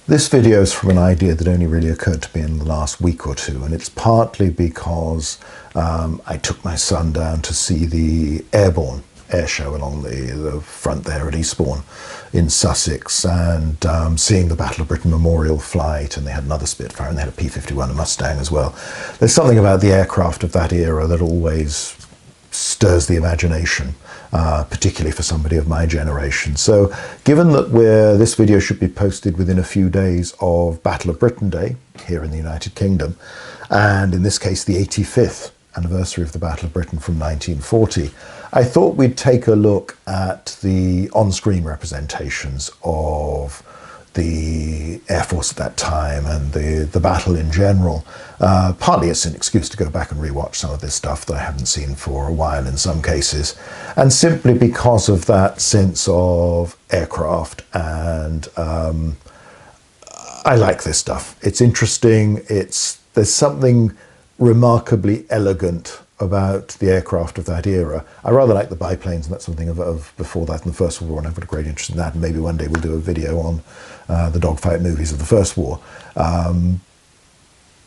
This video is from an idea that only really occurred to me in the last week or two, and it's partly because I took my son down to see the airborne air show along the front there at Eastbourne in Sussex, and seeing the Battle of Britain Memorial flight, and they had another Spitfire and they had a P-51, a Mustang as well. There's something about the aircraft of that era that always stirs the imagination, particularly for somebody of my generation. So given that this video should be posted within a few days of Battle of Britain Day here in the United Kingdom, and in this case the 85th anniversary of the Battle of Britain from 1940, I thought we'd take a look at the on-screen representations of the Air Force at that time and the battle in general, partly as an excuse to go back and rewatch some of this stuff that I haven't seen for a while in some cases, and simply because of that sense of aircraft. And I like this stuff. It's interesting. There's something remarkably elegant about the aircraft of that era. I rather like the biplanes and that sort of thing of before that in the First World War, and I've got a great interest in that, and maybe one day we'll do a video on the dogfight movies of the First War.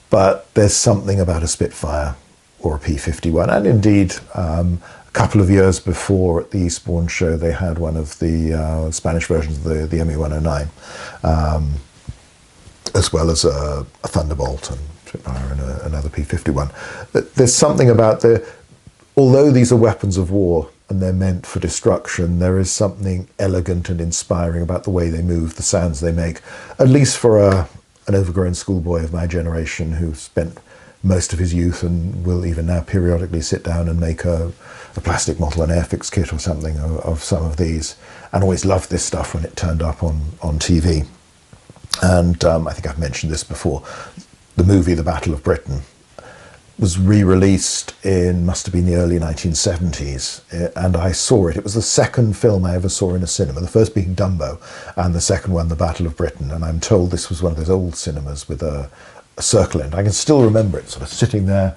But there's something about a Spitfire or a P-51, and indeed a couple of years before at the Eastbourne show they had one of the Spanish versions of the ME-109, as well as a Thunderbolt and Spitfire and another P-51. There's something about although these are weapons of war and they're meant for destruction, there is something elegant and inspiring about the way they move, the sounds they make, at least for an overgrown schoolboy of my generation who spent most of his youth and will even now periodically sit down and make a plastic model, an Airfix kit or something of some of these, and always loved this stuff when it turned up on TV. And I think I've mentioned this before. The movie The Battle of Britain was re-released must have been the early 1970s, and I saw it. It was the second film I ever saw in a cinema, the first being Dumbo, and the second one, The Battle of Britain. And I'm told this was one of those old cinemas with a circle end. I can still remember it, sort of sitting there,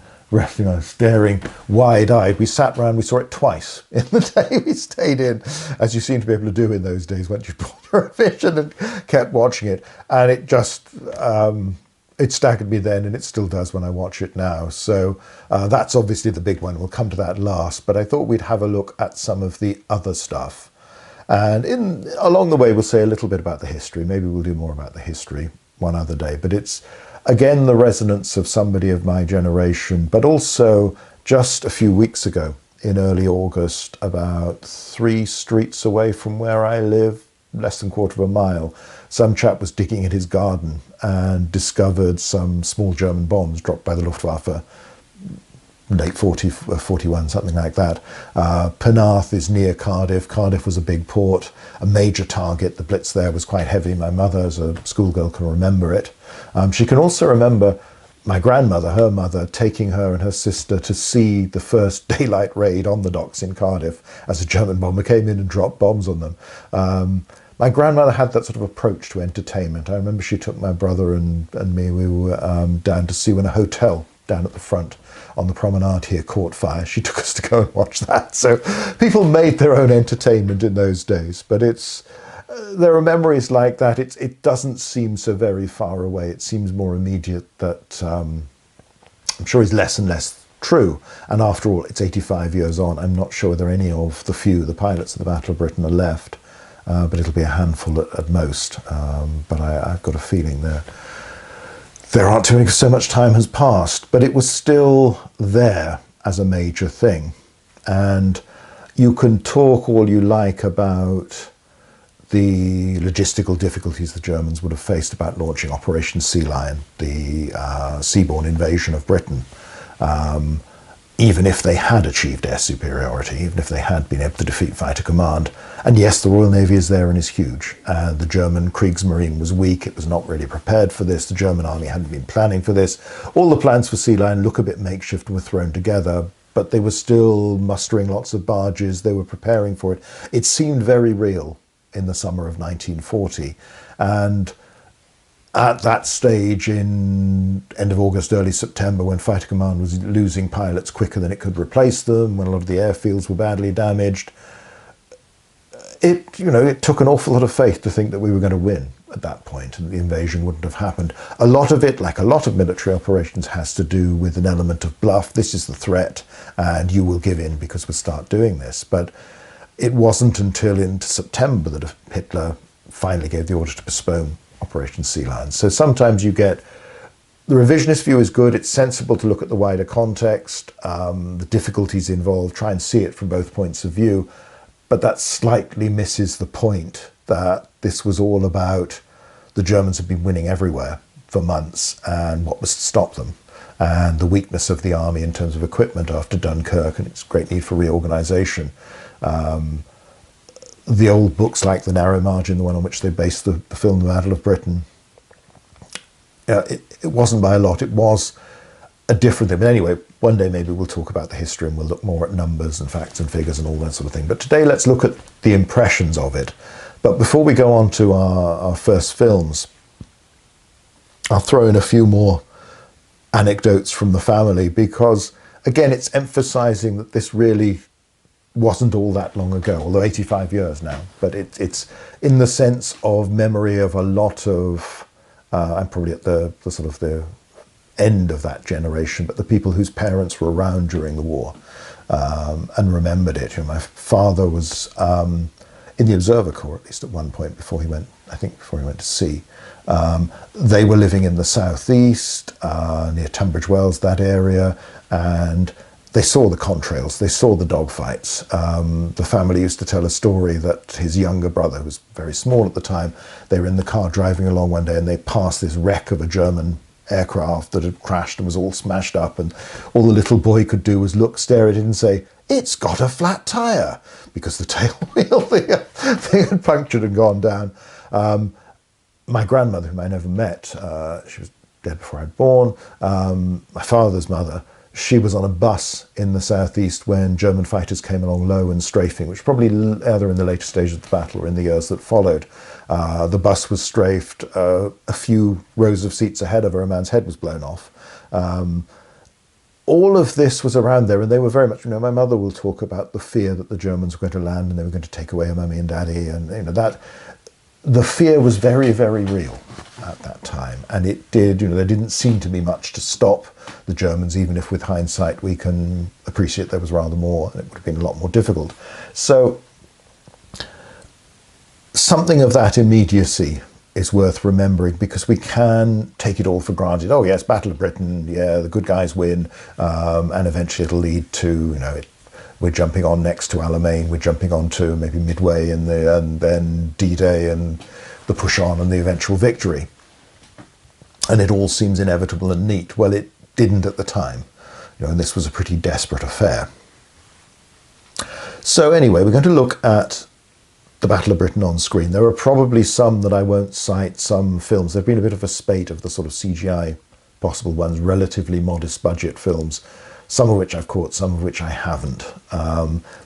staring wide-eyed. We sat around, we saw it twice in the day we stayed in, as you seem to be able to do in those days once you bought your vision and kept watching it. And it just... it staggered me then, and it still does when I watch it now. So that's obviously the big one. We'll come to that last, but I thought we'd have a look at some of the other stuff. And along the way, we'll say a little bit about the history. Maybe we'll do more about the history one other day. But it's, again, the resonance of somebody of my generation, but also just a few weeks ago in early August, about 3 streets away from where I live, less than a quarter of a mile, some chap was digging in his garden and discovered some small German bombs dropped by the Luftwaffe, late 41, something like that. Penarth is near Cardiff. Cardiff was a big port, a major target. The blitz there was quite heavy. My mother, as a schoolgirl, can remember it. She can also remember my grandmother, her mother, taking her and her sister to see the first daylight raid on the docks in Cardiff as a German bomber came in and dropped bombs on them. My grandmother had that sort of approach to entertainment. I remember she took my brother and me, we were down to see when a hotel down at the front on the promenade here caught fire. She took us to go and watch that. So people made their own entertainment in those days, but there are memories like that. It doesn't seem so very far away. It seems more immediate, that I'm sure is less and less true. And after all, it's 85 years on. I'm not sure whether any of the pilots of the Battle of Britain are left. But it'll be a handful at most. But I've got a feeling there aren't too many, because so much time has passed. But it was still there as a major thing. And you can talk all you like about the logistical difficulties the Germans would have faced about launching Operation Sea Lion, the seaborne invasion of Britain. Even if they had achieved air superiority, even if they had been able to defeat fighter command. And yes, the Royal Navy is there and is huge. The German Kriegsmarine was weak. It was not really prepared for this. The German army hadn't been planning for this. All the plans for Sea Lion look a bit makeshift and were thrown together, but they were still mustering lots of barges. They were preparing for it. It seemed very real in the summer of 1940. And at that stage, in end of August, early September, when Fighter Command was losing pilots quicker than it could replace them, when a lot of the airfields were badly damaged, it took an awful lot of faith to think that we were going to win at that point and the invasion wouldn't have happened. A lot of it, like a lot of military operations, has to do with an element of bluff. This is the threat and you will give in because we'll start doing this. But it wasn't until into September that Hitler finally gave the order to postpone Operation Sea Lion. So sometimes you get, the revisionist view is good, it's sensible to look at the wider context, the difficulties involved, try and see it from both points of view, but that slightly misses the point that this was all about the Germans had been winning everywhere for months and what was to stop them, and the weakness of the army in terms of equipment after Dunkirk and its great need for reorganisation. The old books like The Narrow Margin, the one on which they based the film The Battle of Britain, it wasn't by a lot, it was a different thing. But anyway, one day maybe we'll talk about the history and we'll look more at numbers and facts and figures and all that sort of thing. But today let's look at the impressions of it. But before we go on to our first films, I'll throw in a few more anecdotes from the family because, again, it's emphasising that this really wasn't all that long ago, although 85 years now. But it's in the sense of memory of a lot of, I'm probably at the sort of the end of that generation, but the people whose parents were around during the war and remembered it. My father was in the Observer Corps, at least at one point, before he went to sea. They were living in the southeast, near Tunbridge Wells, that area, and they saw the contrails, they saw the dogfights. The family used to tell a story that his younger brother, who was very small at the time, they were in the car driving along one day and they passed this wreck of a German aircraft that had crashed and was all smashed up, and all the little boy could do was look, stare at it and say, "It's got a flat tyre," because the tail wheel thing had punctured and gone down. My grandmother, whom I never met, she was dead before I'd born, my father's mother, she was on a bus in the southeast when German fighters came along low and strafing, which probably either in the later stages of the battle or in the years that followed. The bus was strafed, a few rows of seats ahead of her, a man's head was blown off. All of this was around there, and they were very much, my mother will talk about the fear that the Germans were going to land and they were going to take away her mummy and daddy, and that the fear was very, very real at that time. And it did, there didn't seem to be much to stop the Germans, even if with hindsight we can appreciate there was rather more, and it would have been a lot more difficult. So something of that immediacy is worth remembering, because we can take it all for granted. Oh yes, Battle of Britain, yeah, the good guys win, and eventually it'll lead to, we're jumping on next to Alamein, we're jumping on to maybe Midway and then D-Day and the push on and the eventual victory. And it all seems inevitable and neat. Well, it didn't at the time, and this was a pretty desperate affair. So anyway, we're going to look at the Battle of Britain on screen. There are probably some that I won't cite, some films. There've been a bit of a spate of the sort of CGI possible ones, relatively modest budget films, some of which I've caught, some of which I haven't.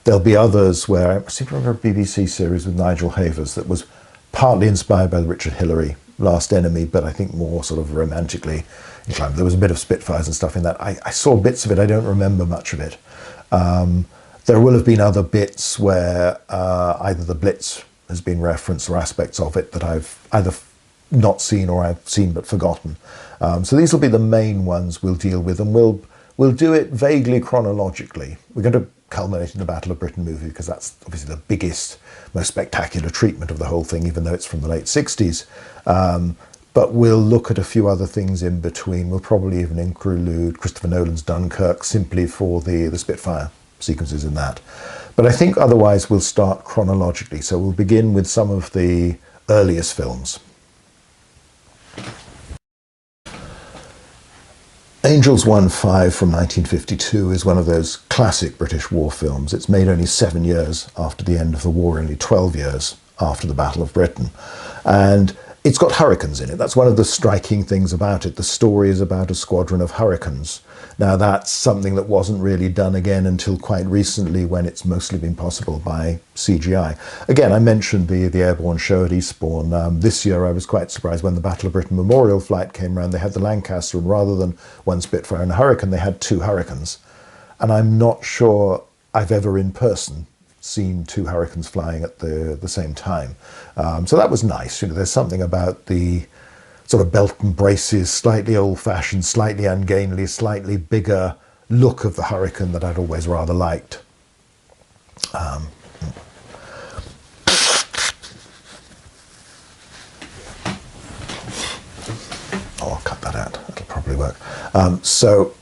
There'll be others where, I seem to remember a BBC series with Nigel Havers that was partly inspired by the Richard Hillary Last Enemy, but I think more sort of romantically inclined. There was a bit of Spitfires and stuff in that. I saw bits of it, I don't remember much of it. There will have been other bits where either the Blitz has been referenced or aspects of it that I've either not seen or I've seen but forgotten. So these will be the main ones we'll deal with, and we'll do it vaguely chronologically. We're going to culminate in the Battle of Britain movie because that's obviously the biggest, most spectacular treatment of the whole thing, even though it's from the late 60s. But we'll look at a few other things in between. We'll probably even include Christopher Nolan's Dunkirk simply for the Spitfire sequences in that. But I think otherwise we'll start chronologically. So we'll begin with some of the earliest films. Angels 1-5 from 1952 is one of those classic British war films. It's made only 7 years after the end of the war, only 12 years after the Battle of Britain. And it's got hurricanes in it. That's one of the striking things about it. The story is about a squadron of hurricanes. Now that's something that wasn't really done again until quite recently, when it's mostly been possible by CGI. Again, I mentioned the airborne show at Eastbourne. This year I was quite surprised when the Battle of Britain memorial flight came around. They had the Lancaster, and rather than one Spitfire and a Hurricane, they had two Hurricanes. And I'm not sure I've ever in person seen two Hurricanes flying at the same time. So that was nice. There's something about the sort of belt and braces, slightly old-fashioned, slightly ungainly, slightly bigger look of the Hurricane that I'd always rather liked. Oh, I'll cut that out. That'll probably work. So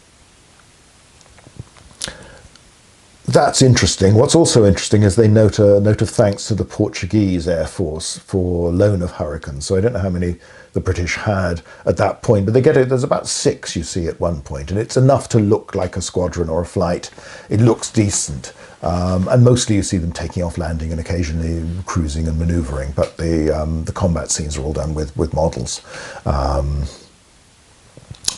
that's interesting. What's also interesting is they note a note of thanks to the Portuguese Air Force for loan of Hurricanes. So I don't know how many the British had at that point, but they get it. There's about 6 you see at one point, and it's enough to look like a squadron or a flight. It looks decent, and mostly you see them taking off, landing, and occasionally cruising and manoeuvring. But the combat scenes are all done with models.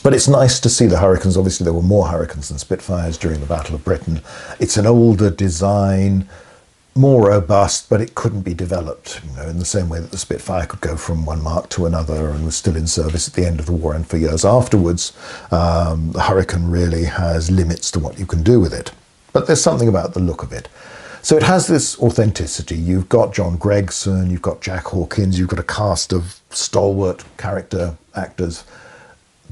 But it's nice to see the Hurricanes. Obviously, there were more Hurricanes than Spitfires during the Battle of Britain. It's an older design, more robust, but it couldn't be developed, in the same way that the Spitfire could go from one mark to another and was still in service at the end of the war and for years afterwards. The Hurricane really has limits to what you can do with it. But there's something about the look of it. So it has this authenticity. You've got John Gregson, you've got Jack Hawkins, you've got a cast of stalwart character actors.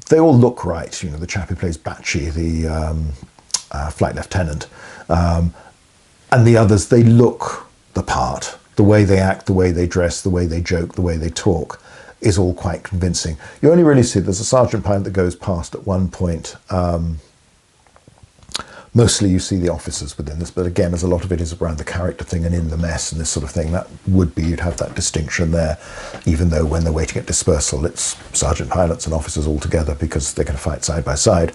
They all look right. The chap who plays Batchy, the flight lieutenant, and the others, they look the part. The way they act, the way they dress, the way they joke, the way they talk is all quite convincing. You only really see there's a sergeant pilot that goes past at one point. Mostly you see the officers within this, but again, as a lot of it is around the character thing and in the mess and this sort of thing, that would be, you'd have that distinction there, even though when they're waiting at dispersal, it's sergeant pilots and officers all together because they're going to fight side by side.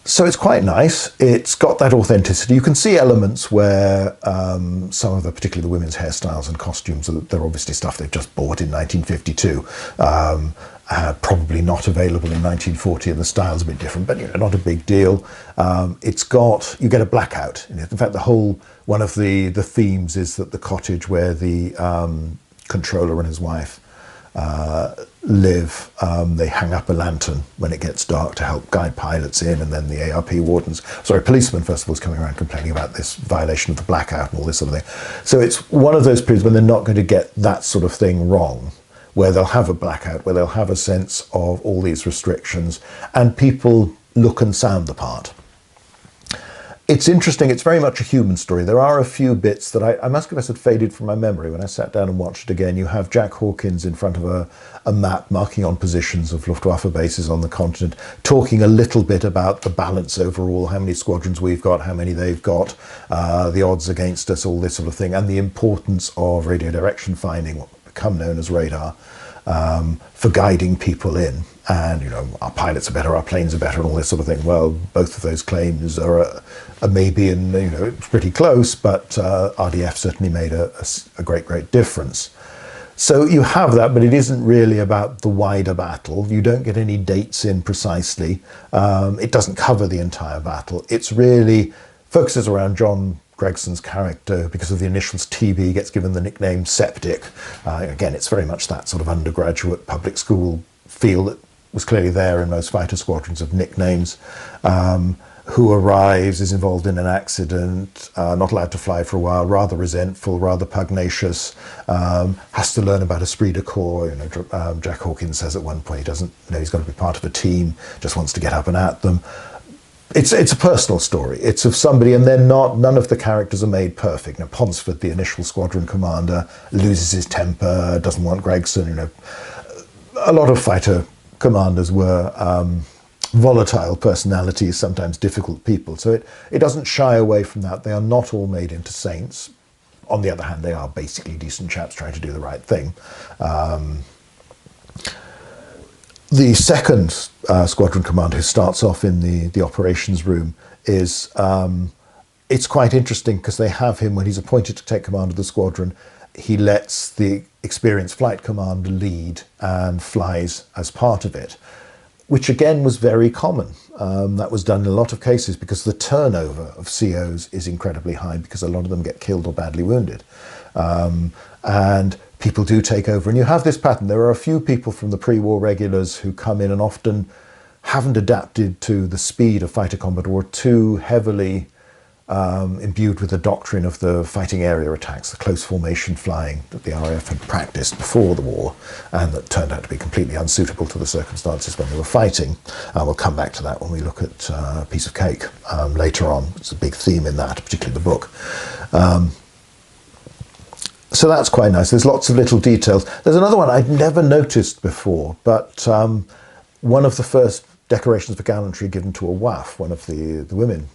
So it's quite nice. It's got that authenticity. You can see elements where some of the, particularly the women's hairstyles and costumes, they're obviously stuff they've just bought in 1952. Probably not available in 1940, and the style's a bit different, but not a big deal. It's got, you get a blackout in it. In fact, one of the themes is that the cottage where the controller and his wife live, they hang up a lantern when it gets dark to help guide pilots in, and then the policeman first of all is coming around complaining about this violation of the blackout and all this sort of thing. So it's one of those periods when they're not going to get that sort of thing wrong, where they'll have a blackout, where they'll have a sense of all these restrictions, and people look and sound the part. It's interesting. It's very much a human story. There are a few bits that I must confess had faded from my memory. When I sat down and watched it again, you have Jack Hawkins in front of a map marking on positions of Luftwaffe bases on the continent, talking a little bit about the balance overall, how many squadrons we've got, how many they've got, the odds against us, all this sort of thing, and the importance of radio direction finding, what become known as radar, for guiding people in. And our pilots are better, our planes are better, and all this sort of thing. Well, both of those claims are a maybe, and it's pretty close, but RDF certainly made a great difference. So you have that, but it isn't really about the wider battle. You don't get any dates in precisely. It doesn't cover the entire battle. It's really focuses around John Gregson's character. Because of the initials TB, gets given the nickname Septic. Again, it's very much that sort of undergraduate public school feel that was clearly there in most fighter squadrons of nicknames. Who arrives, is involved in an accident, not allowed to fly for a while, rather resentful, rather pugnacious, has to learn about esprit de corps. Jack Hawkins says at one point he doesn't know he's going to be part of a team, just wants to get up and at them. It's a personal story. It's of somebody, and none of the characters are made perfect. Ponsford, the initial squadron commander, loses his temper, doesn't want Gregson. A lot of fighter commanders were volatile personalities, sometimes difficult people. So it doesn't shy away from that. They are not all made into saints. On the other hand, they are basically decent chaps trying to do the right thing. The second squadron commander, who starts off in the operations room, is it's quite interesting because they have him, when he's appointed to take command of the squadron, he lets the experienced flight commander lead and flies as part of it, which again was very common. That was done in a lot of cases because the turnover of COs is incredibly high, because a lot of them get killed or badly wounded. And people do take over, and you have this pattern. There are a few people from the pre-war regulars who come in and often haven't adapted to the speed of fighter combat, or too heavily imbued with the doctrine of the fighting area attacks, the close formation flying that the RAF had practiced before the war, and that turned out to be completely unsuitable to the circumstances when they were fighting. We'll come back to that when we look at Piece of Cake later on. It's a big theme in that, particularly the book. So that's quite nice. There's lots of little details. There's another one I'd never noticed before, but one of the first decorations for gallantry given to a WAF, one of the women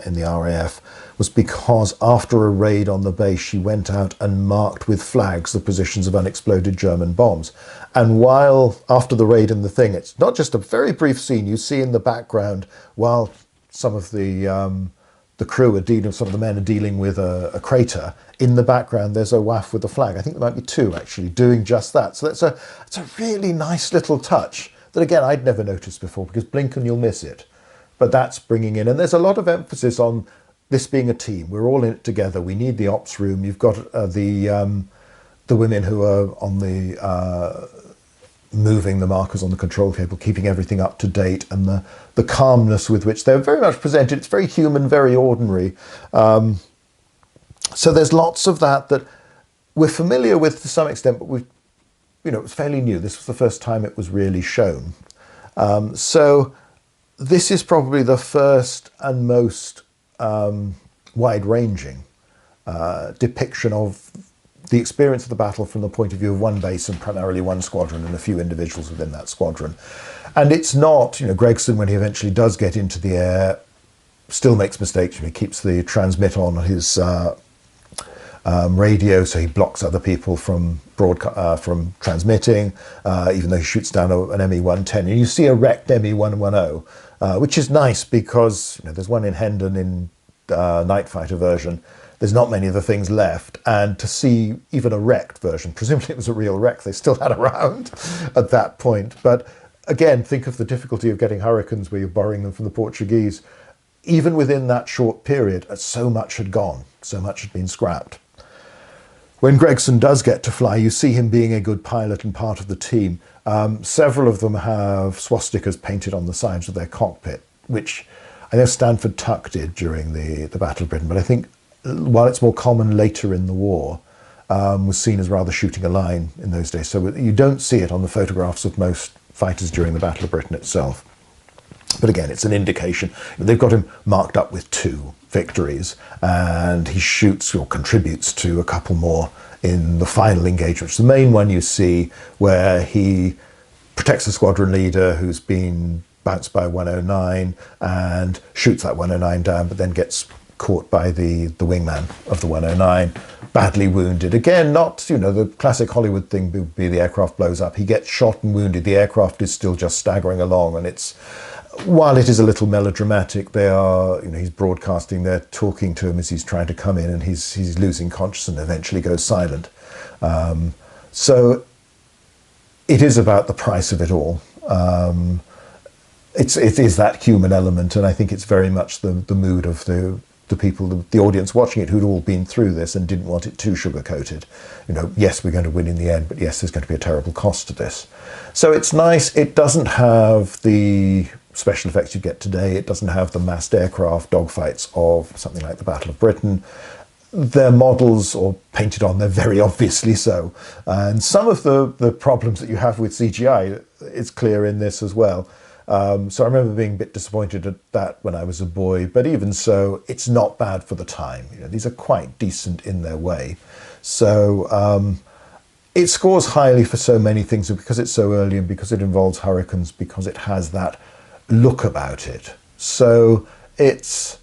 in the RAF, was because after a raid on the base, she went out and marked with flags the positions of unexploded German bombs. And while, after the raid and the thing, it's not just a very brief scene, you see in the background, while some of the crew are dealing, some of the men are dealing with a crater, in the background there's a WAF with a flag. I think there might be two actually doing just that. So it's a really nice little touch that, again, I'd never noticed before, because blink and you'll miss it. But that's bringing in, and there's a lot of emphasis on this being a team. We're all in it together. We need the ops room. You've got the women who are on the moving the markers on the control table, keeping everything up to date, and the calmness with which they're very much presented. It's very human, very ordinary. So there's lots of that we're familiar with to some extent, but it was fairly new. This was the first time it was really shown. So this is probably the first and most wide-ranging depiction of the experience of the battle from the point of view of one base and primarily one squadron and a few individuals within that squadron. And it's not, Gregson, when he eventually does get into the air, still makes mistakes. He keeps the transmit on his radio, so he blocks other people from transmitting, even though he shoots down an ME-110. And you see a wrecked ME-110, which is nice because there's one in Hendon in Night Fighter version. There's not many of the things left, and to see even a wrecked version, presumably it was a real wreck they still had around at that point. But again, think of the difficulty of getting Hurricanes where you're borrowing them from the Portuguese. Even within that short period, so much had gone, so much had been scrapped. When Gregson does get to fly, you see him being a good pilot and part of the team. Several of them have swastikas painted on the sides of their cockpit, which I know Stanford Tuck did during the Battle of Britain, but I think while it's more common later in the war, was seen as rather shooting a line in those days. So you don't see it on the photographs of most fighters during the Battle of Britain itself. But again, it's an indication. They've got him marked up with 2 victories, and he shoots or contributes to a couple more in the final engagement. The main one you see where he protects the squadron leader who's been bounced by 109 and shoots that 109 down, but then gets caught by the wingman of the 109, badly wounded. Again, not, the classic Hollywood thing would be the aircraft blows up. He gets shot and wounded. The aircraft is still just staggering along, and while it is a little melodramatic, they are, he's broadcasting, they're talking to him as he's trying to come in, and he's losing consciousness and eventually goes silent. So it is about the price of it all. It is that human element, and I think it's very much the mood of the people, the audience watching it, who'd all been through this and didn't want it too sugar-coated. Yes, we're going to win in the end, but yes, there's going to be a terrible cost to this. So it's nice. It doesn't have the special effects you get today. It doesn't have the massed aircraft dogfights of something like the Battle of Britain. They're models or painted on, they're very obviously so. And some of the problems that you have with CGI, it's clear in this as well. So I remember being a bit disappointed at that when I was a boy, but even so, it's not bad for the time. These are quite decent in their way. So it scores highly for so many things, because it's so early and because it involves Hurricanes, because it has that look about it. So it's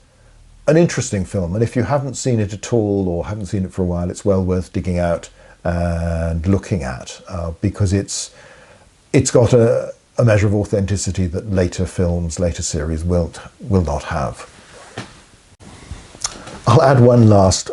an interesting film, and if you haven't seen it at all or haven't seen it for a while, it's well worth digging out and looking at, because it's got a measure of authenticity that later films, later series will not have. I'll add one last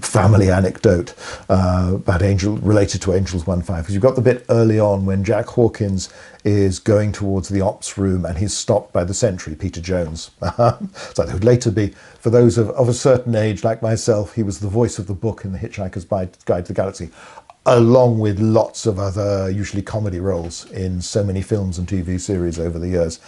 family anecdote about related to Angels 1-5, because you've got the bit early on when Jack Hawkins is going towards the ops room and he's stopped by the sentry, Peter Jones. So there would later be, for those of a certain age like myself, he was the voice of the book in The Hitchhiker's Guide to the Galaxy, along with lots of other, usually comedy roles in so many films and TV series over the years.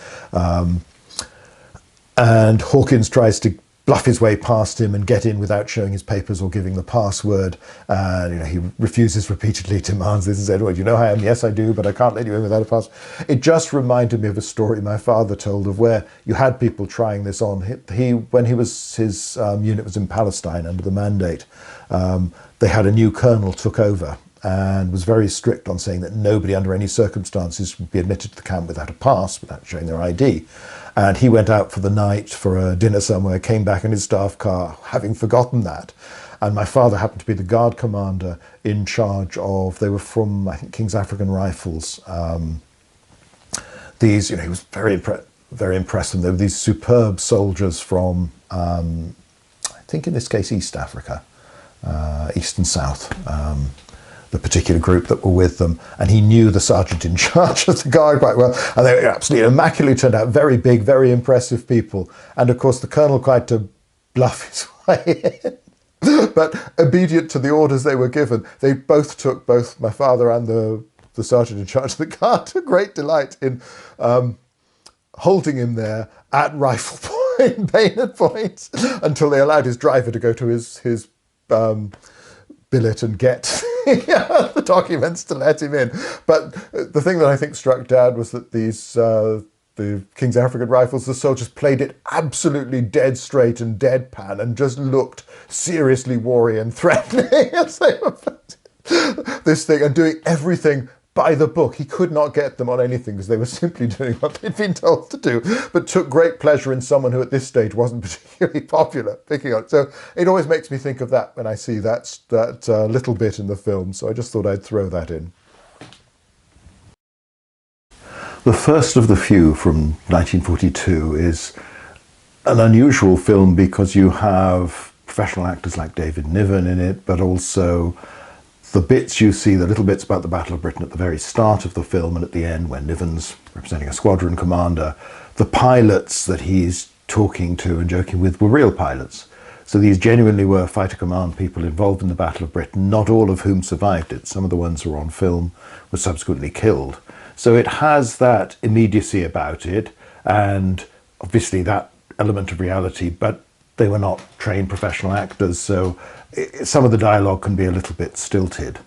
And Hawkins tries to bluff his way past him and get in without showing his papers or giving the password. And he refuses repeatedly, demands this, and said, well, do you know who I am? Yes, I do, but I can't let you in without a password. It just reminded me of a story my father told of where you had people trying this on. When his unit was in Palestine under the Mandate, they had a new colonel took over and was very strict on saying that nobody under any circumstances would be admitted to the camp without a pass, without showing their ID. And he went out for the night for a dinner somewhere, came back in his staff car, having forgotten that. And my father happened to be the guard commander in charge of, they were from, I think, King's African Rifles. He was very impressed with them. They were these superb soldiers from, I think in this case, East Africa, East and South. The particular group that were with them, and he knew the sergeant in charge of the guard quite well, and they were absolutely immaculately turned out, very big, very impressive people. And of course the colonel tried to bluff his way in, but obedient to the orders they were given, they both took, both my father and the sergeant in charge of the guard, took great delight in holding him there at rifle point, bayonet point, until they allowed his driver to go to his billet and get the documents to let him in. But the thing that I think struck Dad was that the King's African Rifles, the soldiers played it absolutely dead straight and deadpan and just looked seriously wary and threatening as they were this thing and doing everything by the book. He could not get them on anything because they were simply doing what they'd been told to do, but took great pleasure in someone who at this stage wasn't particularly popular picking on it. So it always makes me think of that when I see that little bit in the film. So I just thought I'd throw that in. The first of the few from 1942 is an unusual film because you have professional actors like David Niven in it, but also the bits you see, the little bits about the Battle of Britain at the very start of the film and at the end when Niven's representing a squadron commander, the pilots that he's talking to and joking with were real pilots. So these genuinely were fighter command people involved in the Battle of Britain, not all of whom survived it. Some of the ones who were on film were subsequently killed. So it has that immediacy about it and obviously that element of reality, but they were not trained professional actors, so some of the dialogue can be a little bit stilted.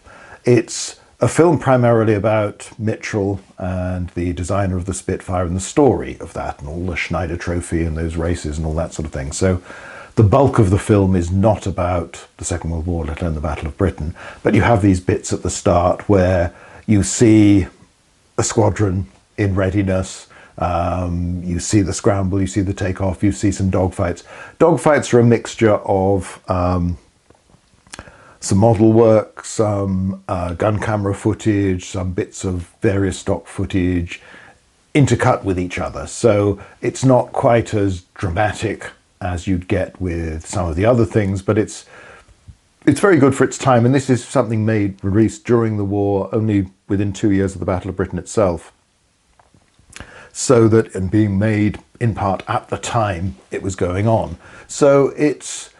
It's a film primarily about Mitchell and the designer of the Spitfire and the story of that and all the Schneider Trophy and those races and all that sort of thing. So the bulk of the film is not about the Second World War, let alone the Battle of Britain, but you have these bits at the start where you see a squadron in readiness, you see the scramble, you see the takeoff, you see some dogfights. Dogfights are a mixture of some model work, some gun camera footage, some bits of various stock footage intercut with each other. So it's not quite as dramatic as you'd get with some of the other things, but it's very good for its time. And this is something released during the war, only within 2 years of the Battle of Britain itself. So that, and being made in part at the time it was going on. So it's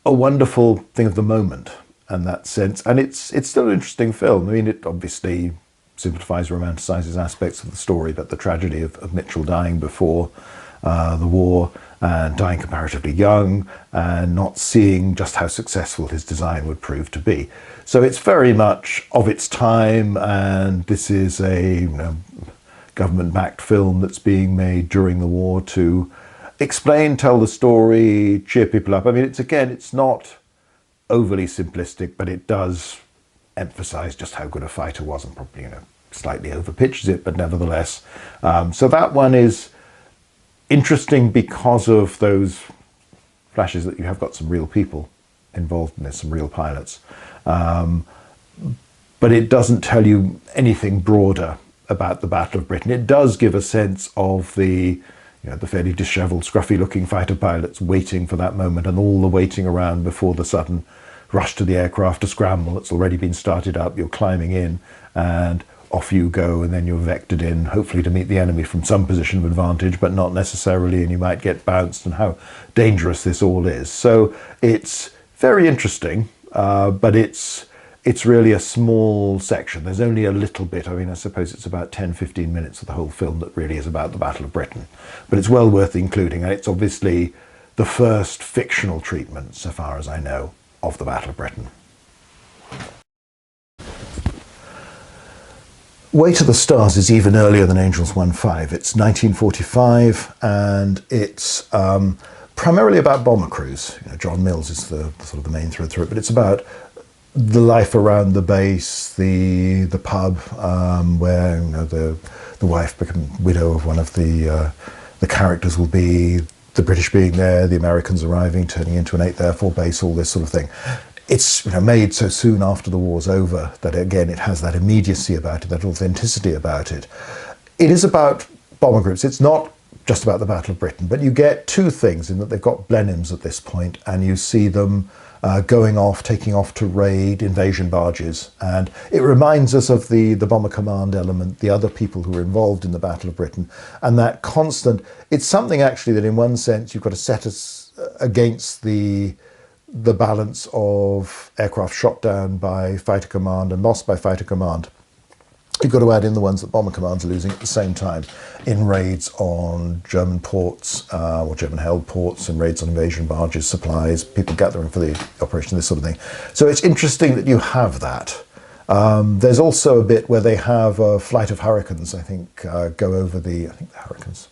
a wonderful thing of the moment in that sense. And it's still an interesting film. I mean, it obviously simplifies, romanticizes aspects of the story, but the tragedy of Mitchell dying before the war and dying comparatively young and not seeing just how successful his design would prove to be. So it's very much of its time, and this is a government-backed film that's being made during the war to explain, tell the story, cheer people up. I mean, it's not overly simplistic, but it does emphasize just how good a fighter was and probably, slightly overpitches it, but nevertheless. So that one is interesting because of those flashes that you have got some real people involved in this, some real pilots. But it doesn't tell you anything broader about the Battle of Britain. It does give a sense of the fairly disheveled, scruffy-looking fighter pilots waiting for that moment and all the waiting around before the sudden rush to the aircraft to scramble. That's already been started up. You're climbing in and off you go, and then you're vectored in, hopefully to meet the enemy from some position of advantage, but not necessarily, and you might get bounced, and how dangerous this all is. So it's very interesting, but it's really a small section. There's only a little bit. I mean, I suppose it's about 10-15 minutes of the whole film that really is about the Battle of Britain. But it's well worth including, and it's obviously the first fictional treatment, so far as I know, of the Battle of Britain. Way to the Stars is even earlier than Angels 1-5. It's 1945, and it's primarily about bomber crews. You know, John Mills is the sort of the main thread through it, but it's about the life around the base, the pub where, you know, the wife, become widow of one of the characters, will be, the British being there, the Americans arriving, turning into an 8th Air Force base, all this sort of thing. It's, you know, made so soon after the war's over that, again, it has that immediacy about it, that authenticity about it. It is about bomber groups. It's not just about the Battle of Britain, but you get two things in that they've got Blenheims at this point, and you see them going off, taking off to raid invasion barges. And it reminds us of the Bomber Command element, the other people who were involved in the Battle of Britain, and that constant, it's something actually that in one sense you've got to set us against the balance of aircraft shot down by fighter command and lost by fighter command. You've got to add in the ones that bomber commands are losing at the same time in raids on German ports or German-held ports, and raids on invasion barges, supplies, people gathering for the operation, this sort of thing. So it's interesting that you have that. There's also a bit where they have a flight of Hurricanes, I think, go over the, Hurricanes,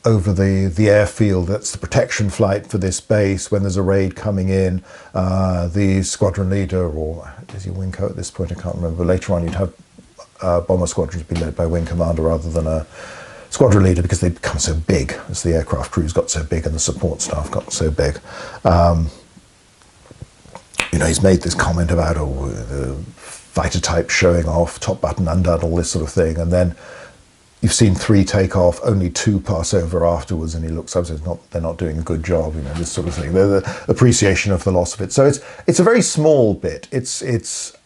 over the airfield. That's the protection flight for this base. When there's a raid coming in, the squadron leader, or is he wing co at this point, I can't remember. Later on you'd have bomber squadrons be led by wing commander rather than a squadron leader, because they become so big as the aircraft crews got so big and the support staff got so big. You know, he's made this comment about the fighter type showing off, top button undone, all this sort of thing, and then you've seen 3 take off, only 2 pass over afterwards, and he looks up and says, they're not doing a good job, you know, this sort of thing. The appreciation of the loss of it. So it's a very small bit. It's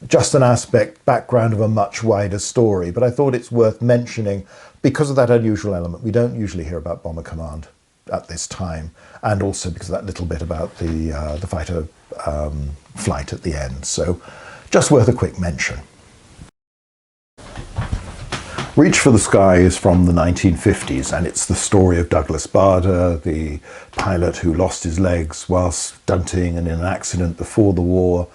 just an aspect, background of a much wider story, but I thought it's worth mentioning because of that unusual element. We don't usually hear about Bomber Command at this time, and also because of that little bit about the fighter flight at the end. So just worth a quick mention. Reach for the Sky is from the 1950s, and it's the story of Douglas Bader, the pilot who lost his legs whilst stunting and in an accident before the war,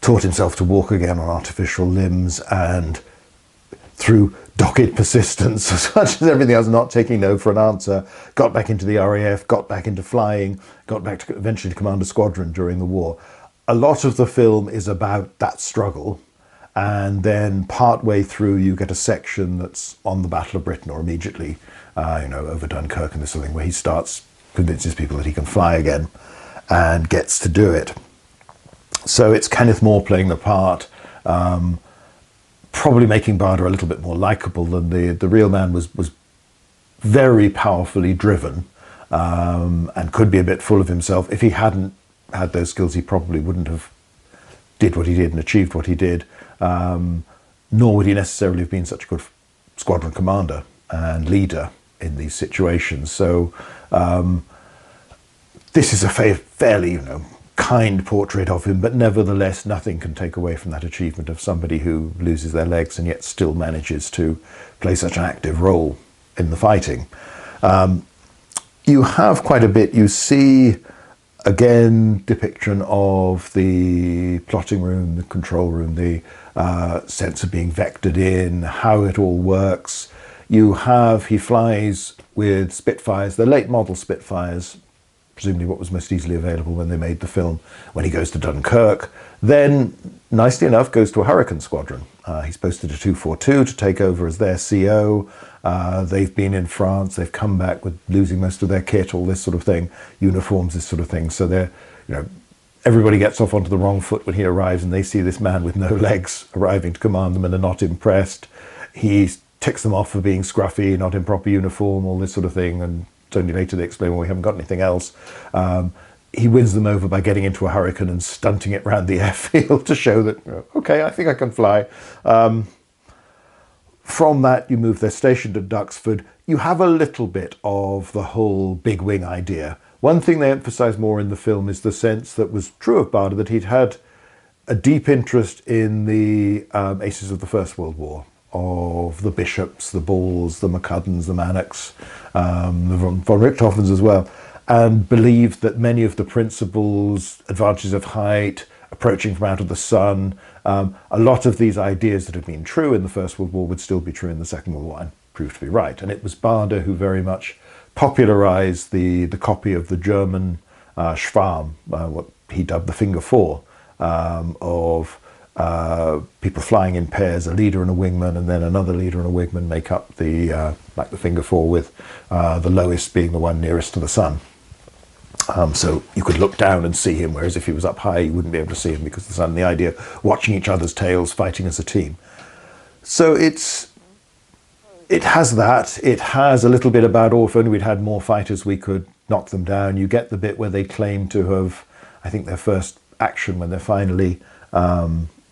taught himself to walk again on artificial limbs, and through dogged persistence, as much as everything else, not taking no for an answer, got back into the RAF, got back into flying, got back to eventually to command a squadron during the war. A lot of the film is about that struggle, and then part-way through you get a section that's on the Battle of Britain, or immediately, you know, over Dunkirk and this sort of thing, where he convinces people that he can fly again and gets to do it. So it's Kenneth More playing the part, probably making Bader a little bit more likable than the real man was very powerfully driven, and could be a bit full of himself. If he hadn't had those skills, he probably wouldn't have did what he did and achieved what he did, nor would he necessarily have been such a good squadron commander and leader in these situations. So this is a fairly, you know, kind portrait of him, but nevertheless nothing can take away from that achievement of somebody who loses their legs and yet still manages to play such an active role in the fighting. You have quite a bit. You see, again, depiction of the plotting room, the control room, the sense of being vectored in, how it all works. He flies with Spitfires, the late model Spitfires, presumably what was most easily available when they made the film, when he goes to Dunkirk. Then, nicely enough, goes to a Hurricane squadron. He's posted a 242 to take over as their CO. They've been in France, they've come back with losing most of their kit, all this sort of thing, uniforms, this sort of thing. So they're, you know, everybody gets off onto the wrong foot when he arrives, and they see this man with no legs arriving to command them and are not impressed. He ticks them off for being scruffy, not in proper uniform, all this sort of thing, and only later they explain, well, we haven't got anything else. He wins them over by getting into a Hurricane and stunting it around the airfield to show that, okay, I think I can fly. From that, you move their station to Duxford. You have a little bit of the whole big wing idea. One thing they emphasise more in the film is the sense that was true of Bader, that he'd had a deep interest in the aces of the First World War, of the Bishops, the Balls, the McCuddens, the Mannocks, the von Richthofens as well, and believed that many of the principles, advantages of height, approaching from out of the sun, a lot of these ideas that had been true in the First World War would still be true in the Second World War, and proved to be right. And it was Bader who very much popularized the copy of the German Schwarm, what he dubbed the Finger Four, of people flying in pairs, a leader and a wingman, and then another leader and a wingman make up the like the Finger Four, with the lowest being the one nearest to the sun. So you could look down and see him, whereas if he was up high, you wouldn't be able to see him because of the sun. The idea of watching each other's tails, fighting as a team. So it has that. It has a little bit about, oh, if only we'd had more fighters, we could knock them down. You get the bit where they claim to have, I think their first action when they're finally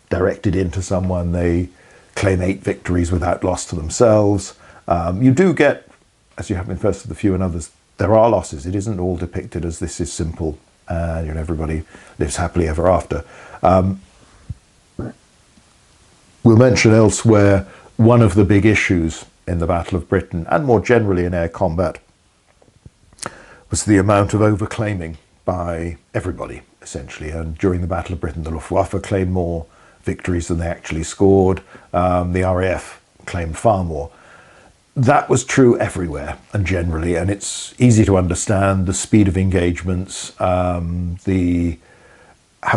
directed into someone, they claim 8 victories without loss to themselves. You do get, as you have in First of the Few and others, there are losses. It isn't all depicted as this is simple and everybody lives happily ever after. We'll mention elsewhere one of the big issues in the Battle of Britain, and more generally in air combat, was the amount of overclaiming by everybody, essentially. And during the Battle of Britain, the Luftwaffe claimed more victories than they actually scored. The RAF claimed far more. That was true everywhere and generally, and it's easy to understand the speed of engagements, how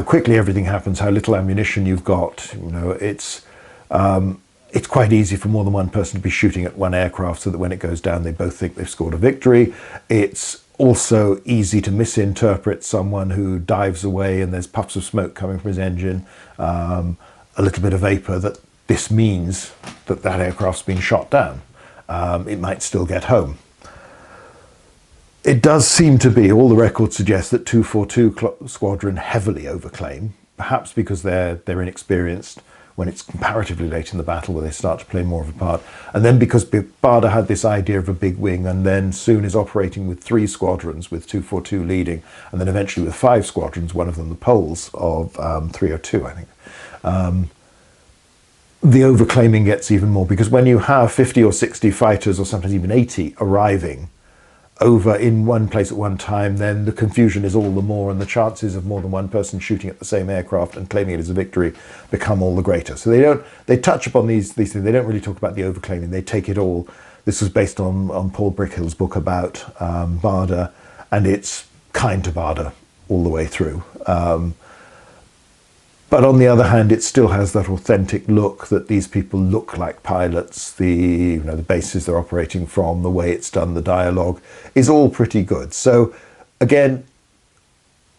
quickly everything happens, how little ammunition you've got. It's quite easy for more than one person to be shooting at one aircraft so that when it goes down, they both think they've scored a victory. It's also easy to misinterpret someone who dives away and there's puffs of smoke coming from his engine, a little bit of vapor, that this means that that aircraft's been shot down. It might still get home. It does seem to be, all the records suggest that 242 Squadron heavily overclaim, perhaps because they're inexperienced when it's comparatively late in the battle where they start to play more of a part, and then because Bader had this idea of a big wing and then soon is operating with 3 squadrons with 242 leading, and then eventually with 5 squadrons, one of them the Poles of 302, I think. The overclaiming gets even more, because when you have 50 or 60 fighters, or sometimes even 80, arriving over in one place at one time, then the confusion is all the more, and the chances of more than one person shooting at the same aircraft and claiming it as a victory become all the greater. So they touch upon these things. They don't really talk about the overclaiming. They take it all. This was based on Paul Brickhill's book about Bader, and it's kind to Bader all the way through. But on the other hand, it still has that authentic look that these people look like pilots. The bases they're operating from, the way it's done, the dialogue is all pretty good. So again,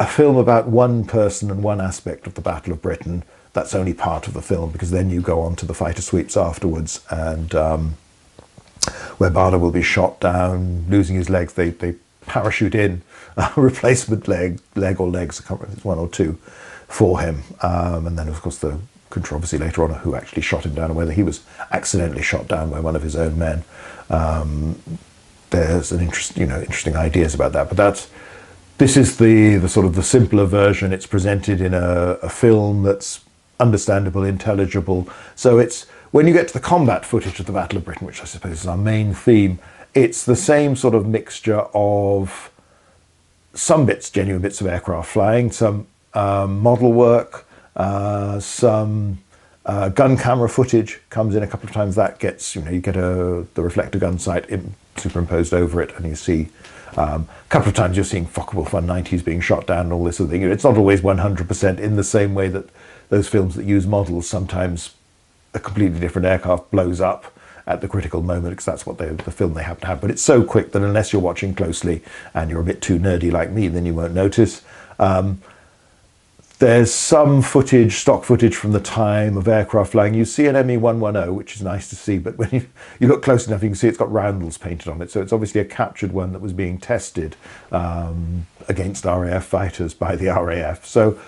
a film about one person and one aspect of the Battle of Britain, that's only part of the film, because then you go on to the fighter sweeps afterwards, and where Bader will be shot down, losing his legs. They parachute in a replacement leg or legs, I can't remember if it's 1 or 2, for him, and then of course the controversy later on of who actually shot him down and whether he was accidentally shot down by one of his own men. There's an interesting ideas about that, but this is the sort of the simpler version. It's presented in a film that's understandable, intelligible. So it's, when you get to the combat footage of the Battle of Britain, which I suppose is our main theme, it's the same sort of mixture of some genuine bits of aircraft flying, some model work, some gun camera footage comes in a couple of times. That gets, you get the reflector gun sight superimposed over it, and you see a couple of times you're seeing Focke-Wulf 190s being shot down and all this sort of thing. It's not always 100% in the same way that those films that use models, sometimes a completely different aircraft blows up at the critical moment, because that's what the film they happen to have. But it's so quick that unless you're watching closely and you're a bit too nerdy like me, then you won't notice. There's some footage, stock footage from the time of aircraft flying. You see an ME-110, which is nice to see, but when you look close enough, you can see it's got roundels painted on it. So it's obviously a captured one that was being tested against RAF fighters by the RAF. So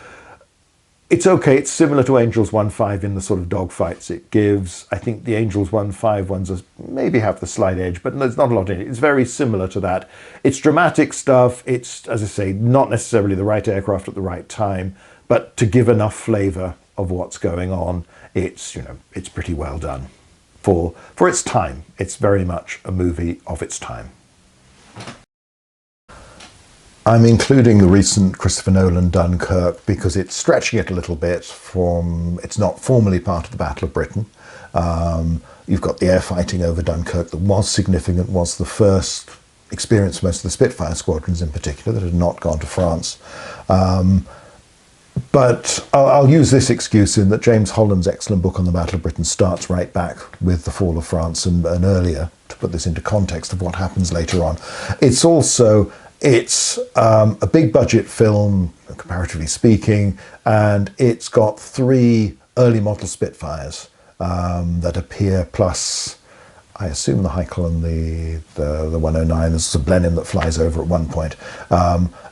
it's okay. It's similar to Angels 1.5 in the sort of dogfights it gives. I think the Angels 1.5 ones maybe have the slight edge, but there's not a lot in it. It's very similar to that. It's dramatic stuff. It's, as I say, not necessarily the right aircraft at the right time, but to give enough flavour of what's going on, it's pretty well done for its time. It's very much a movie of its time. I'm including the recent Christopher Nolan Dunkirk because it's stretching it a little bit from, it's not formally part of the Battle of Britain. You've got the air fighting over Dunkirk that was significant, was the first experience for most of the Spitfire squadrons in particular that had not gone to France. But I'll use this excuse in that James Holland's excellent book on the Battle of Britain starts right back with the fall of France and earlier, to put this into context of what happens later on. It's also, it's a big budget film, comparatively speaking, and it's got 3 early model Spitfires that appear, plus I assume the Heikel and the 109. There's a Blenheim that flies over at one point.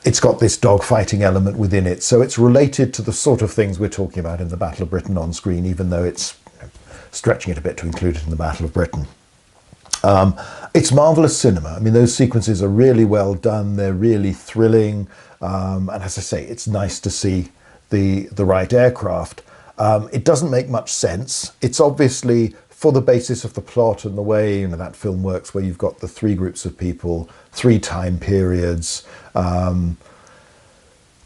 It's got this dogfighting element within it, so it's related to the sort of things we're talking about in the Battle of Britain on screen, even though it's stretching it a bit to include it in the Battle of Britain. It's marvellous cinema. I mean, those sequences are really well done. They're really thrilling. And as I say, it's nice to see the right aircraft. It doesn't make much sense. It's obviously for the basis of the plot and the way that film works, where you've got the 3 groups of people, 3 time periods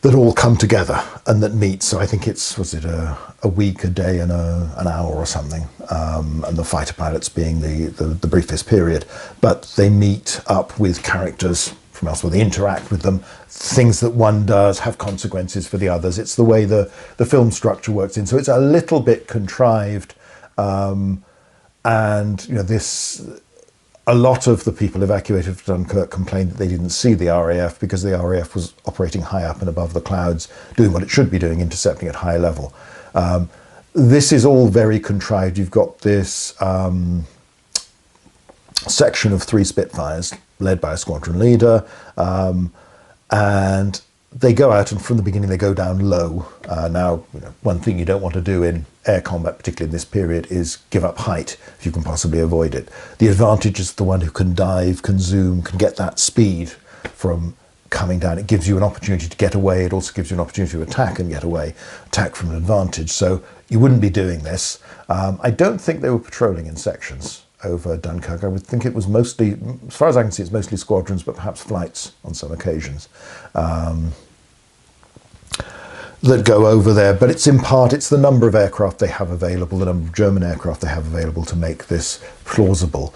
that all come together and that meet. So I think it's, was it a week, a day and an hour or something, and the fighter pilots being the briefest period. But they meet up with characters from elsewhere, they interact with them. Things that one does have consequences for the others. It's the way the film structure works in. So it's a little bit contrived. And this, a lot of the people evacuated from Dunkirk complained that they didn't see the RAF because the RAF was operating high up and above the clouds, doing what it should be doing, intercepting at high level. This is all very contrived. You've got this section of 3 Spitfires led by a squadron leader, and they go out, and from the beginning they go down low. Now, one thing you don't want to do in air combat, particularly in this period, is give up height if you can possibly avoid it. The advantage is the one who can dive, can zoom, can get that speed from coming down. It gives you an opportunity to get away. It also gives you an opportunity to attack and get away, attack from an advantage. So you wouldn't be doing this. I don't think they were patrolling in sections over Dunkirk. I would think it was mostly, as far as I can see, it's mostly squadrons, but perhaps flights on some occasions that go over there. But it's in part, it's the number of aircraft they have available, the number of German aircraft they have available to make this plausible.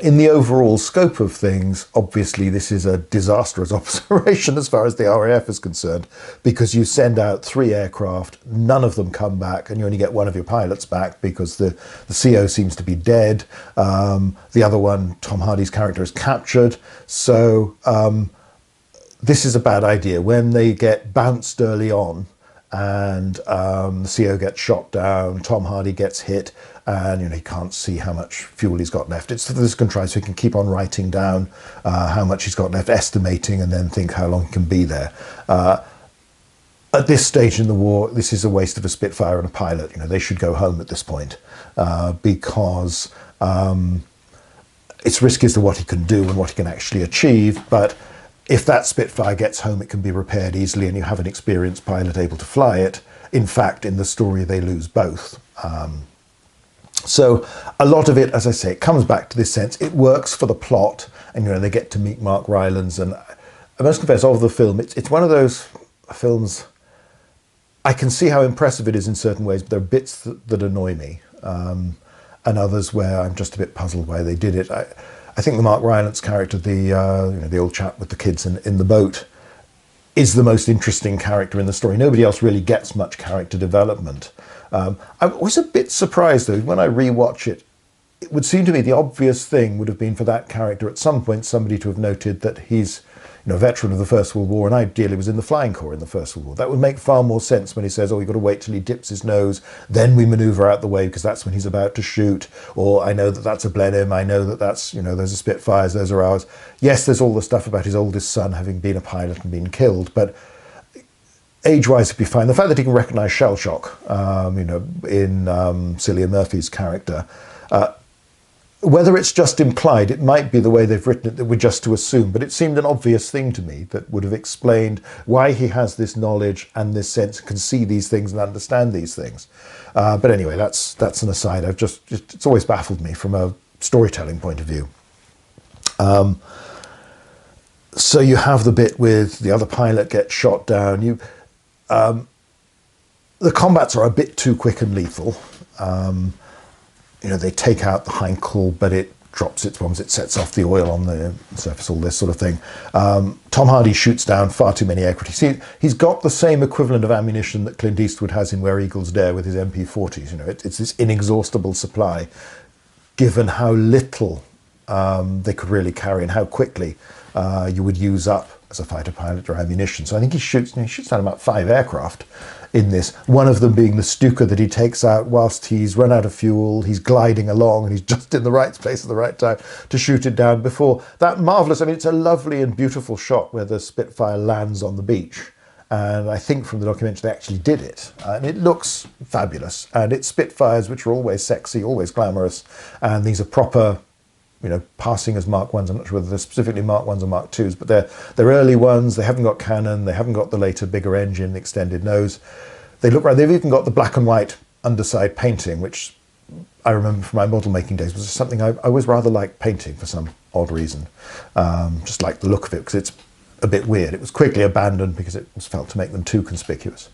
In the overall scope of things, obviously this is a disastrous operation as far as the RAF is concerned, because you send out 3 aircraft, none of them come back, and you only get one of your pilots back because the CO seems to be dead. The other one, Tom Hardy's character, is captured. So this is a bad idea. When they get bounced early on, and the CO gets shot down, Tom Hardy gets hit, and he can't see how much fuel he's got left. It's this contrived so he can keep on writing down how much he's got left, estimating, and then think how long he can be there. At this stage in the war, this is a waste of a Spitfire and a pilot. They should go home at this point, because it's risky as to what he can do and what he can actually achieve. But if that Spitfire gets home, it can be repaired easily, and you have an experienced pilot able to fly it. In fact, in the story, they lose both. So a lot of it, as I say, it comes back to this sense. It works for the plot, and they get to meet Mark Rylance. And I must confess, of the film, it's one of those films, I can see how impressive it is in certain ways, but there are bits that annoy me, and others where I'm just a bit puzzled why they did it. I think the Mark Rylance character, the old chap with the kids in the boat, is the most interesting character in the story. Nobody else really gets much character development. I was a bit surprised, though, when I rewatch it. It would seem to me the obvious thing would have been for that character at some point somebody to have noted that he's a veteran of the First World War, and ideally was in the Flying Corps in the First World War. That would make far more sense when he says, oh, you've got to wait till he dips his nose, then we manoeuvre out the way because that's when he's about to shoot. Or I know that that's a Blenheim, I know that that's, those are Spitfires, those are ours. Yes, there's all the stuff about his oldest son having been a pilot and been killed, but age-wise it'd be fine. The fact that he can recognise shell shock, in Cillian Murphy's character, whether it's just implied, it might be the way they've written it that we're just to assume, but it seemed an obvious thing to me that would have explained why he has this knowledge and this sense, can see these things and understand these things. But anyway, that's an aside. It's always baffled me from a storytelling point of view. So you have the bit with the other pilot gets shot down. The combats are a bit too quick and lethal. They take out the Heinkel, but it drops its bombs, it sets off the oil on the surface, all this sort of thing. Tom Hardy shoots down far too many aircraft. See, he's got the same equivalent of ammunition that Clint Eastwood has in Where Eagles Dare with his MP40s. It's this inexhaustible supply, given how little they could really carry and how quickly you would use up as a fighter pilot your ammunition. So I think he shoots down about 5 aircraft in this, one of them being the Stuka that he takes out whilst he's run out of fuel, he's gliding along and he's just in the right place at the right time to shoot it down before that marvellous, it's a lovely and beautiful shot where the Spitfire lands on the beach. And I think from the documentary they actually did it. And it looks fabulous. And it's Spitfires, which are always sexy, always glamorous. And these are proper, passing as Mark 1s. I'm not sure whether they're specifically Mark 1s or Mark 2s, but they're early ones. They haven't got cannon. They haven't got the later, bigger engine, the extended nose. They look right. They've even got the black and white underside painting, which I remember from my model making days was something I always rather liked painting for some odd reason. Just like the look of it, because it's a bit weird. It was quickly abandoned because it was felt to make them too conspicuous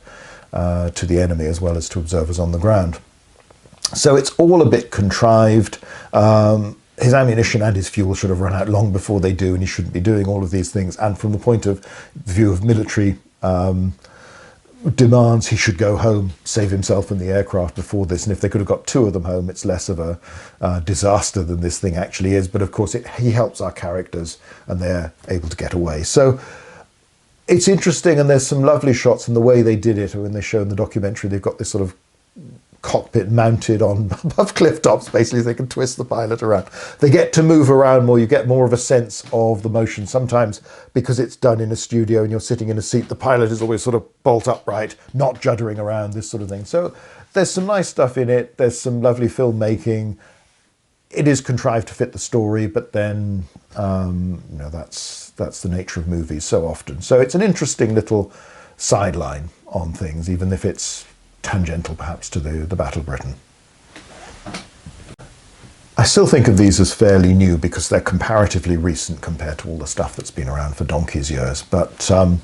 to the enemy as well as to observers on the ground. So it's all a bit contrived. His ammunition and his fuel should have run out long before they do, and he shouldn't be doing all of these things. And from the point of view of military demands, he should go home, save himself and the aircraft before this. And if they could have got 2 of them home, it's less of a disaster than this thing actually is. But of course, he helps our characters and they're able to get away. So it's interesting, and there's some lovely shots in the way they did it. When they show in the documentary, they've got this sort of cockpit mounted on above cliff tops, basically, they can twist the pilot around. They get to move around more, you get more of a sense of the motion. Sometimes because it's done in a studio and you're sitting in a seat, the pilot is always sort of bolt upright, not juddering around, this sort of thing. So there's some nice stuff in it, there's some lovely filmmaking. It is contrived to fit the story, but then that's the nature of movies so often. So it's an interesting little sideline on things, even if it's tangential perhaps to the Battle of Britain. I still think of these as fairly new because they're comparatively recent compared to all the stuff that's been around for donkey's years. But a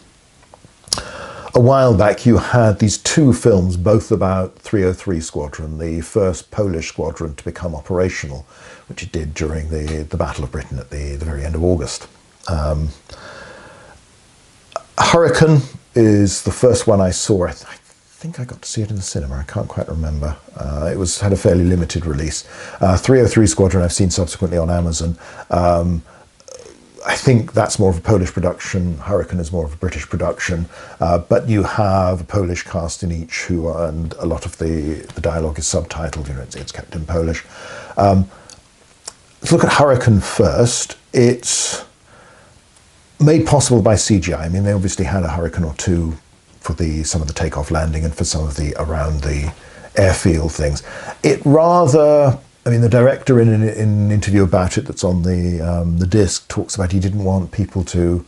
while back you had these 2 films, both about 303 Squadron, the first Polish squadron to become operational, which it did during the Battle of Britain at the very end of August. Hurricane is the first one I saw. I think I got to see it in the cinema. I can't quite remember. It had a fairly limited release. 303 Squadron I've seen subsequently on Amazon. I think that's more of a Polish production. Hurricane is more of a British production. But you have a Polish cast in each and a lot of the dialogue is subtitled. It's kept in Polish. Let's look at Hurricane first. It's made possible by CGI. I mean, they obviously had a Hurricane or 2 for some of the takeoff landing and for some of the around the airfield things. The director in an interview about it that's on the disc talks about he didn't want people to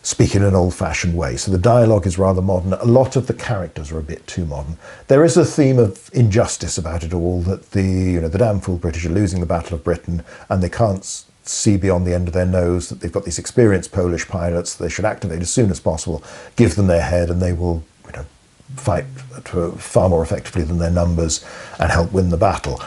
speak in an old-fashioned way. So the dialogue is rather modern. A lot of the characters are a bit too modern. There is a theme of injustice about it all, that the damn fool British are losing the Battle of Britain and they can't see beyond the end of their nose that they've got these experienced Polish pilots that they should activate as soon as possible, give them their head, and they will fight far more effectively than their numbers and help win the battle,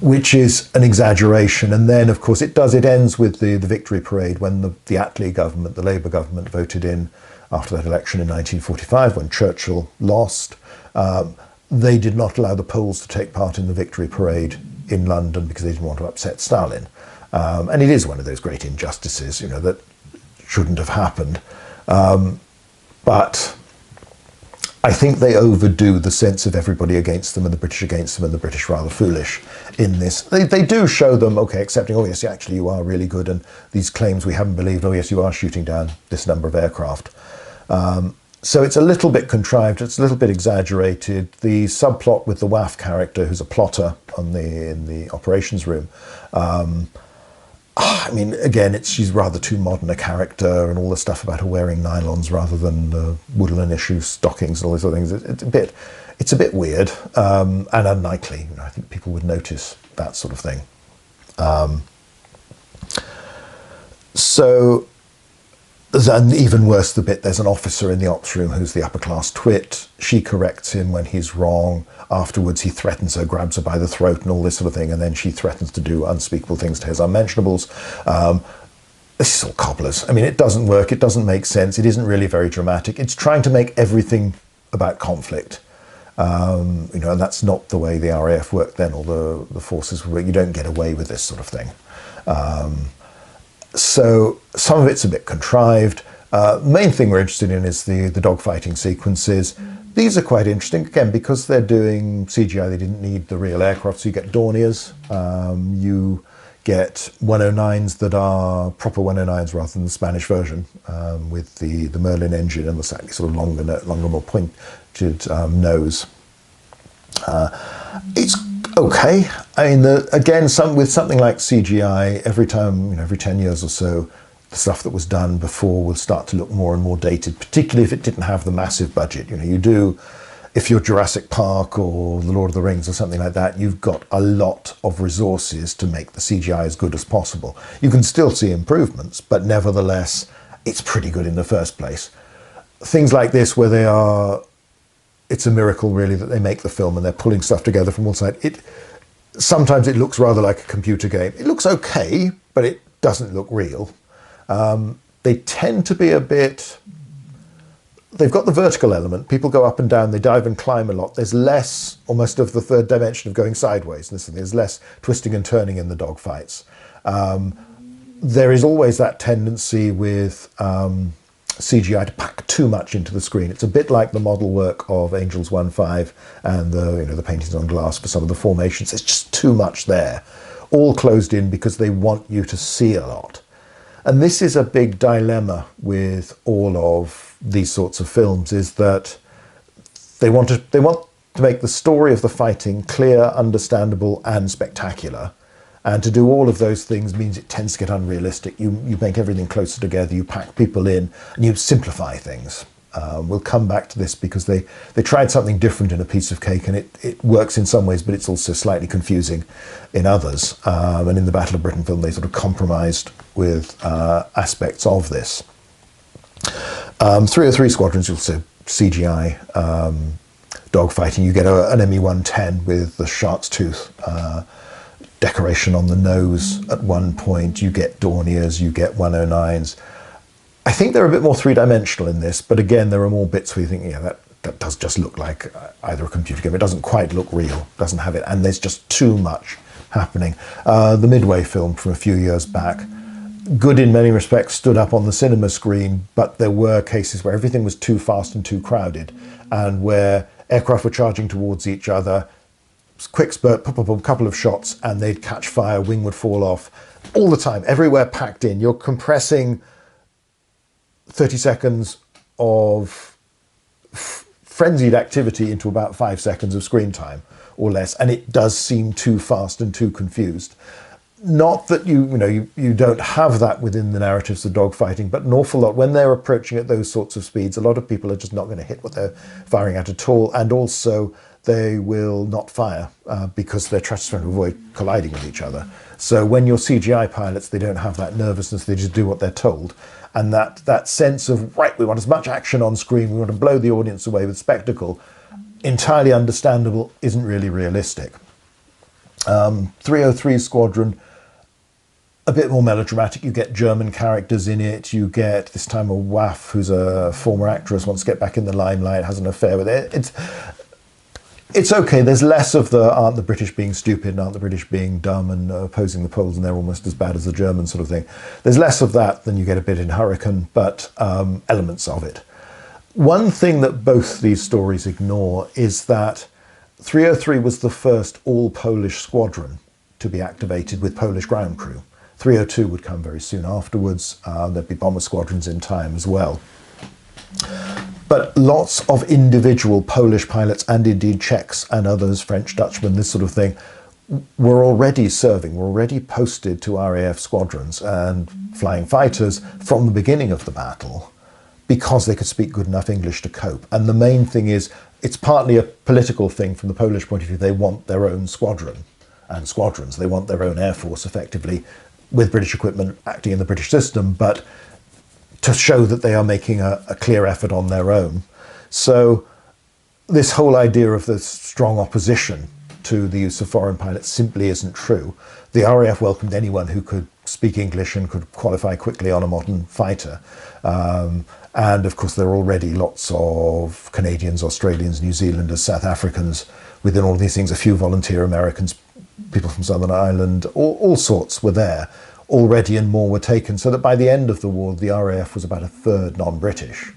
which is an exaggeration. And then of course it ends with the victory parade when the Attlee government, the Labour government, voted in after that election in 1945 when Churchill lost. They did not allow the Poles to take part in the victory parade in London because they didn't want to upset Stalin. And it is one of those great injustices, that shouldn't have happened. But I think they overdo the sense of everybody against them and the British against them and the British rather foolish in this. They do show them, okay, accepting, oh yes, actually you are really good, and these claims we haven't believed, oh yes, you are shooting down this number of aircraft. So it's a little bit contrived, it's a little bit exaggerated. The subplot with the WAF character, who's a plotter in the operations room, I mean, again, she's rather too modern a character, and all the stuff about her wearing nylons rather than woodland issue stockings and all these other things. It's a bit weird and unlikely. You know, I think people would notice that sort of thing. So, and even worse, there's an officer in the ops room who's the upper class twit. She corrects him when he's wrong. Afterwards, he threatens her, grabs her by the throat and all this sort of thing, and then she threatens to do unspeakable things to his unmentionables. This is all cobblers. I mean, it doesn't work. It doesn't make sense. It isn't really very dramatic. It's trying to make everything about conflict. You know, and that's not the way the RAF worked then, or the forces work. You don't get away with this sort of thing. So some of it's a bit contrived. Main thing we're interested in is the dogfighting sequences. These are quite interesting, again, because they're doing CGI, they didn't need the real aircraft, so you get Dorniers, you get 109s that are proper 109s rather than the Spanish version, with the Merlin engine and the slightly sort of longer, more pointed nose. It's okay. I mean, again, with something like CGI, every time, you know, every 10 years or so, the stuff that was done before will start to look more and more dated, particularly if it didn't have the massive budget. You know, if you're Jurassic Park or The Lord of the Rings or something like that, you've got a lot of resources to make the CGI as good as possible. You can still see improvements, but nevertheless, it's pretty good in the first place. Things like this where it's a miracle really that they make the film and they're pulling stuff together from one side. Sometimes it looks rather like a computer game. It looks okay, but it doesn't look real. They tend to be they've got the vertical element. People go up and down, they dive and climb a lot. There's less, almost, of the third dimension of going sideways. There's less twisting and turning in the dogfights. There is always that tendency with CGI to pack too much into the screen. It's a bit like the model work of Angels 1.5 and the paintings on glass for some of the formations. There's just too much there, all closed in because they want you to see a lot. And this is a big dilemma with all of these sorts of films, is that they want to make the story of the fighting clear, understandable, and spectacular. And to do all of those things means it tends to get unrealistic. You make everything closer together, you pack people in, and you simplify things. We'll come back to this because they tried something different in A Piece of Cake, and it works in some ways, but it's also slightly confusing in others. And in the Battle of Britain film, they sort of compromised with aspects of this. 303 Squadrons, you'll see CGI dogfighting. You get an ME-110 with the shark's tooth decoration on the nose at one point. You get Dorniers, you get 109s. I think they're a bit more three-dimensional in this, but again, there are more bits where you think, yeah, that does just look like either a computer game. It doesn't quite look real, doesn't have it, and there's just too much happening. The Midway film from a few years back, good in many respects, stood up on the cinema screen, but there were cases where everything was too fast and too crowded, and where aircraft were charging towards each other, quick spurt, pop, pop, pop, couple of shots, and they'd catch fire, wing would fall off, all the time, everywhere packed in. You're compressing 30 seconds of frenzied activity into about 5 seconds of screen time or less, and it does seem too fast and too confused. Not that you don't have that within the narratives of dogfighting, but an awful lot, when they're approaching at those sorts of speeds, a lot of people are just not going to hit what they're firing at at all, and also they will not fire because they're trying to avoid colliding with each other. So when you're CGI pilots, they don't have that nervousness, they just do what they're told. And that sense of, right, we want as much action on screen, we want to blow the audience away with spectacle, entirely understandable, isn't really realistic. 303 Squadron, a bit more melodramatic. You get German characters in it. You get, this time, a WAF who's a former actress, wants to get back in the limelight, has an affair with it. It's okay. There's less of aren't the British being stupid and aren't the British being dumb and opposing the Poles and they're almost as bad as the Germans sort of thing. There's less of that than you get a bit in Hurricane, but elements of it. One thing that both these stories ignore is that 303 was the first all-Polish squadron to be activated with Polish ground crew. 302 would come very soon afterwards. There'd be bomber squadrons in time as well. But lots of individual Polish pilots and indeed Czechs and others, French, Dutchmen, this sort of thing, were already serving, were already posted to RAF squadrons and flying fighters from the beginning of the battle because they could speak good enough English to cope. And the main thing is, it's partly a political thing from the Polish point of view. They want their own squadron and squadrons. They want their own air force, effectively, with British equipment acting in the British system, but to show that they are making a clear effort on their own. So this whole idea of the strong opposition to the use of foreign pilots simply isn't true. The RAF welcomed anyone who could speak English and could qualify quickly on a modern fighter. And of course, there are already lots of Canadians, Australians, New Zealanders, South Africans within all of these things, a few volunteer Americans, people from Southern Ireland, all sorts were there already, and more were taken. So that by the end of the war, the RAF was about a third non-British,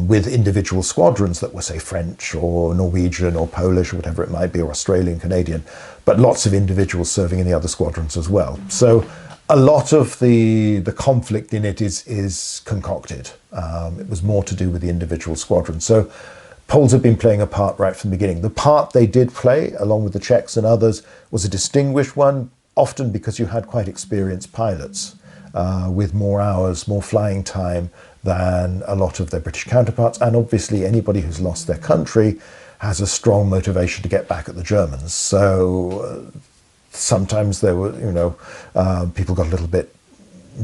with individual squadrons that were, say, French or Norwegian or Polish or whatever it might be, or Australian, Canadian, but lots of individuals serving in the other squadrons as well. So a lot of the conflict in it is concocted. It was more to do with the individual squadrons. So Poles had been playing a part right from the beginning. The part they did play, along with the Czechs and others, was a distinguished one, often because you had quite experienced pilots with more hours, more flying time than a lot of their British counterparts. And obviously anybody who's lost their country has a strong motivation to get back at the Germans. So sometimes there were, people got a little bit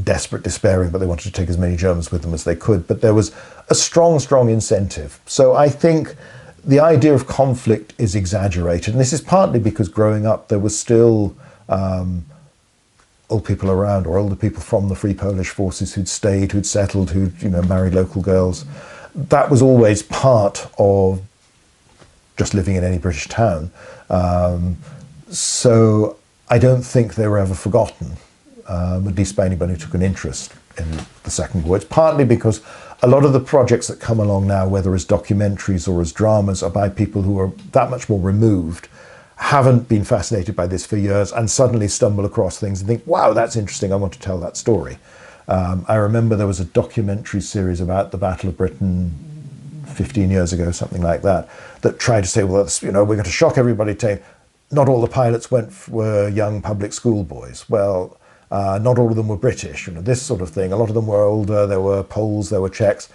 desperate, despairing, but they wanted to take as many Germans with them as they could. But there was a strong incentive. So I think the idea of conflict is exaggerated. And this is partly because growing up, there was still old people around, or older people from the Free Polish Forces who'd stayed, who'd settled, who'd married local girls. That was always part of just living in any British town. So I don't think they were ever forgotten, at least by anybody who took an interest in the Second War. It's partly because a lot of the projects that come along now, whether as documentaries or as dramas, are by people who are that much more removed, haven't been fascinated by this for years, and suddenly stumble across things and think, wow, that's interesting, I want to tell that story. I remember there was a documentary series about the Battle of Britain 15 years ago, something like that, that tried to say, well, we're going to shock everybody, not all the pilots were young public school boys. Well, not all of them were British, this sort of thing. A lot of them were older, there were Poles, there were Czechs.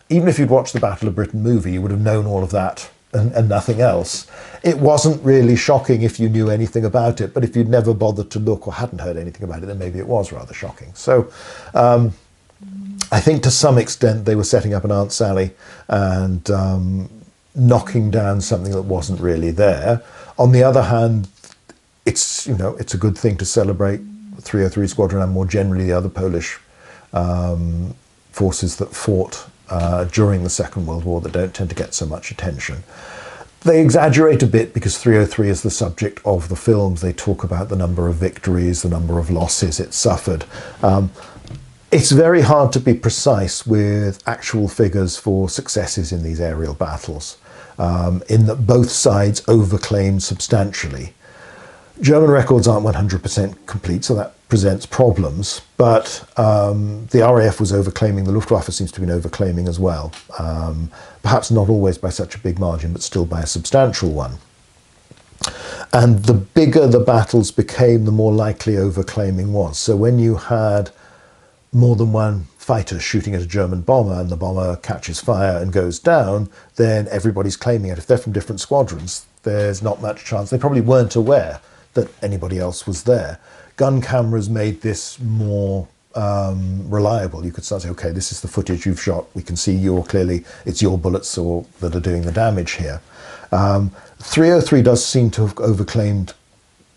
Even if you'd watched the Battle of Britain movie, you would have known all of that and nothing else. It wasn't really shocking if you knew anything about it, but if you'd never bothered to look or hadn't heard anything about it, then maybe it was rather shocking. So I think to some extent they were setting up an Aunt Sally and knocking down something that wasn't really there. On the other hand, it's a good thing to celebrate 303 Squadron and more generally the other Polish forces that fought during the Second World War that don't tend to get so much attention. They exaggerate a bit because 303 is the subject of the films. They talk about the number of victories, the number of losses it suffered. It's very hard to be precise with actual figures for successes in these aerial battles, in that both sides overclaimed substantially. German records aren't 100% complete, so that presents problems, but the RAF was overclaiming, the Luftwaffe seems to have been overclaiming as well. Perhaps not always by such a big margin, but still by a substantial one. And the bigger the battles became, the more likely overclaiming was. So when you had more than one fighter shooting at a German bomber and the bomber catches fire and goes down, then everybody's claiming it. If they're from different squadrons, there's not much chance. They probably weren't aware that anybody else was there. Gun cameras made this more reliable. You could start saying, okay, this is the footage you've shot. We can see it's your bullets that are doing the damage here. 303 does seem to have overclaimed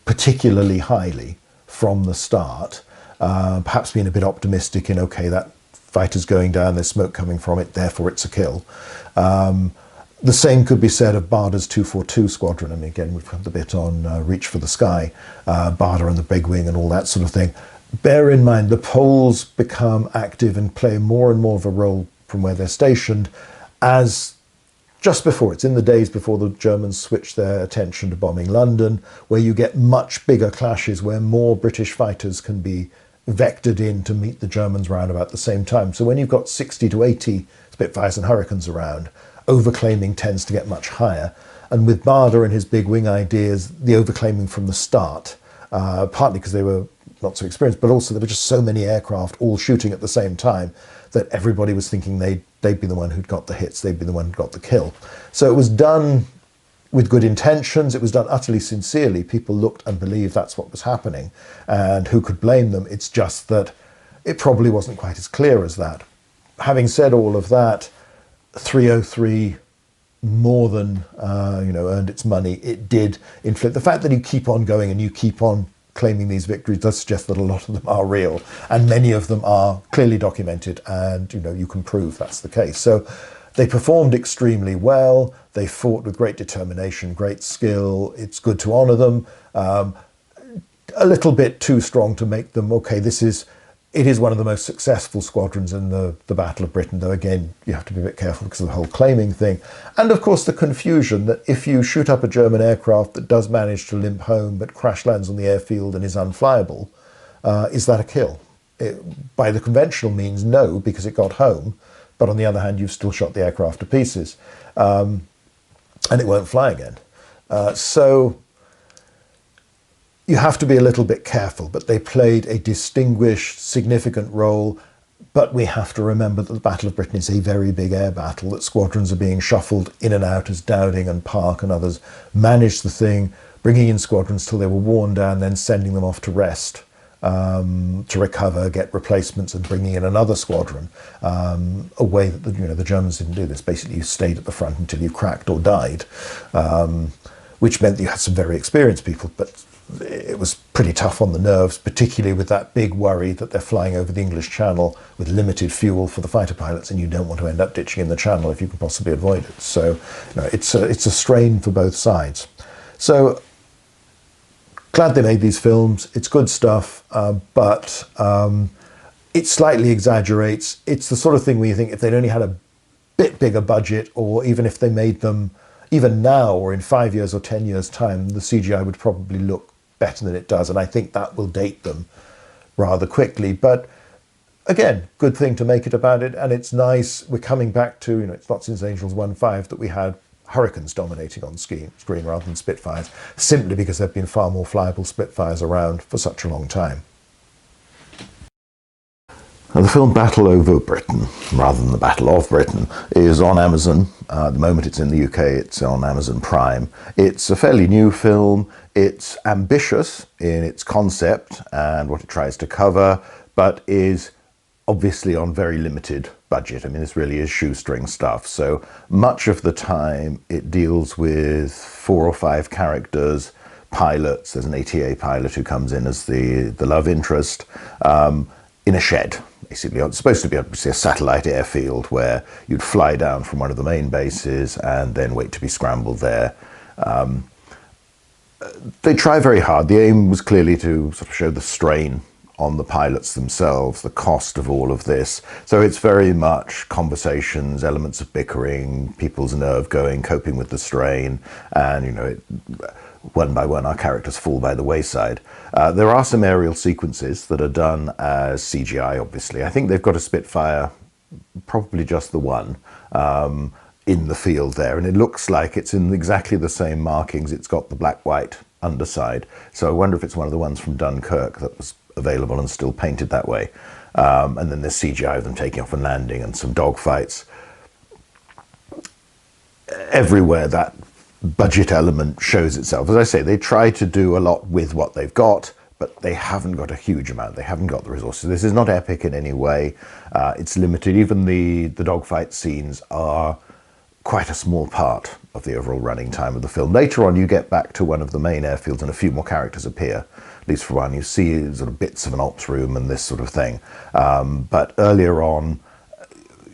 particularly highly from the start, perhaps being a bit optimistic in, okay, that fighter's going down, there's smoke coming from it, therefore it's a kill. The same could be said of Bader's 242 Squadron. I mean, again, we've had the bit on Reach for the Sky, Bader and the Big Wing and all that sort of thing. Bear in mind, the Poles become active and play more and more of a role from where they're stationed as just before. It's in the days before the Germans switch their attention to bombing London, where you get much bigger clashes, where more British fighters can be vectored in to meet the Germans round about the same time. So when you've got 60 to 80 Spitfires and Hurricanes around, overclaiming tends to get much higher. And with Bader and his big wing ideas, the overclaiming from the start, partly because they were not so experienced, but also there were just so many aircraft all shooting at the same time that everybody was thinking they'd be the one who'd got the hits, they'd be the one who got the kill. So it was done with good intentions, it was done utterly sincerely. People looked and believed that's what was happening, and who could blame them? It's just that it probably wasn't quite as clear as that. Having said all of that, 303 more than earned its money. It did inflict. The fact that you keep on going and you keep on claiming these victories does suggest that a lot of them are real, and many of them are clearly documented, and you can prove that's the case. So they performed extremely well. They fought with great determination, great skill. It's good to honour them. A little bit too strong to make them, okay, it is one of the most successful squadrons in the Battle of Britain, though again, you have to be a bit careful because of the whole claiming thing. And of course the confusion that if you shoot up a German aircraft that does manage to limp home but crash lands on the airfield and is unflyable, is that a kill? By the conventional means, no, because it got home. But on the other hand, you've still shot the aircraft to pieces. And it won't fly again. So you have to be a little bit careful, but they played a distinguished, significant role. But we have to remember that the Battle of Britain is a very big air battle, that squadrons are being shuffled in and out as Dowding and Park and others managed the thing, bringing in squadrons till they were worn down, then sending them off to rest, to recover, get replacements, and bringing in another squadron. A way that the Germans didn't do this. Basically, you stayed at the front until you cracked or died, which meant that you had some very experienced people, but it was pretty tough on the nerves, particularly with that big worry that they're flying over the English Channel with limited fuel for the fighter pilots, and you don't want to end up ditching in the Channel if you can possibly avoid it. So it's a strain for both sides. So glad they made these films. It's good stuff, but it slightly exaggerates. It's the sort of thing where you think if they'd only had a bit bigger budget, or even if they made them even now or in 5 years or 10 years time, the CGI would probably look better than it does, and I think that will date them rather quickly. But again, good thing to make it about it, and it's nice. We're coming back to, it's not since Angels 1.5 that we had Hurricanes dominating on screen rather than Spitfires, simply because there have been far more flyable Spitfires around for such a long time. Now, the film Battle Over Britain, rather than the Battle of Britain, is on Amazon. At the moment it's in the UK, it's on Amazon Prime. It's a fairly new film. It's ambitious in its concept and what it tries to cover, but is obviously on very limited budget. I mean, this really is shoestring stuff. So much of the time it deals with 4 or 5 characters, pilots. There's an ATA pilot who comes in as the love interest, in a shed. Basically, it's supposed to be a satellite airfield where you'd fly down from one of the main bases and then wait to be scrambled there. They try very hard. The aim was clearly to sort of show the strain on the pilots themselves, the cost of all of this. So it's very much conversations, elements of bickering, people's nerve going, coping with the strain, and one by one our characters fall by the wayside. There are some aerial sequences that are done as CGI, obviously. I think they've got a Spitfire, probably just the one, in the field there, and it looks like it's in exactly the same markings. It's got the black-white underside, so I wonder if it's one of the ones from Dunkirk that was available and still painted that way. And then there's CGI of them taking off and landing and some dogfights. Everywhere that budget element shows itself. As I say, they try to do a lot with what they've got, but they haven't got a huge amount. They haven't got the resources. This is not epic in any way. It's limited. Even the dogfight scenes are quite a small part of the overall running time of the film. Later on, you get back to one of the main airfields and a few more characters appear. At least for one, you see sort of bits of an ops room and this sort of thing. But earlier on,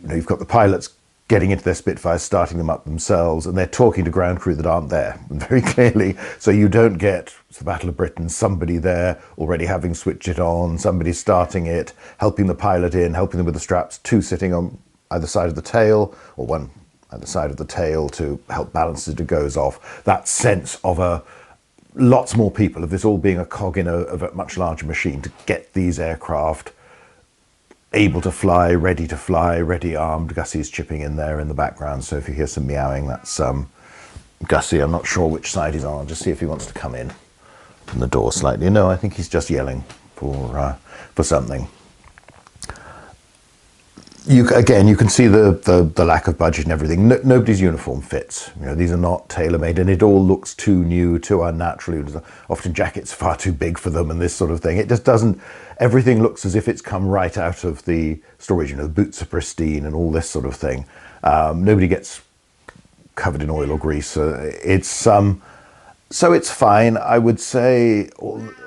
you've got the pilots getting into their Spitfires, starting them up themselves, and they're talking to ground crew that aren't there, very clearly. So you don't get the Battle of Britain, somebody there already having switched it on, somebody starting it, helping the pilot in, helping them with the straps, 2 sitting on either side of the tail, or 1 either side of the tail to help balance as it goes off. That sense of a lots more people, of this all being a cog in a much larger machine to get these aircraft able to fly, ready armed. Gussie's chipping in there in the background, so if you hear some meowing, that's Gussie. I'm not sure which side he's on. I'll just see if he wants to come in from the door slightly. No, I think he's just yelling for something. You can see the lack of budget and everything. Nobody's uniform fits. You know, these are not tailor-made, and it all looks too new, too unnatural. Often jackets are far too big for them and this sort of thing. It just doesn't, everything looks as if it's come right out of the storage. You know, the boots are pristine and all this sort of thing. Nobody gets covered in oil or grease. So it's fine. I would say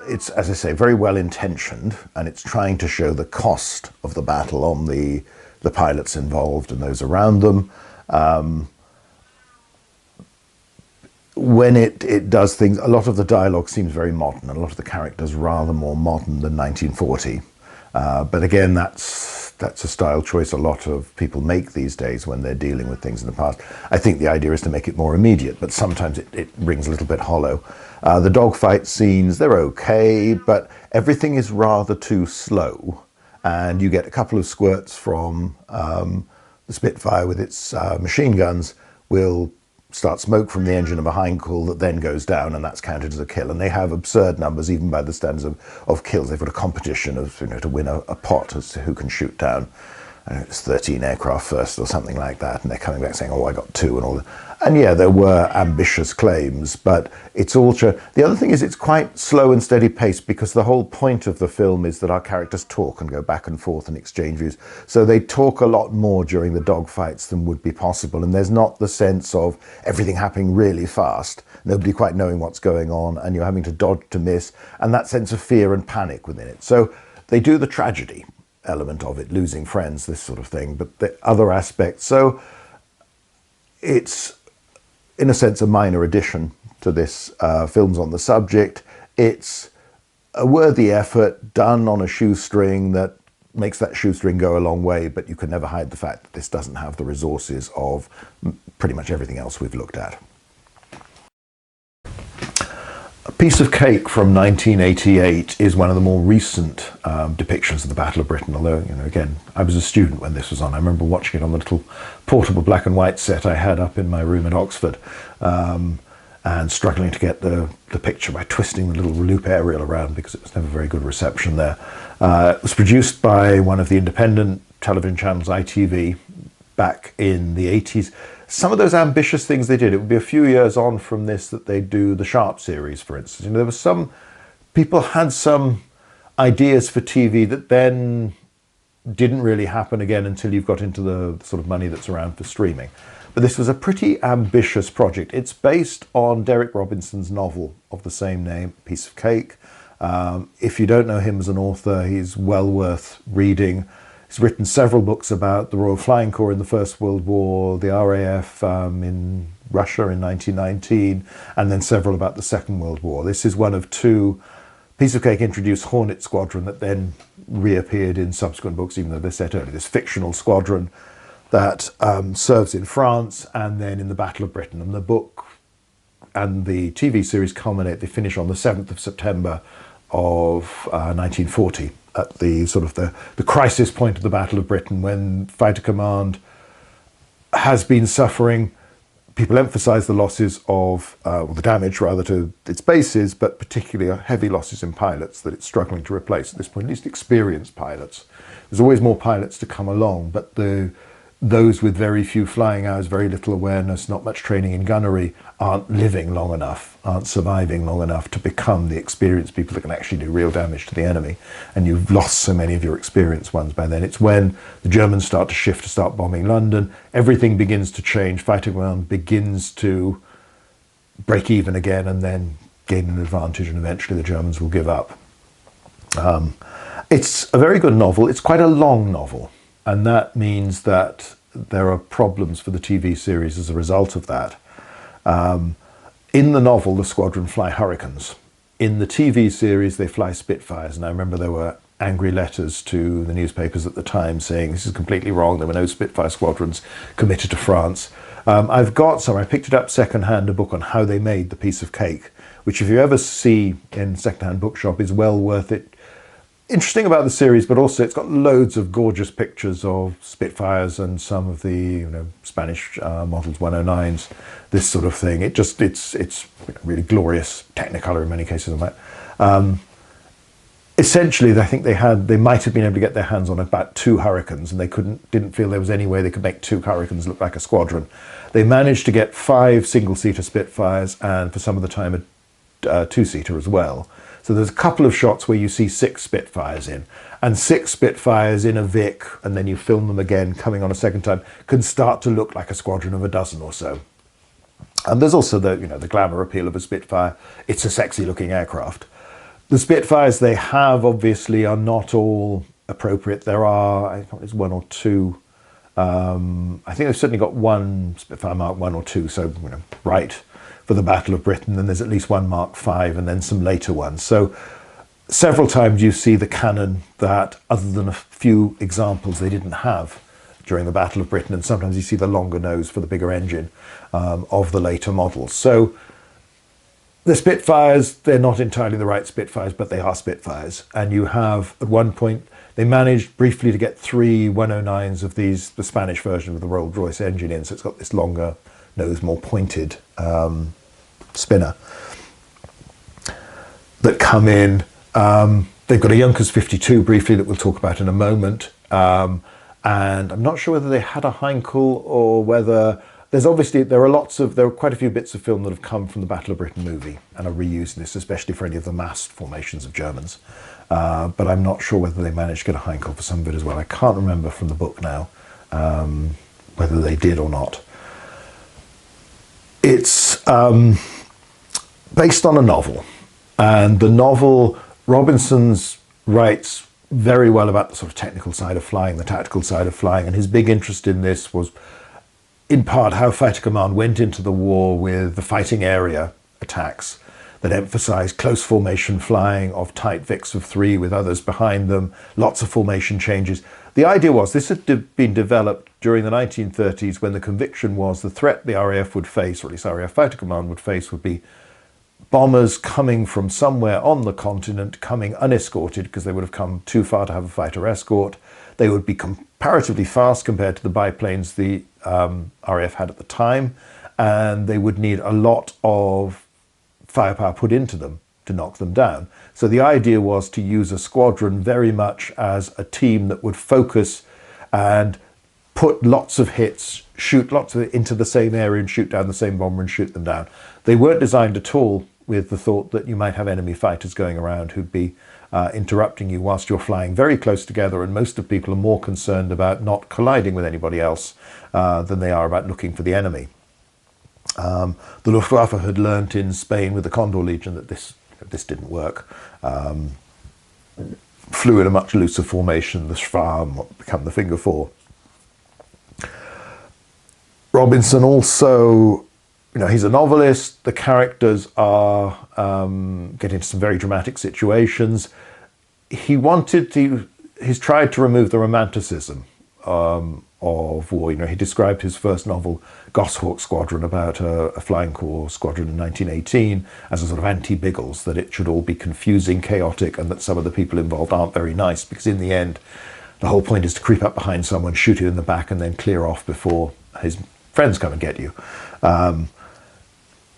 it's, as I say, very well intentioned, and it's trying to show the cost of the battle on the pilots involved and those around them. When it does things, a lot of the dialogue seems very modern, and a lot of the characters rather more modern than 1940. But again, that's a style choice a lot of people make these days when they're dealing with things in the past. I think the idea is to make it more immediate, but sometimes it rings a little bit hollow. The dogfight scenes, they're okay, but everything is rather too slow. And you get a couple of squirts from the Spitfire with its machine guns will start smoke from the engine of a hindcall that then goes down, and that's counted as a kill. And they have absurd numbers, even by the standards of kills. They've got a competition of, you know, to win a pot as to who can shoot down. I don't know, it's 13 aircraft first or something like that, and they're coming back saying, oh, I got 2 and all that. And yeah, there were ambitious claims, but it's all true. The other thing is it's quite slow and steady pace, because the whole point of the film is that our characters talk and go back and forth and exchange views. So they talk a lot more during the dogfights than would be possible, and there's not the sense of everything happening really fast, nobody quite knowing what's going on, and you're having to dodge to miss, and that sense of fear and panic within it. So they do the tragedy element of it, losing friends, this sort of thing, but the other aspects. So it's, in a sense, a minor addition to this films on the subject. It's a worthy effort done on a shoestring that makes that shoestring go a long way, but you can never hide the fact that this doesn't have the resources of pretty much everything else we've looked at. A Piece of Cake from 1988 is one of the more recent depictions of the Battle of Britain, although, you know, again, I was a student when this was on. I remember watching it on the little portable black and white set I had up in my room at Oxford, and struggling to get the picture by twisting the little loop aerial around, because it was never very good reception there. It was produced by one of the independent television channels, ITV, back in the 80s. Some of those ambitious things they did, it would be a few years on from this that they do the Sharp series, for instance. You know, there was some, people had some ideas for TV that then didn't really happen again until you've got into the sort of money that's around for streaming. But this was a pretty ambitious project. It's based on Derek Robinson's novel of the same name, Piece of Cake. If you don't know him as an author, he's well worth reading. He's written several books about the Royal Flying Corps in the First World War, the RAF in Russia in 1919, and then several about the Second World War. This is one of 2. Piece of Cake introduced Hornet Squadron that then reappeared in subsequent books, even though they're set early. This fictional squadron that serves in France and then in the Battle of Britain. And the book and the TV series culminate, they finish on the 7th of September of 1940. At the sort of the crisis point of the Battle of Britain, when Fighter Command has been suffering. People emphasise the losses of, or the damage rather, to its bases, but particularly heavy losses in pilots that it's struggling to replace at this point, at least experienced pilots. There's always more pilots to come along, but those with very few flying hours, very little awareness, not much training in gunnery, aren't living long enough, aren't surviving long enough to become the experienced people that can actually do real damage to the enemy. And you've lost so many of your experienced ones by then. It's when the Germans start to shift to start bombing London, everything begins to change. Fighter Command begins to break even again and then gain an advantage, and eventually the Germans will give up. It's a very good novel. It's quite a long novel, and that means that there are problems for the TV series as a result of that. In the novel, the squadron fly Hurricanes. In the TV series, they fly Spitfires. And I remember there were angry letters to the newspapers at the time saying this is completely wrong. There were no Spitfire squadrons committed to France. I've got some. I picked it up secondhand, a book on how they made the Piece of Cake, which if you ever see in secondhand bookshop is well worth it. Interesting about the series, but also it's got loads of gorgeous pictures of Spitfires and some of the Spanish models 109s, this sort of thing. It's really glorious Technicolor in many cases on that. Essentially, I think they might have been able to get their hands on about 2 Hurricanes, and they didn't feel there was any way they could make 2 Hurricanes look like a squadron. They managed to get 5 single-seater Spitfires, and for some of the time a 2-seater as well. So there's a couple of shots where you see 6 Spitfires in, and 6 Spitfires in a Vic, and then you film them again coming on a second time, can start to look like a squadron of a dozen or so. And there's also the the glamour appeal of a Spitfire. It's a sexy looking aircraft. The Spitfires they have obviously are not all appropriate. There are, I think there's 1 or 2. I think they've certainly got 1 Spitfire Mark 1 or 2, so right for the Battle of Britain. Then there's at least 1 Mark 5 and then some later ones. So several times you see the cannon that, other than a few examples, they didn't have during the Battle of Britain, and sometimes you see the longer nose for the bigger engine of the later models. So the Spitfires, they're not entirely the right Spitfires, but they are Spitfires. And you have, at one point, they managed briefly to get 3 109s of these, the Spanish version of the Rolls-Royce engine in, so it's got this longer nose, more pointed spinner that come in. They've got a Junkers 52 briefly that we'll talk about in a moment. And I'm not sure whether they had a Heinkel or whether... there are quite a few bits of film that have come from the Battle of Britain movie and are reusing this, especially for any of the massed formations of Germans. But I'm not sure whether they managed to get a Heinkel for some of it as well. I can't remember from the book now whether they did or not. It's based on a novel, and the novel, Robinson's writes very well about the sort of technical side of flying, the tactical side of flying, and his big interest in this was in part how Fighter Command went into the war with the fighting area attacks that emphasised close formation flying of tight Vics of 3 with others behind them, lots of formation changes. The idea was this had been developed during the 1930s when the conviction was the threat the RAF would face, or at least RAF Fighter Command would face, would be bombers coming from somewhere on the continent, coming unescorted because they would have come too far to have a fighter escort. They would be comparatively fast compared to the biplanes the RAF had at the time, and they would need a lot of firepower put into them to knock them down. So the idea was to use a squadron very much as a team that would focus and put lots of hits, shoot lots of it into the same area and shoot down the same bomber and shoot them down. They weren't designed at all with the thought that you might have enemy fighters going around who'd be interrupting you whilst you're flying very close together, and most of people are more concerned about not colliding with anybody else than they are about looking for the enemy. The Luftwaffe had learnt in Spain with the Condor Legion that this didn't work. Flew in a much looser formation, the Schwarm, what become the Finger 4. Robinson also, he's a novelist. The characters are get into some very dramatic situations. He's tried to remove the romanticism of war. He described his first novel, Goshawk Squadron, about a flying corps squadron in 1918 as a sort of anti-Biggles, that it should all be confusing, chaotic, and that some of the people involved aren't very nice, because in the end, the whole point is to creep up behind someone, shoot you in the back, and then clear off before his friends come and get you.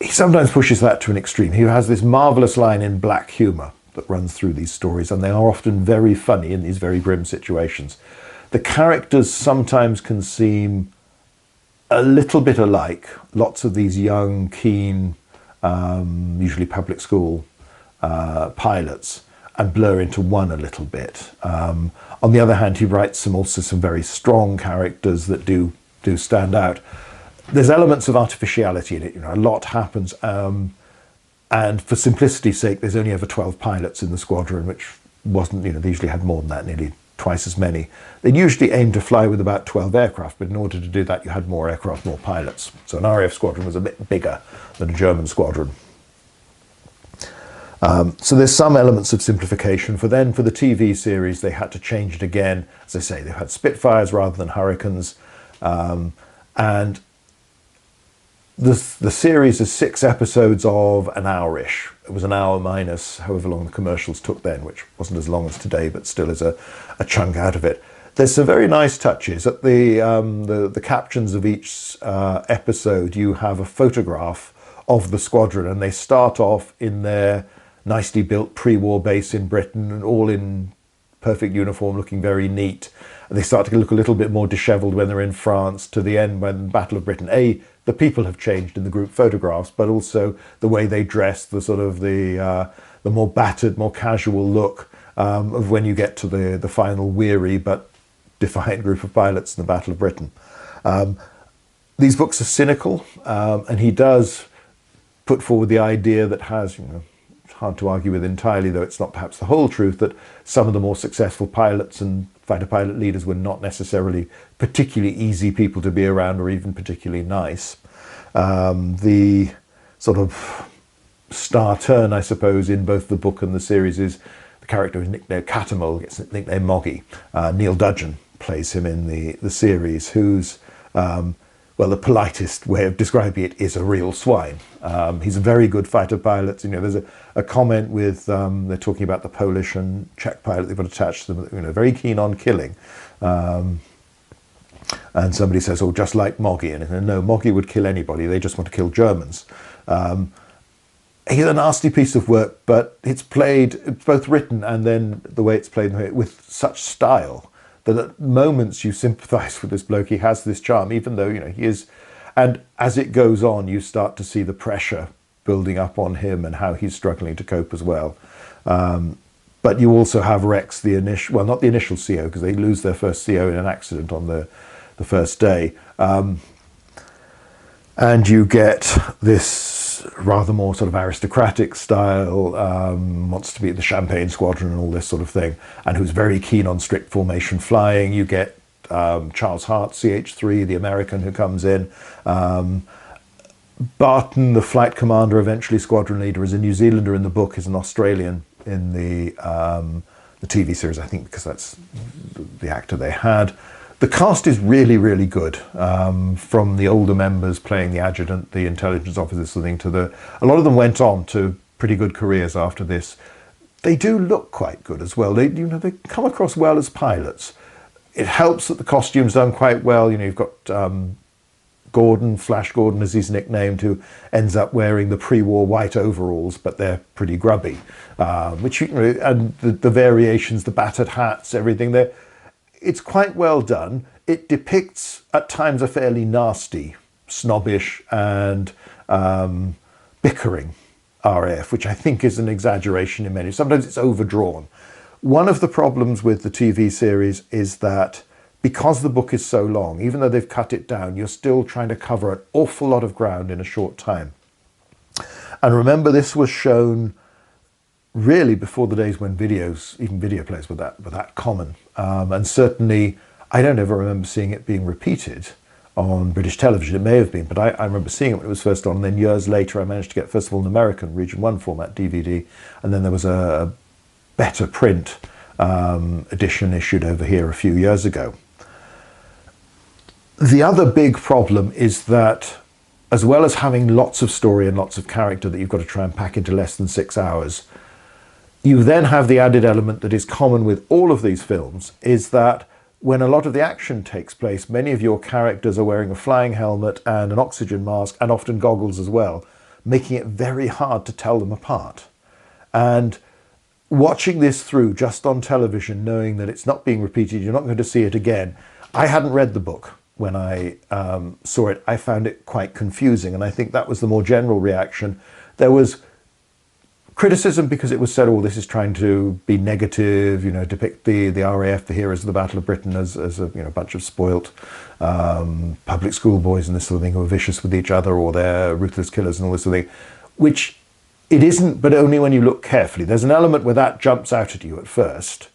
He sometimes pushes that to an extreme. He has this marvellous line in black humour that runs through these stories, and they are often very funny in these very grim situations. The characters sometimes can seem a little bit alike. Lots of these young, keen, usually public school pilots, and blur into one a little bit. On the other hand, he writes also some very strong characters that do stand out. There's elements of artificiality in it. A lot happens, and for simplicity's sake, there's only ever 12 pilots in the squadron, which wasn't. They usually had more than that, nearly twice as many. They usually aimed to fly with about 12 aircraft, but in order to do that, you had more aircraft, more pilots. So an RAF squadron was a bit bigger than a German squadron. So there's some elements of simplification. For the TV series, they had to change it again. As I say, they had Spitfires rather than Hurricanes, and the series is 6 episodes of an hour-ish, it was an hour minus however long the commercials took then, which wasn't as long as today, but still is a chunk out of it. There's some very nice touches. At the captions of each episode, you have a photograph of the squadron, and they start off in their nicely built pre-war base in Britain, and all in perfect uniform, looking very neat. And they start to look a little bit more dishevelled when they're in France, to the end when Battle of Britain. The people have changed in the group photographs, but also the way they dress, the sort of the more battered, more casual look of when you get to the final weary but defiant group of pilots in the Battle of Britain. These books are cynical, and he does put forward the idea that has, it's hard to argue with entirely, though it's not perhaps the whole truth, that some of the more successful pilots and fighter pilot leaders were not necessarily particularly easy people to be around, or even particularly nice. The sort of star turn, I suppose, in both the book and the series is the character who's nicknamed Catamol, gets nicknamed Moggy. Neil Dudgeon plays him in the series, who's, well, the politest way of describing it is a real swine. He's a very good fighter pilot. There's a comment with, they're talking about the Polish and Czech pilot they've got attached to them, very keen on killing. And somebody says, oh, just like Moggy. And no, Moggy would kill anybody. They just want to kill Germans. He's a nasty piece of work, but it's both written and then the way it's played with such style that at moments you sympathise with this bloke. He has this charm, even though, he is. And as it goes on, you start to see the pressure building up on him and how he's struggling to cope as well. But you also have Rex, well, not the initial CO, because they lose their first CO in an accident on the first day. And you get this rather more sort of aristocratic style, wants to be at the Champagne Squadron and all this sort of thing, and who's very keen on strict formation flying. You get Charles Hart, CH3, the American, who comes in. Barton, the flight commander, eventually squadron leader, is a New Zealander in the book, is an Australian in the TV series, I think, because that's the actor they had. The cast is really, really good, from the older members playing the adjutant, the intelligence officers, something to a lot of them went on to pretty good careers after this. They do look quite good as well. They come across well as pilots. It helps that the costume's done quite well. You've got Gordon, Flash Gordon as he's nicknamed, who ends up wearing the pre-war white overalls, but they're pretty grubby. And the variations, the battered hats, everything there. It's quite well done. It depicts, at times, a fairly nasty, snobbish and bickering RAF, which I think is an exaggeration in many. Sometimes it's overdrawn. One of the problems with the TV series is that because the book is so long, even though they've cut it down, you're still trying to cover an awful lot of ground in a short time. And remember, this was shown really before the days when even video plays were that common. And certainly, I don't ever remember seeing it being repeated on British television. It may have been, but I remember seeing it when it was first on. And then years later, I managed to get, first of all, an American Region 1 format DVD. And then there was a better print edition issued over here a few years ago. The other big problem is that, as well as having lots of story and lots of character that you've got to try and pack into less than 6 hours, you then have the added element that is common with all of these films, is that when a lot of the action takes place, many of your characters are wearing a flying helmet and an oxygen mask, and often goggles as well, making it very hard to tell them apart. And watching this through just on television, knowing that it's not being repeated, you're not going to see it again. I hadn't read the book when I saw it. I found it quite confusing, and I think that was the more general reaction. There was criticism because it was said, oh, this is trying to be negative, depict the RAF, the heroes of the Battle of Britain, as a bunch of spoilt public school boys and this sort of thing, who are vicious with each other, or they're ruthless killers and all this sort of thing, which it isn't, but only when you look carefully. There's an element where that jumps out at you at first.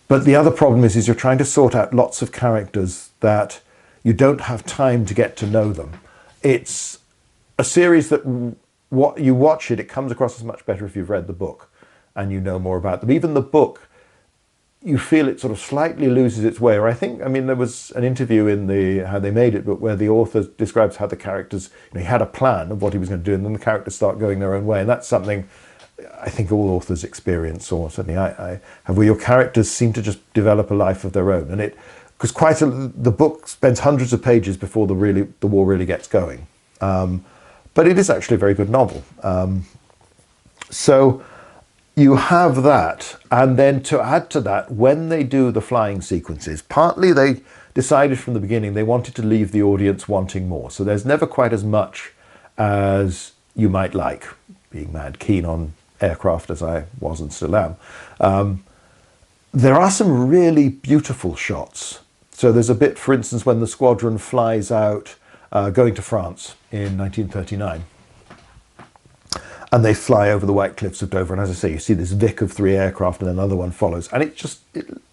But the other problem is you're trying to sort out lots of characters that you don't have time to get to know them. It's a series that what you watch it comes across as much better if you've read the book and you know more about them. Even the book, you feel it sort of slightly loses its way. Or I mean, there was an interview in the How They Made It, but where the author describes how the characters, he had a plan of what he was going to do, and then the characters start going their own way. And that's something I think all authors experience, or certainly I have, where your characters seem to just develop a life of their own. And because the book spends hundreds of pages before the war really gets going. But it is actually a very good novel. So you have that, and then to add to that, when they do the flying sequences, partly they decided from the beginning they wanted to leave the audience wanting more. So there's never quite as much as you might like, being mad keen on aircraft as I was and still am. There are some really beautiful shots. So there's a bit, for instance, when the squadron flies out going to France in 1939. And they fly over the white cliffs of Dover. And as I say, you see this Vic of 3 aircraft and another one follows. And it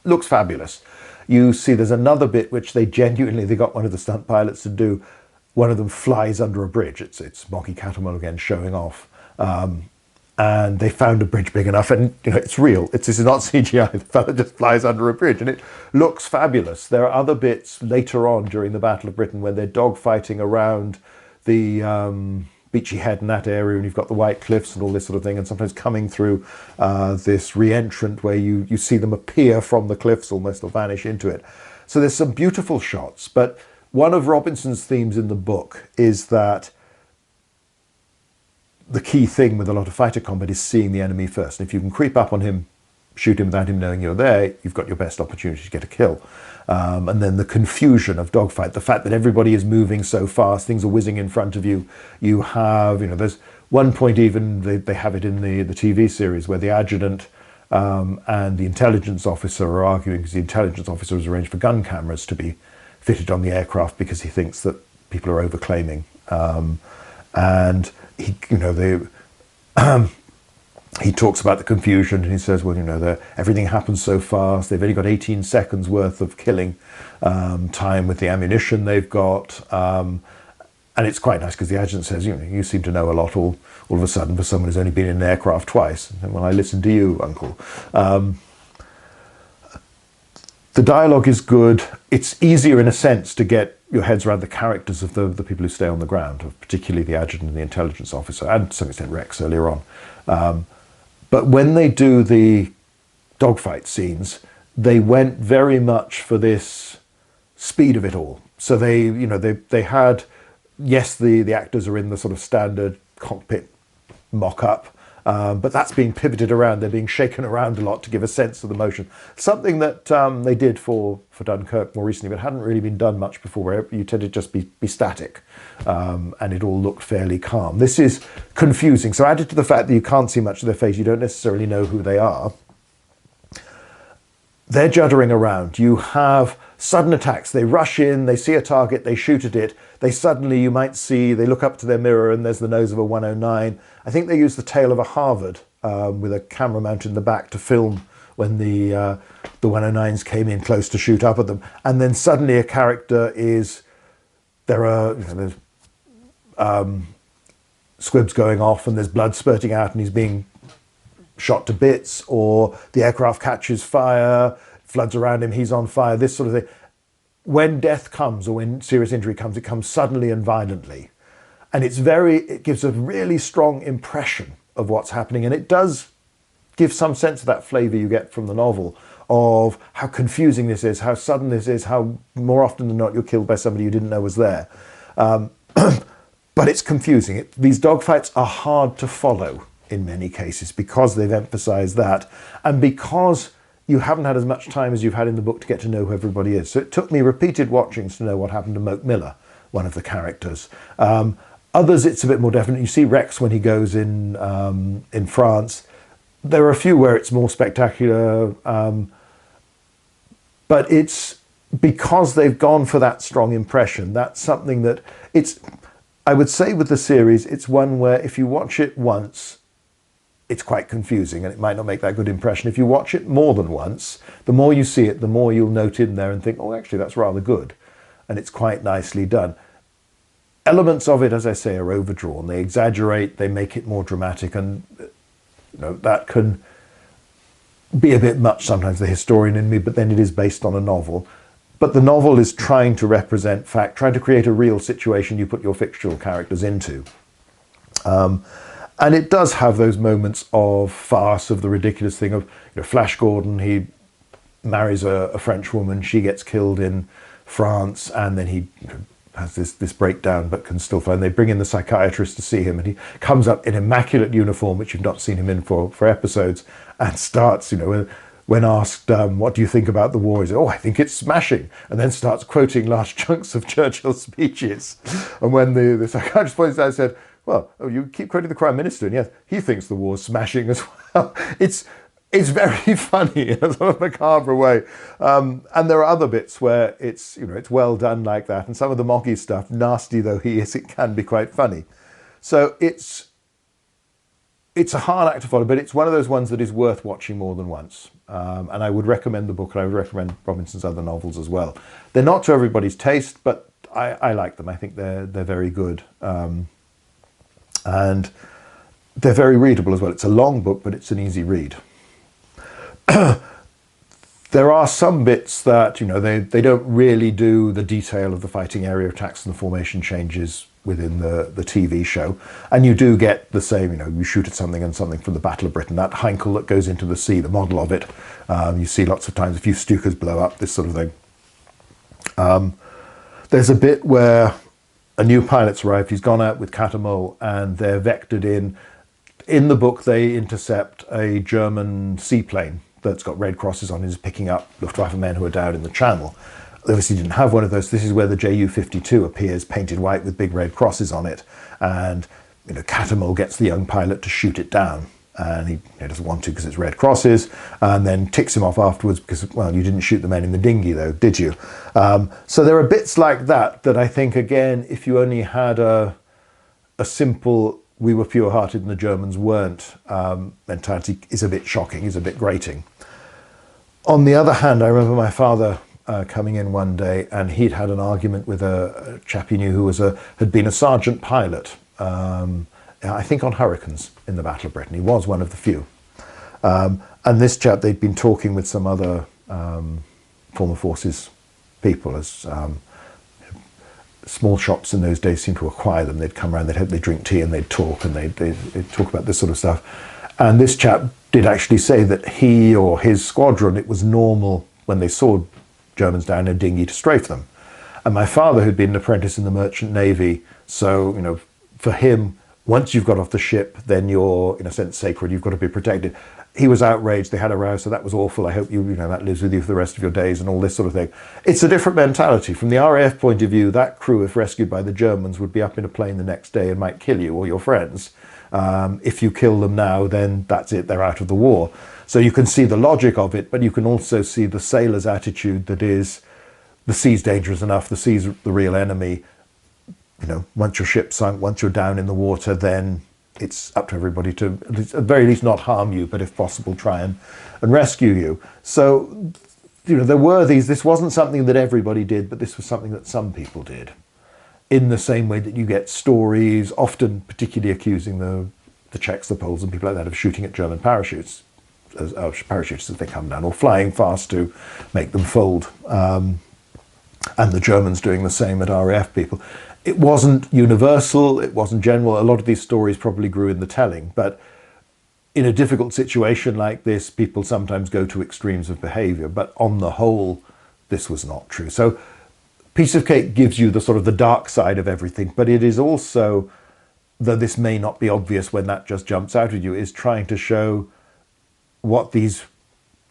looks fabulous. You see there's another bit which they got one of the stunt pilots to do. One of them flies under a bridge. It's Mocky Catamol again showing off. And they found a bridge big enough, and it's real. This is not CGI. The fella just flies under a bridge, and it looks fabulous. There are other bits later on during the Battle of Britain where they're dogfighting around the Beachy Head and that area, and you've got the White Cliffs and all this sort of thing, and sometimes coming through this re-entrant where you see them appear from the cliffs almost, or vanish into it. So there's some beautiful shots, but one of Robinson's themes in the book is that the key thing with a lot of fighter combat is seeing the enemy first. And if you can creep up on him, shoot him without him knowing you're there, you've got your best opportunity to get a kill. And then the confusion of dogfight, the fact that everybody is moving so fast, things are whizzing in front of you. You have, there's one point even, they have it in the TV series where the adjutant and the intelligence officer are arguing because the intelligence officer has arranged for gun cameras to be fitted on the aircraft because he thinks that people are overclaiming. And he, he talks about the confusion, and he says, well, everything happens so fast. They've only got 18 seconds worth of killing time with the ammunition they've got. And it's quite nice because the adjutant says, you seem to know a lot all of a sudden for someone who's only been in an aircraft twice. And, well, I listened to you, Uncle. The dialogue is good. It's easier in a sense to get your heads around the characters of the people who stay on the ground, particularly the adjutant and the intelligence officer, and to some extent Rex earlier on. But when they do the dogfight scenes, they went very much for this speed of it all. So they had, yes, the actors are in the sort of standard cockpit mock-up, but that's being pivoted around. They're being shaken around a lot to give a sense of the motion. Something that they did for Dunkirk more recently, but hadn't really been done much before, where you tend to just be static, and it all looked fairly calm. This is confusing. So added to the fact that you can't see much of their face, you don't necessarily know who they are. They're juddering around. You have sudden attacks. They rush in, they see a target, they shoot at it. They look up to their mirror and there's the nose of a 109. I think they used the tail of a Harvard with a camera mounted in the back to film when the 109s came in close to shoot up at them. And then suddenly a character there's squibs going off and there's blood spurting out and he's being shot to bits, or the aircraft catches fire, floods around him, he's on fire, this sort of thing. When death comes, or when serious injury comes, it comes suddenly and violently. And it gives a really strong impression of what's happening. And it does give some sense of that flavour you get from the novel, of how confusing this is, how sudden this is, how more often than not you're killed by somebody you didn't know was there. But it's confusing. These dogfights are hard to follow in many cases because they've emphasised that, and because you haven't had as much time as you've had in the book to get to know who everybody is. So it took me repeated watchings to know what happened to Moke Miller, one of the characters. Others, it's a bit more definite. You see Rex when he goes in France. There are a few where it's more spectacular, but it's because they've gone for that strong impression. That's something that I would say with the series, it's one where if you watch it once, it's quite confusing and it might not make that good impression. If you watch it more than once, the more you see it, the more you'll note in there and think, oh, actually, that's rather good. And it's quite nicely done. Elements of it, as I say, are overdrawn. They exaggerate, they make it more dramatic, and that can be a bit much sometimes, the historian in me, but then it is based on a novel. But the novel is trying to represent fact, trying to create a real situation you put your fictional characters into. And it does have those moments of farce, of the ridiculous thing of, Flash Gordon, he marries a French woman, she gets killed in France, and then he has this breakdown but can still fly. And they bring in the psychiatrist to see him, and he comes up in immaculate uniform, which you've not seen him in for episodes, and starts, when asked, what do you think about the war? He says, oh, I think it's smashing. And then starts quoting large chunks of Churchill's speeches. And when the psychiatrist points out, said, well, you keep quoting the Prime Minister, and yes, he thinks the war's smashing as well. It's very funny in a sort of macabre way. And there are other bits where it's well done like that. And some of the Moggy stuff, nasty though he is, it can be quite funny. So it's a hard act to follow, but it's one of those ones that is worth watching more than once. And I would recommend the book, and I would recommend Robinson's other novels as well. They're not to everybody's taste, but I like them. I think they're very good. And they're very readable as well. It's a long book, but it's an easy read. There are some bits that, they don't really do the detail of the fighting area attacks and the formation changes within the TV show. And you do get the same, you shoot at something and something from the Battle of Britain, that Heinkel that goes into the sea, the model of it. You see lots of times a few Stukas blow up, this sort of thing. There's a bit where a new pilot's arrived, he's gone out with Cat and Mole, and they're vectored in. In the book, they intercept a German seaplane that's got red crosses on it, is picking up Luftwaffe men who are down in the Channel. They obviously didn't have one of those. This is where the Ju-52 appears, painted white with big red crosses on it. And, Cat and Mole gets the young pilot to shoot it down. And he doesn't want to because it's red crosses, and then ticks him off afterwards because, well, you didn't shoot the men in the dinghy though, did you? So there are bits like that I think, again, if you only had a simple we were pure-hearted and the Germans weren't mentality, is a bit shocking, is a bit grating. On the other hand, I remember my father coming in one day, and he'd had an argument with a chap he knew who had been a sergeant pilot, I think on Hurricanes in the Battle of Britain. He was one of the few. And this chap, they'd been talking with some other former forces people, as small shops in those days seemed to acquire them. They'd come around, they'd drink tea and they'd talk, and they'd talk about this sort of stuff. And this chap did actually say that he or his squadron, it was normal when they saw Germans down in a dinghy to strafe them. And my father, who'd been an apprentice in the Merchant Navy, so, for him, once you've got off the ship, then you're, in a sense, sacred. You've got to be protected. He was outraged. They had a row, so that was awful. I hope that lives with you for the rest of your days and all this sort of thing. It's a different mentality. From the RAF point of view, that crew, if rescued by the Germans, would be up in a plane the next day and might kill you or your friends. If you kill them now, then that's it. They're out of the war. So you can see the logic of it, but you can also see the sailor's attitude that is, the sea's dangerous enough. The sea's the real enemy. Once your ship's sunk, once you're down in the water, then it's up to everybody to, at the very least, not harm you, but if possible, try and rescue you. So, there were this wasn't something that everybody did, but this was something that some people did. In the same way that you get stories, often particularly accusing the Czechs, the Poles, and people like that of shooting at German parachutes as they come down, or flying fast to make them fold. And the Germans doing the same at RAF people. It wasn't universal, it wasn't general. A lot of these stories probably grew in the telling, but in a difficult situation like this, people sometimes go to extremes of behaviour, but on the whole, this was not true. So Piece of Cake gives you the sort of the dark side of everything, but it is also, though this may not be obvious when that just jumps out at you, is trying to show what these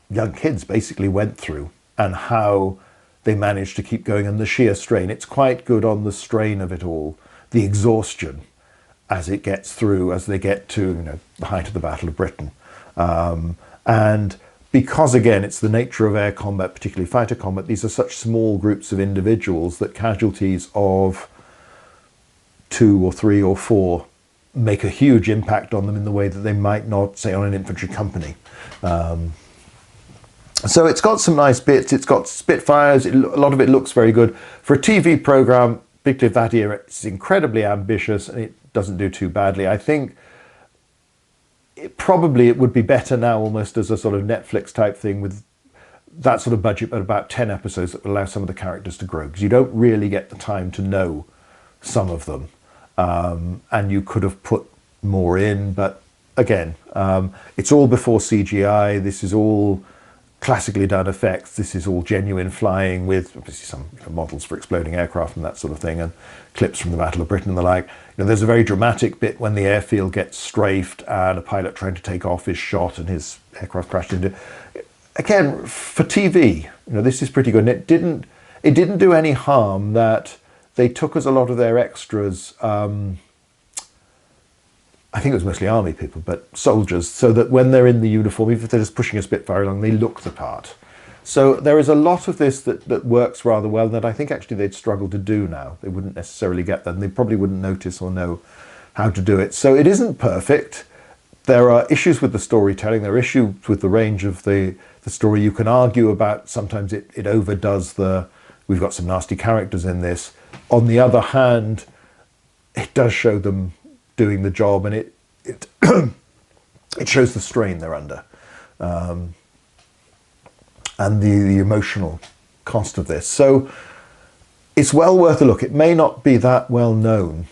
young kids basically went through and how they managed to keep going, and the sheer strain. It's quite good on the strain of it all, the exhaustion as it gets through, as they get to the height of the Battle of Britain. And because, again, it's the nature of air combat, particularly fighter combat, these are such small groups of individuals that casualties of 2 or 3 or 4 make a huge impact on them in the way that they might not, say, on an infantry company. So it's got some nice bits, it's got Spitfires, a lot of it looks very good. For a TV programme, particularly of that era, it's incredibly ambitious and it doesn't do too badly. I think probably it would be better now almost as a sort of Netflix type thing with that sort of budget, but about 10 episodes that would allow some of the characters to grow, because you don't really get the time to know some of them. And you could have put more in, but again, it's all before CGI. This is all classically done effects. This is all genuine flying with obviously some models for exploding aircraft and that sort of thing, and clips from the Battle of Britain and the like. There's a very dramatic bit when the airfield gets strafed and a pilot trying to take off is shot and his aircraft crashed into. Again, for TV, this is pretty good. And it didn't do any harm that they took as a lot of their extras. I think it was mostly army people, but soldiers, so that when they're in the uniform, even if they're just pushing a Spitfire along, they look the part. So there is a lot of this that works rather well, that I think actually they'd struggle to do now. They wouldn't necessarily get that, and they probably wouldn't notice or know how to do it. So it isn't perfect. There are issues with the storytelling. There are issues with the range of the story. You can argue about sometimes it overdoes we've got some nasty characters in this. On the other hand, it does show them doing the job, and it shows the strain they're under, and the emotional cost of this. So it's well worth a look. It may not be that well known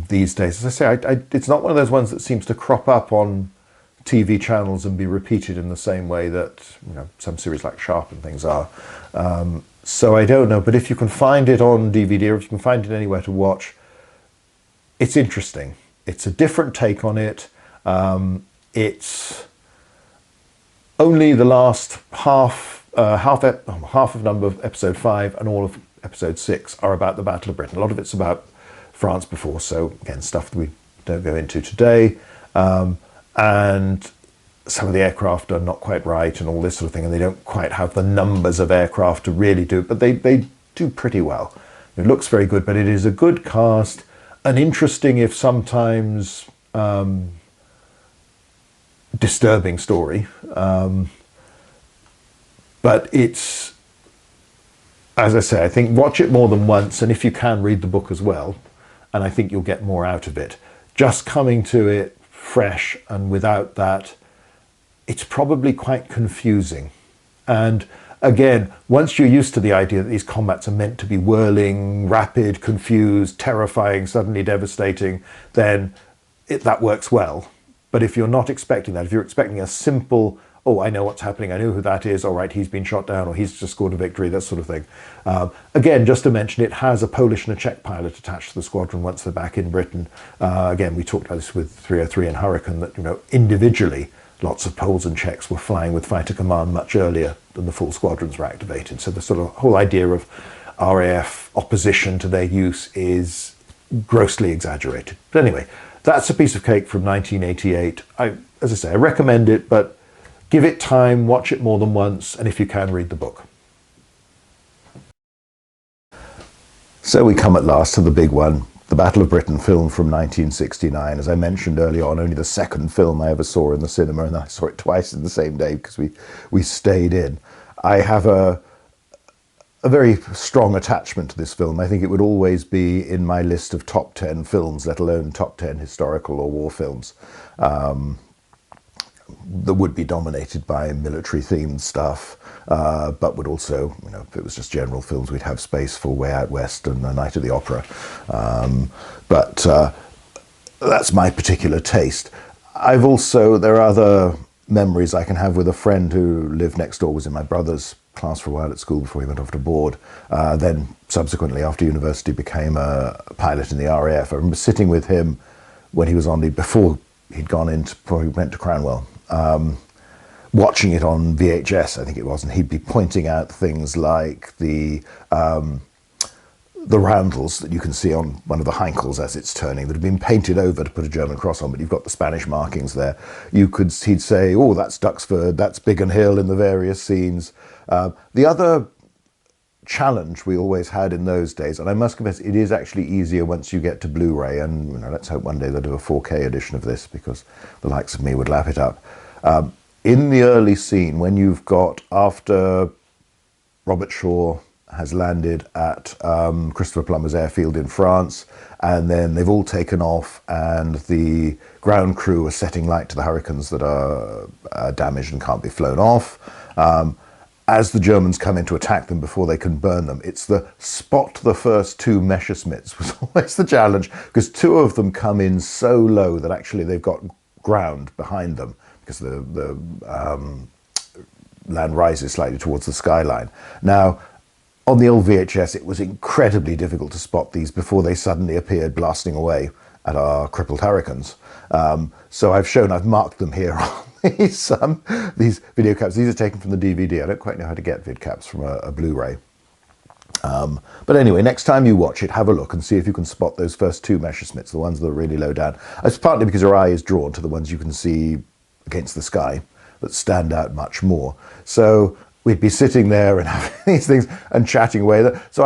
these days. As I say, it's not one of those ones that seems to crop up on TV channels and be repeated in the same way that some series like Sharp and things are. So I don't know, but if you can find it on DVD, or if you can find it anywhere to watch, it's interesting. It's a different take on it. It's only the last half of number of episode 5 and all of episode 6 are about the Battle of Britain. A lot of it's about France before, so again, stuff that we don't go into today. And some of the aircraft are not quite right and all this sort of thing, and they don't quite have the numbers of aircraft to really do it, but they do pretty well. It looks very good, but it is a good cast, an interesting, if sometimes disturbing story. But it's, as I say, I think watch it more than once, and if you can, read the book as well, and I think you'll get more out of it. Just coming to it fresh and without that, it's probably quite confusing. And again, once you're used to the idea that these combats are meant to be whirling, rapid, confused, terrifying, suddenly devastating, then that works well. But if you're not expecting that, if you're expecting a simple, oh, I know what's happening, I know who that is, all right, he's been shot down, or he's just scored a victory, that sort of thing. Again, just to mention, it has a Polish and a Czech pilot attached to the squadron once they're back in Britain. Again, we talked about this with 303 and Hurricane, that individually, lots of Poles and Czechs were flying with fighter command much earlier than the full squadrons were activated. So the sort of whole idea of RAF opposition to their use is grossly exaggerated. But anyway, that's a piece of cake from 1988. As I say, I recommend it, but give it time, watch it more than once, and if you can, read the book. So we come at last to the big one, the Battle of Britain film from 1969. As I mentioned earlier on, only the second film I ever saw in the cinema, and I saw it twice in the same day because we stayed in. I have a very strong attachment to this film. I think it would always be in my list of top 10 films, let alone top 10 historical or war films. That would be dominated by military-themed stuff, but would also, if it was just general films, we'd have space for Way Out West and The Night of the Opera. But that's my particular taste. There are other memories I can have with a friend who lived next door, was in my brother's class for a while at school before he went off to board. Then subsequently, after university, became a pilot in the RAF. I remember sitting with him when he was before he went to Cranwell, watching it on VHS, I think it was, and he'd be pointing out things like the roundels that you can see on one of the Heinkels as it's turning, that have been painted over to put a German cross on, but you've got the Spanish markings there. He'd say, oh, that's Duxford, that's Biggin Hill in the various scenes. The other challenge we always had in those days, and I must confess, it is actually easier once you get to Blu-ray, and let's hope one day they'll do a 4K edition of this, because the likes of me would lap it up. In the early scene, when you've got, after Robert Shaw has landed at Christopher Plummer's airfield in France, and then they've all taken off, and the ground crew are setting light to the Hurricanes that are damaged and can't be flown off. As the Germans come in to attack them before they can burn them, it's the spot the first two Messerschmitts was always the challenge, because two of them come in so low that actually they've got ground behind them, because the land rises slightly towards the skyline. Now, on the old VHS, it was incredibly difficult to spot these before they suddenly appeared blasting away at our crippled Hurricanes. So I've marked them here on these video caps. These are taken from the DVD. I don't quite know how to get vid caps from a Blu-ray. But anyway, next time you watch it, have a look and see if you can spot those first two Messerschmitts, the ones that are really low down. It's partly because your eye is drawn to the ones you can see against the sky that stand out much more. So we'd be sitting there and having these things and chatting away. So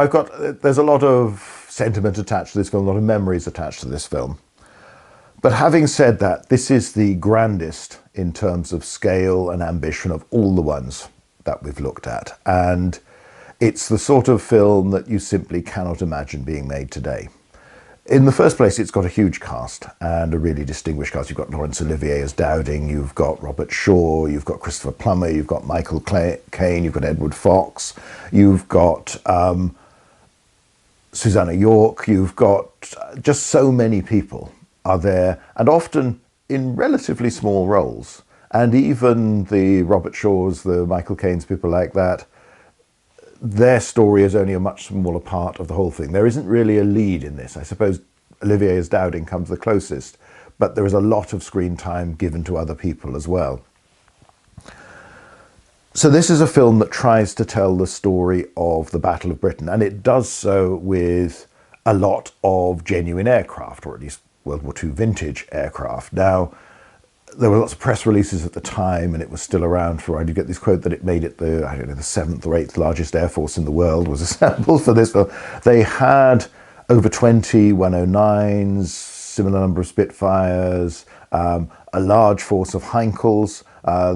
there's a lot of sentiment attached to this film, a lot of memories attached to this film. But having said that, this is the grandest in terms of scale and ambition of all the ones that we've looked at. And it's the sort of film that you simply cannot imagine being made today. In the first place, it's got a huge cast and a really distinguished cast. You've got Laurence Olivier as Dowding, you've got Robert Shaw, you've got Christopher Plummer, you've got Michael Caine, you've got Edward Fox, you've got Susanna York, you've got just so many people are there, and often in relatively small roles. And even the Robert Shaws, the Michael Caines, people like that, their story is only a much smaller part of the whole thing. There isn't really a lead in this. I suppose Olivier as Dowding comes the closest, but there is a lot of screen time given to other people as well. So this is a film that tries to tell the story of the Battle of Britain, and it does so with a lot of genuine aircraft, or at least World War II vintage aircraft. Now, there were lots of press releases at the time, and it was still around for, I did get this quote that it made it the 7th or 8th largest air force in the world was assembled for this film. They had over 20 109s, similar number of Spitfires, a large force of Heinkels,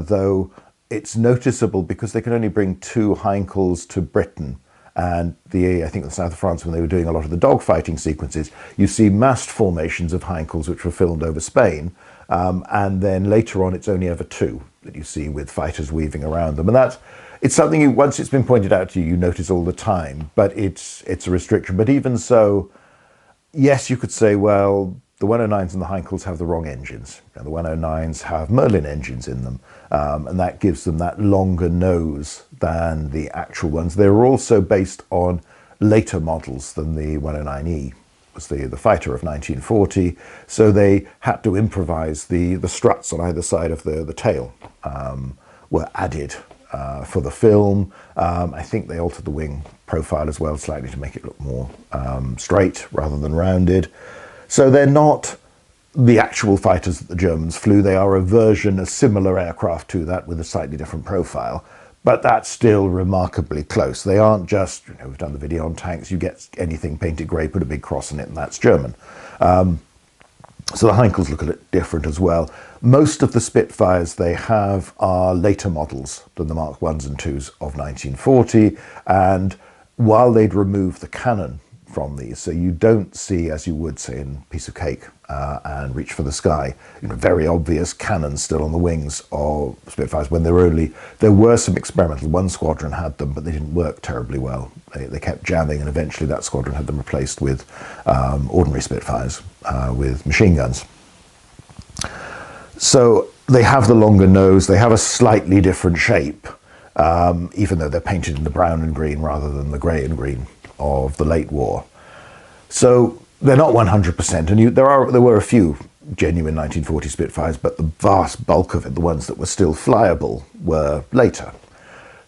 though it's noticeable because they could only bring 2 Heinkels to Britain. And I think the south of France, when they were doing a lot of the dogfighting sequences, you see massed formations of Heinkels which were filmed over Spain. And then later on, it's only ever 2 that you see with fighters weaving around them. And it's something once it's been pointed out to you, you notice all the time, but it's a restriction. But even so, yes, you could say, well, the 109s and the Heinkels have the wrong engines. And the 109s have Merlin engines in them. And that gives them that longer nose than the actual ones. They were also based on later models than the 109E. Was the fighter of 1940, so they had to improvise. The struts on either side of the tail were added for the film. I think they altered the wing profile as well slightly to make it look more straight rather than rounded. So they're not the actual fighters that the Germans flew. They are a similar aircraft to that with a slightly different profile. But that's still remarkably close. They aren't just, we've done the video on tanks, you get anything painted grey, put a big cross in it, and that's German. So the Heinkels look a little different as well. Most of the Spitfires they have are later models than the Mark 1s and 2s of 1940. And while they'd removed the cannon from these, so you don't see, as you would say in Piece of Cake and Reach for the Sky, very obvious cannons still on the wings of Spitfires, when there were some experimental. One squadron had them, but they didn't work terribly well. They kept jamming, and eventually that squadron had them replaced with ordinary Spitfires with machine guns. So they have the longer nose, they have a slightly different shape, even though they're painted in the brown and green rather than the grey and green of the late war. So they're not 100%, and there were a few genuine 1940 Spitfires, but the vast bulk of it, the ones that were still flyable, were later.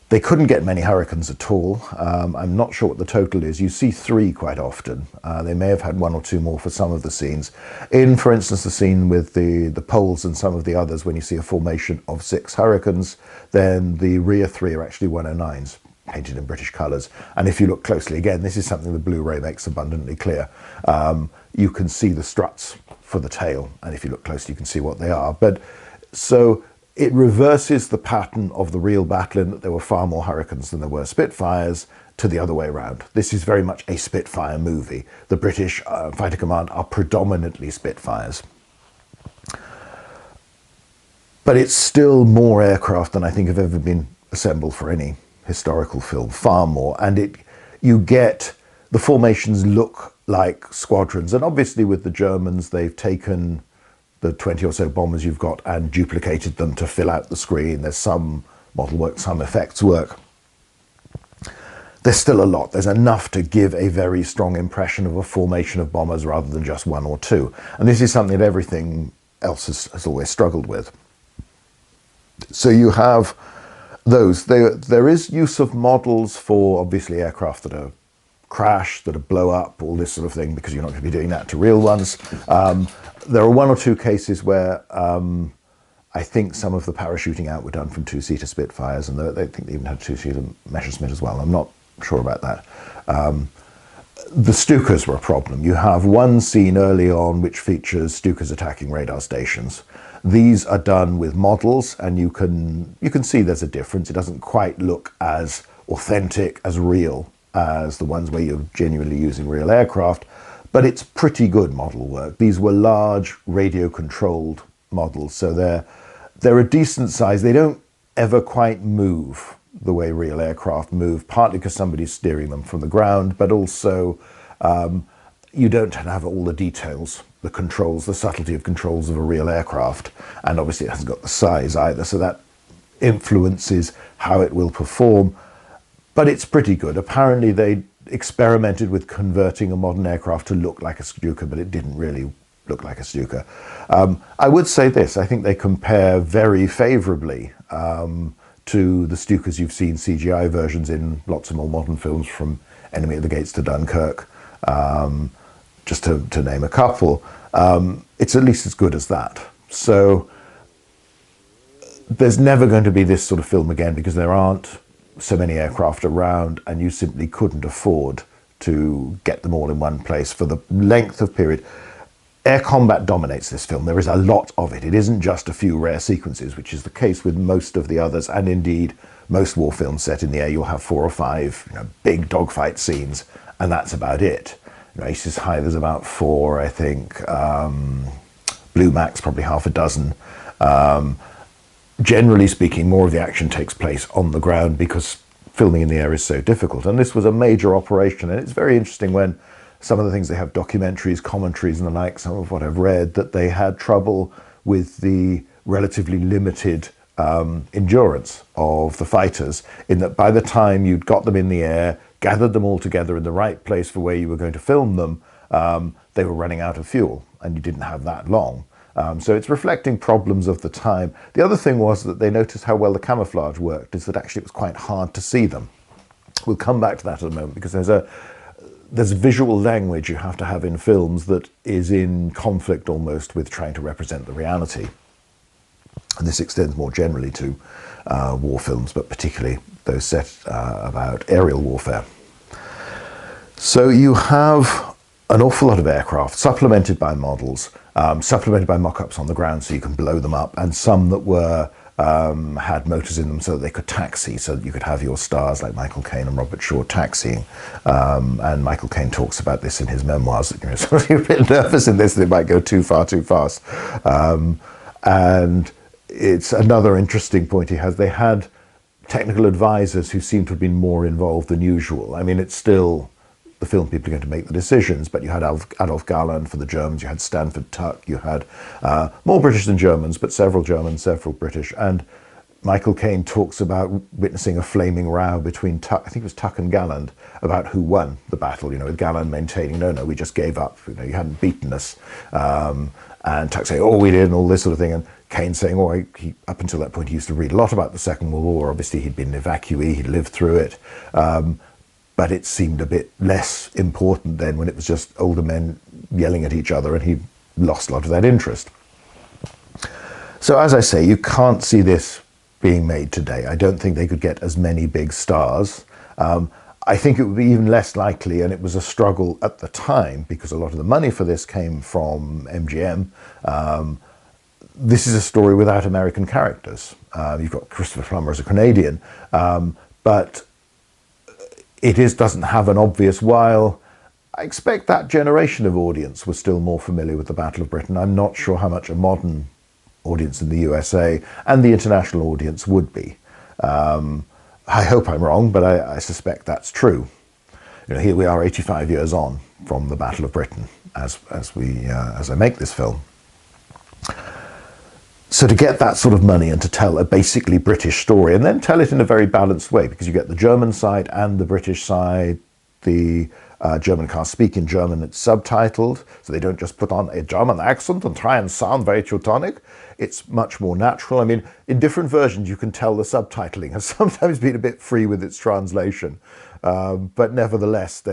They couldn't get many Hurricanes at all. I'm not sure what the total is. You see 3 quite often. They may have had 1 or 2 more for some of the scenes. In, for instance, the scene with the Poles and some of the others, when you see a formation of 6 Hurricanes, then the rear 3 are actually 109s. Painted in British colours. And if you look closely, again, this is something the Blu-ray makes abundantly clear. You can see the struts for the tail, and if you look closely, you can see what they are. But so it reverses the pattern of the real battle in that there were far more Hurricanes than there were Spitfires. to the other way around. This is very much a Spitfire movie. The British Fighter Command are predominantly Spitfires. But it's still more aircraft than I think have ever been assembled for any historical film, far more. And you get, the formations look like squadrons. And obviously with the Germans, they've taken the 20 or so bombers you've got and duplicated them to fill out the screen. There's some model work, some effects work. There's still a lot. There's enough to give a very strong impression of a formation of bombers rather than just one or two. And this is something that everything else has always struggled with. So you have those. There is use of models for, obviously, aircraft that are crash, that are blow up, all this sort of thing, because you're not going to be doing that to real ones. There are one or two cases where I think some of the parachuting out were done from two-seater Spitfires, and they think they even had a two-seater Messerschmitt as well. I'm not sure about that. The Stukas were a problem. You have one scene early on which features Stukas attacking radar stations. These are done with models, and you can see there's a difference. It doesn't quite look as authentic, as real as the ones where you're genuinely using real aircraft, but it's pretty good model work. These were large radio-controlled models, so they're a decent size. They don't ever quite move the way real aircraft move, partly because somebody's steering them from the ground, but also you don't have all the details, the controls, the subtlety of controls of a real aircraft, and obviously it hasn't got the size either, so that influences how it will perform. But it's pretty good. Apparently they experimented with converting a modern aircraft to look like a Stuka, but it didn't really look like a Stuka. I would say this, I think they compare very favourably to the Stukas you've seen CGI versions in lots of more modern films, from Enemy at the Gates to Dunkirk, just to name a couple. It's at least as good as that. So there's never going to be this sort of film again, because there aren't so many aircraft around, and you simply couldn't afford to get them all in one place for the length of period. Air combat dominates this film. There is a lot of it. It isn't just a few rare sequences, which is the case with most of the others, and indeed most war films set in the air. You'll have 4 or 5 big dogfight scenes, and that's about it. Aces High, there's about 4, I think. Blue Max, probably half a dozen. Generally speaking, more of the action takes place on the ground because filming in the air is so difficult. And this was a major operation, and it's very interesting when some of the things they have, documentaries, commentaries and the like, some of what I've read, that they had trouble with the relatively limited endurance of the fighters, in that by the time you'd got them in the air, gathered them all together in the right place for where you were going to film them, they were running out of fuel, and you didn't have that long. So it's reflecting problems of the time. The other thing was that they noticed how well the camouflage worked, is that actually it was quite hard to see them. We'll come back to that in a moment, because there's visual language you have to have in films that is in conflict almost with trying to represent the reality. And this extends more generally to war films, but particularly those set about aerial warfare. So you have an awful lot of aircraft supplemented by models, supplemented by mock-ups on the ground so you can blow them up, and some that were had motors in them so that they could taxi, so that you could have your stars like Michael Caine and Robert Shaw taxiing. And Michael Caine talks about this in his memoirs, that sort of you're a bit nervous in this, that it might go too far too fast. And it's another interesting point he has. They had technical advisors who seem to have been more involved than usual. I mean, it's still the film people are going to make the decisions, but you had Adolf Galland for the Germans, you had Stanford Tuck, you had more British than Germans, but several Germans, several British. And Michael Caine talks about witnessing a flaming row between Tuck, I think it was Tuck and Galland, about who won the battle, with Galland maintaining, no, we just gave up, you hadn't beaten us. And Tuck saying, oh, we did, and all this sort of thing. And Caine saying, oh, up until that point, he used to read a lot about the Second World War. Obviously, he'd been an evacuee, he'd lived through it. But it seemed a bit less important then, when it was just older men yelling at each other, and he lost a lot of that interest. So as I say, you can't see this being made today. I don't think they could get as many big stars. I think it would be even less likely, and it was a struggle at the time because a lot of the money for this came from MGM. This is a story without American characters. You've got Christopher Plummer as a Canadian, but doesn't have an obvious while. I expect that generation of audience was still more familiar with the Battle of Britain. I'm not sure how much a modern audience in the USA and the international audience would be. I hope I'm wrong, but I suspect that's true. Here we are 85 years on from the Battle of Britain as I make this film. So to get that sort of money and to tell a basically British story and then tell it in a very balanced way, because you get the German side and the British side, the German cast speak in German, it's subtitled, so they don't just put on a German accent and try and sound very Teutonic. It's much more natural. I mean, in different versions you can tell the subtitling has sometimes been a bit free with its translation, but nevertheless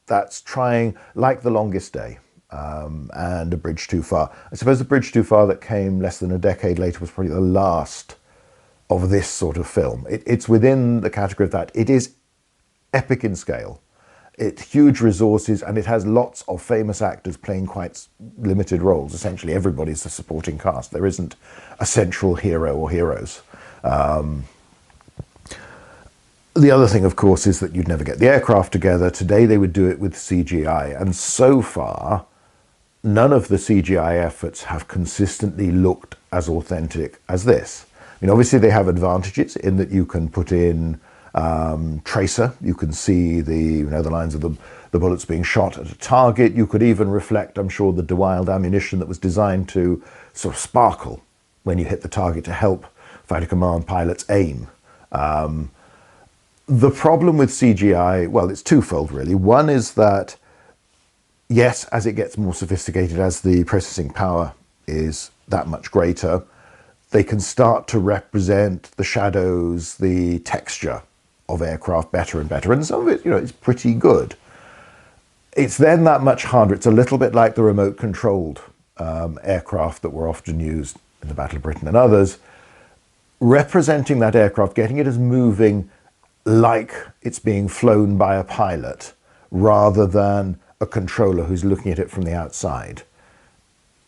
that's trying, like The Longest Day and A Bridge Too Far. I suppose The Bridge Too Far that came less than a decade later was probably the last of this sort of film. It's within the category of that. It is epic in scale. It's huge resources, and it has lots of famous actors playing quite limited roles. Essentially everybody's a supporting cast. There isn't a central hero or heroes. The other thing, of course, is that you'd never get the aircraft together. Today they would do it with CGI, and so far none of the CGI efforts have consistently looked as authentic as this. I mean, obviously they have advantages in that you can put in tracer, you can see the lines of the bullets being shot at a target. You could even reflect, I'm sure, the DeWilde ammunition that was designed to sort of sparkle when you hit the target to help fighter command pilots aim. The problem with CGI, well, it's twofold really. One is that, yes, as it gets more sophisticated, as the processing power is that much greater, they can start to represent the shadows, the texture of aircraft better and better, and some of it, it's pretty good. It's then that much harder. It's a little bit like the remote controlled aircraft that were often used in the Battle of Britain and others. Representing that aircraft, getting it as moving like it's being flown by a pilot rather than a controller who's looking at it from the outside,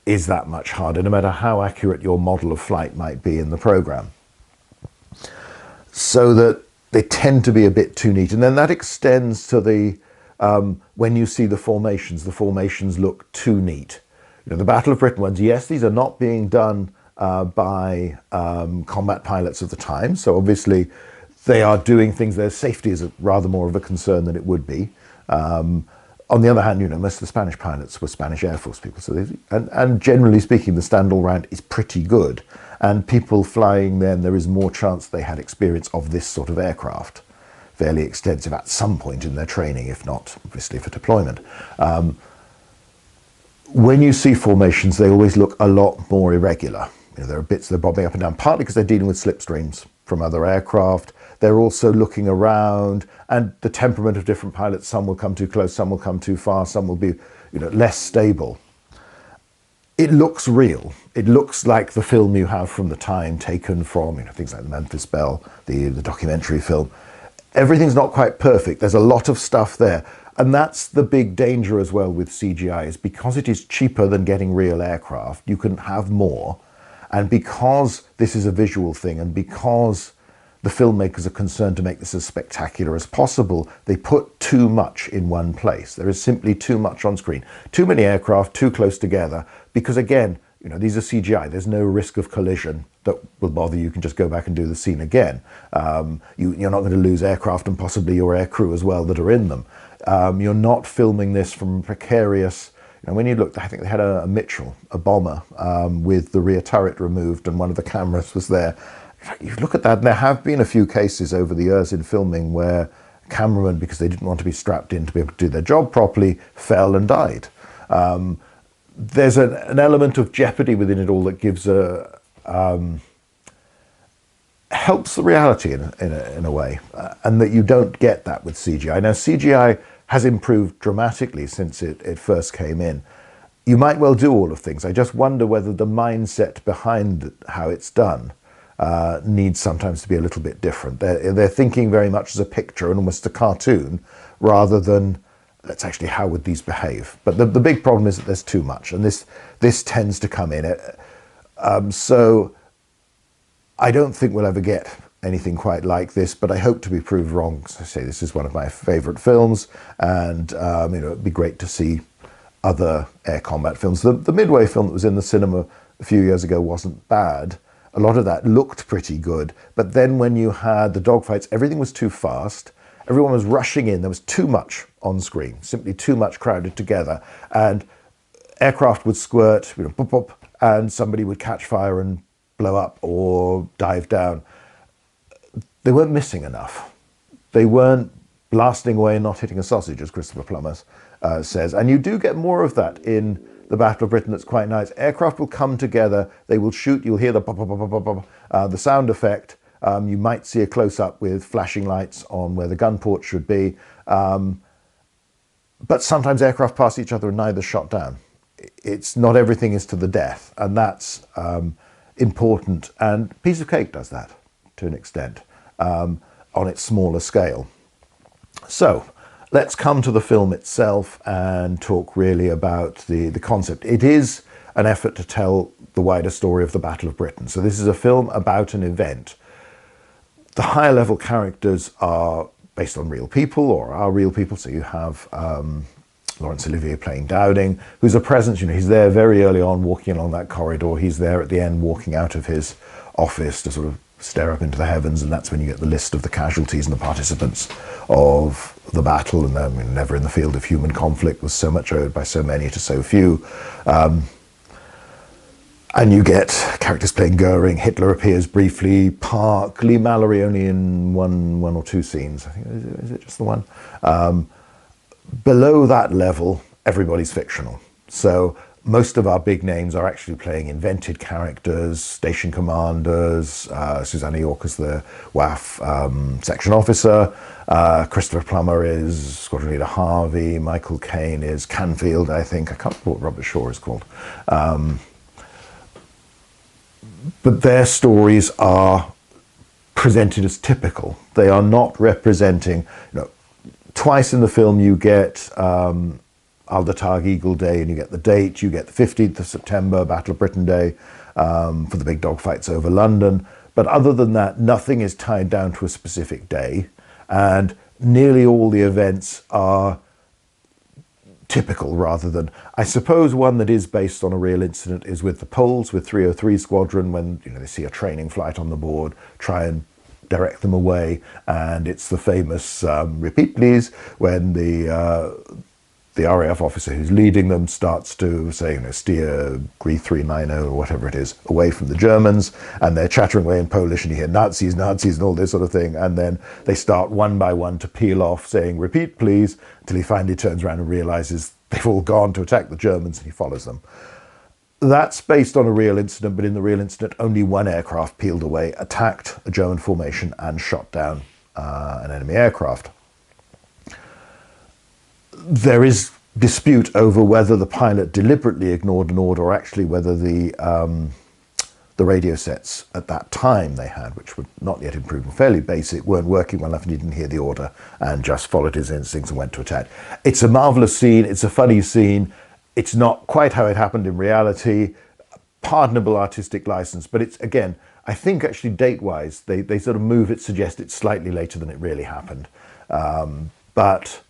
is that much harder, no matter how accurate your model of flight might be in the program. So that they tend to be a bit too neat. And then that extends to the, when you see the formations look too neat. The Battle of Britain ones, yes, these are not being done by combat pilots of the time. So obviously they are doing things, their safety is rather more of a concern than it would be. On the other hand, most of the Spanish pilots were Spanish Air Force people, so and generally speaking, the stand all round is pretty good. And people flying them, there is more chance they had experience of this sort of aircraft, fairly extensive at some point in their training, if not obviously for deployment. When you see formations, they always look a lot more irregular. There are bits that are bobbing up and down, partly because they're dealing with slipstreams from other aircraft. They're also looking around, and the temperament of different pilots, some will come too close, some will come too far, some will be less stable. It looks real. It looks like the film you have from the time, taken from things like the Memphis Belle, the documentary film. Everything's not quite perfect. There's a lot of stuff there. And that's the big danger as well with CGI, is because it is cheaper than getting real aircraft, you can have more. And because this is a visual thing, and because the filmmakers are concerned to make this as spectacular as possible, they put too much in one place. There is simply too much on screen. Too many aircraft, too close together, because again, these are CGI. There's no risk of collision that will bother you. You can just go back and do the scene again. You're not going to lose aircraft and possibly your air crew as well that are in them. You're not filming this from precarious. When you look, I think they had a Mitchell, a bomber, with the rear turret removed and one of the cameras was there. You look at that, and there have been a few cases over the years in filming where cameramen, because they didn't want to be strapped in to be able to do their job properly, fell and died. There's an element of jeopardy within it all that gives helps the reality in a way, and that you don't get that with CGI. Now, CGI has improved dramatically since it first came in. You might well do all of things. I just wonder whether the mindset behind how it's done needs sometimes to be a little bit different. They're thinking very much as a picture and almost a cartoon, rather than let's actually, how would these behave? But the big problem is that there's too much, and this tends to come in. So I don't think we'll ever get anything quite like this, but I hope to be proved wrong. As I say, this is one of my favourite films, and it'd be great to see other air combat films. The Midway film that was in the cinema a few years ago wasn't bad. A lot of that looked pretty good, but then when you had the dogfights, everything was too fast. Everyone was rushing in. There was too much on screen, simply too much crowded together, and aircraft would squirt, boop, boop, and somebody would catch fire and blow up or dive down. They weren't missing enough. They weren't blasting away and not hitting a sausage, as Christopher Plummer says. And you do get more of that in the Battle of Britain. That's quite nice. Aircraft will come together, they will shoot, you'll hear the pop, pop, pop, pop, pop, the sound effect. You might see a close-up with flashing lights on where the gun port should be. But sometimes aircraft pass each other and neither's shot down. It's not everything is to the death, and that's important. And Piece of Cake does that to an extent on its smaller scale. So let's come to the film itself and talk really about the concept. It is an effort to tell the wider story of the Battle of Britain. So this is a film about an event. The higher level characters are based on real people or are real people. So you have Laurence Olivier playing Dowding, who's a presence. He's there very early on walking along that corridor. He's there at the end walking out of his office to sort of stare up into the heavens, and that's when you get the list of the casualties and the participants of the battle. And never in the field of human conflict was so much owed by so many to so few. And you get characters playing Goering. Hitler appears briefly. Park, Lee Mallory only in one or two scenes. I think is it just the one? Below that level, everybody's fictional. So most of our big names are actually playing invented characters, station commanders. Susanna York is the WAF section officer. Christopher Plummer is Squadron Leader Harvey. Michael Caine is Canfield, I think. I can't remember what Robert Shaw is called. But their stories are presented as typical. They are not representing, twice in the film you get Aldertag Eagle Day, and you get the date, you get the 15th of September, Battle of Britain Day, for the big dogfights over London. But other than that, nothing is tied down to a specific day, and nearly all the events are typical rather than, I suppose one that is based on a real incident is with the Poles, with 303 Squadron, when they see a training flight on the board, try and direct them away, and it's the famous repeat please, when the RAF officer who's leading them starts to say, steer GRE 390 or whatever it is, away from the Germans, and they're chattering away in Polish, and you hear Nazis, Nazis, and all this sort of thing, and then they start one by one to peel off, saying, repeat please, until he finally turns around and realizes they've all gone to attack the Germans, and he follows them. That's based on a real incident, but in the real incident, only one aircraft peeled away, attacked a German formation, and shot down an enemy aircraft. There is dispute over whether the pilot deliberately ignored an order, or actually whether the radio sets at that time they had, which were not yet improved and fairly basic, weren't working well enough, and he didn't hear the order and just followed his instincts and went to attack. It's a marvelous scene. It's a funny scene. It's not quite how it happened in reality. Pardonable artistic license, but it's, again, I think actually date-wise, they sort of move it, suggest it's slightly later than it really happened. But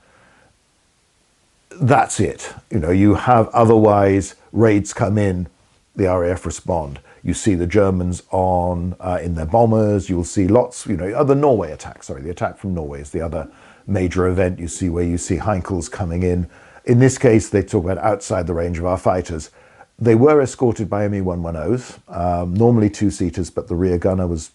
that's it. You have otherwise raids come in, the RAF respond. You see the Germans on in their bombers. You'll see lots, other Norway attacks. Sorry, the attack from Norway is the other major event you see, where you see Heinkels coming in. In this case, they talk about outside the range of our fighters. They were escorted by Me-110s, normally two-seaters, but the rear gunner was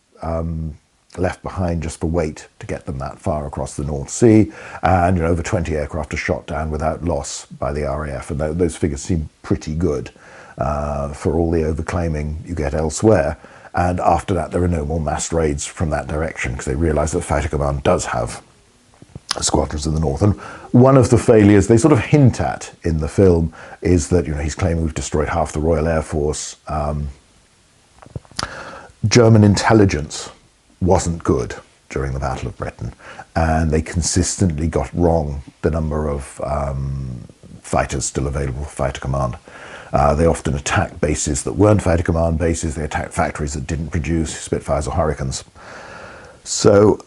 left behind just for weight to get them that far across the North Sea, and over 20 aircraft are shot down without loss by the RAF, and those figures seem pretty good for all the overclaiming you get elsewhere. And after that, there are no more mass raids from that direction, because they realise that Fighter Command does have squadrons in the north. And one of the failures they sort of hint at in the film is that he's claiming we've destroyed half the Royal Air Force. German intelligence wasn't good during the Battle of Britain, and they consistently got wrong the number of fighters still available for Fighter Command. They often attacked bases that weren't Fighter Command bases. They attacked factories that didn't produce Spitfires or Hurricanes. So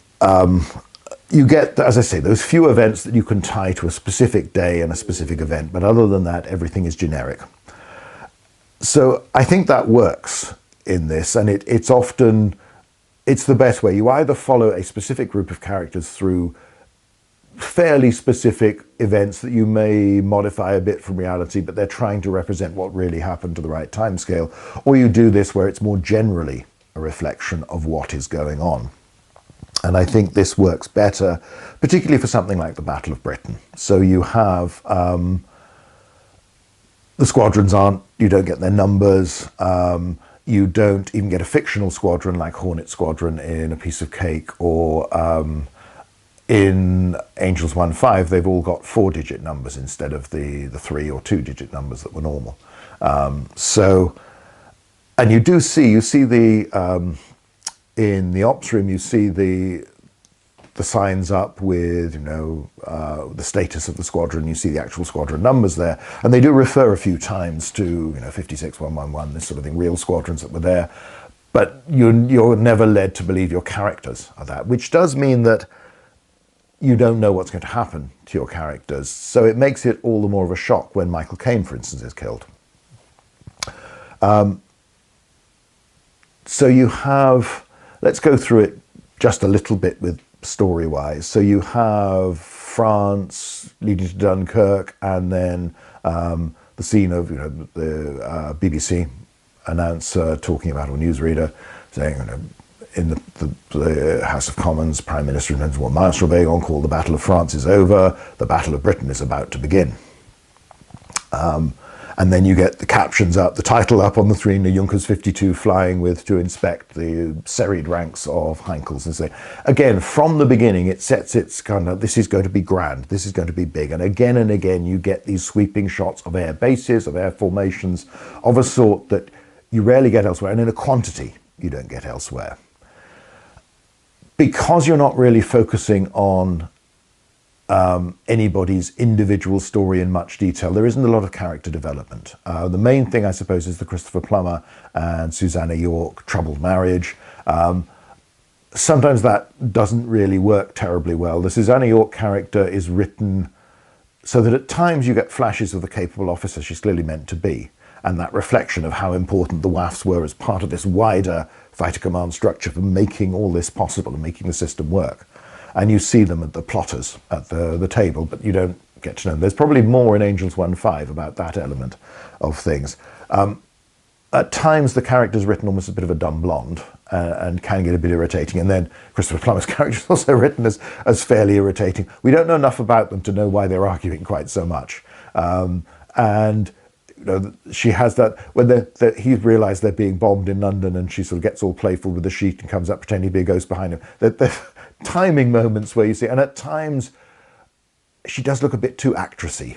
you get, as I say, those few events that you can tie to a specific day and a specific event, but other than that, everything is generic. So I think that works in this, and it's often, it's the best way. You either follow a specific group of characters through fairly specific events that you may modify a bit from reality, but they're trying to represent what really happened to the right time scale, or you do this where it's more generally a reflection of what is going on. And I think this works better, particularly for something like the Battle of Britain. So you have, the squadrons you don't get their numbers, you don't even get a fictional squadron like Hornet Squadron in A Piece of Cake, or in Angels 1-5, they've all got 4-digit numbers instead of the 3 or 2-digit numbers that were normal. And you see the, in the ops room, you see the signs up with, the status of the squadron. You see the actual squadron numbers there, and they do refer a few times to 56111, this sort of thing, real squadrons that were there. But you're never led to believe your characters are that, which does mean that you don't know what's going to happen to your characters. So it makes it all the more of a shock when Michael Caine, for instance, is killed. So you have, let's go through it just a little bit with story-wise. So you have France leading to Dunkirk, and then the scene of the BBC announcer talking about, or newsreader saying, in the House of Commons, Prime Minister Emmanuel Macron called the Battle of France is over, the Battle of Britain is about to begin. And then you get the captions up, the title up on the screen, the Junkers 52 flying with to inspect the serried ranks of Heinkels. And say, again, from the beginning, it sets its kind of, this is going to be grand, this is going to be big. And again, you get these sweeping shots of air bases, of air formations, of a sort that you rarely get elsewhere, and in a quantity you don't get elsewhere. Because you're not really focusing on anybody's individual story in much detail, there isn't a lot of character development. The main thing, I suppose, is the Christopher Plummer and Susanna York troubled marriage. Sometimes that doesn't really work terribly well. The Susanna York character is written so that at times you get flashes of the capable officer she's clearly meant to be, and that reflection of how important the WAFs were as part of this wider fighter command structure for making all this possible and making the system work. And you see them at the plotters at the table, but you don't get to know them. There's probably more in Angels 1-5 about that element of things. At times the character's written almost a bit of a dumb blonde and can get a bit irritating. And then Christopher Plummer's character is also written as fairly irritating. We don't know enough about them to know why they're arguing quite so much. She has that, when he's realised they're being bombed in London, and she sort of gets all playful with the sheet and comes up pretending to be a ghost behind him. The timing moments where you see, and at times she does look a bit too actressy.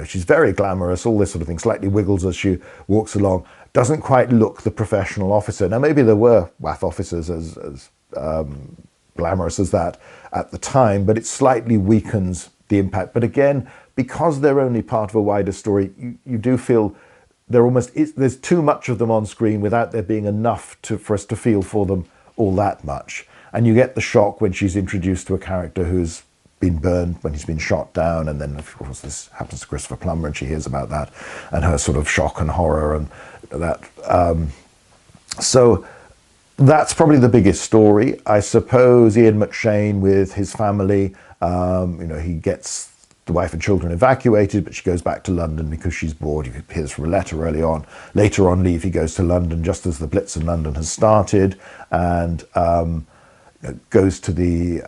She's very glamorous, all this sort of thing, slightly wiggles as she walks along, doesn't quite look the professional officer. Now, maybe there were WAF officers as glamorous as that at the time, but it slightly weakens the impact. But again, because they're only part of a wider story, you do feel there's too much of them on screen without there being enough for us to feel for them all that much. And you get the shock when she's introduced to a character who's been burned, when he's been shot down, and then of course this happens to Christopher Plummer, and she hears about that and her sort of shock and horror and that. So that's probably the biggest story. I suppose Ian McShane with his family, he gets the wife and children evacuated, but she goes back to London because she's bored. He hears from a letter early on. Later on leave, he goes to London just as the Blitz in London has started, and goes to the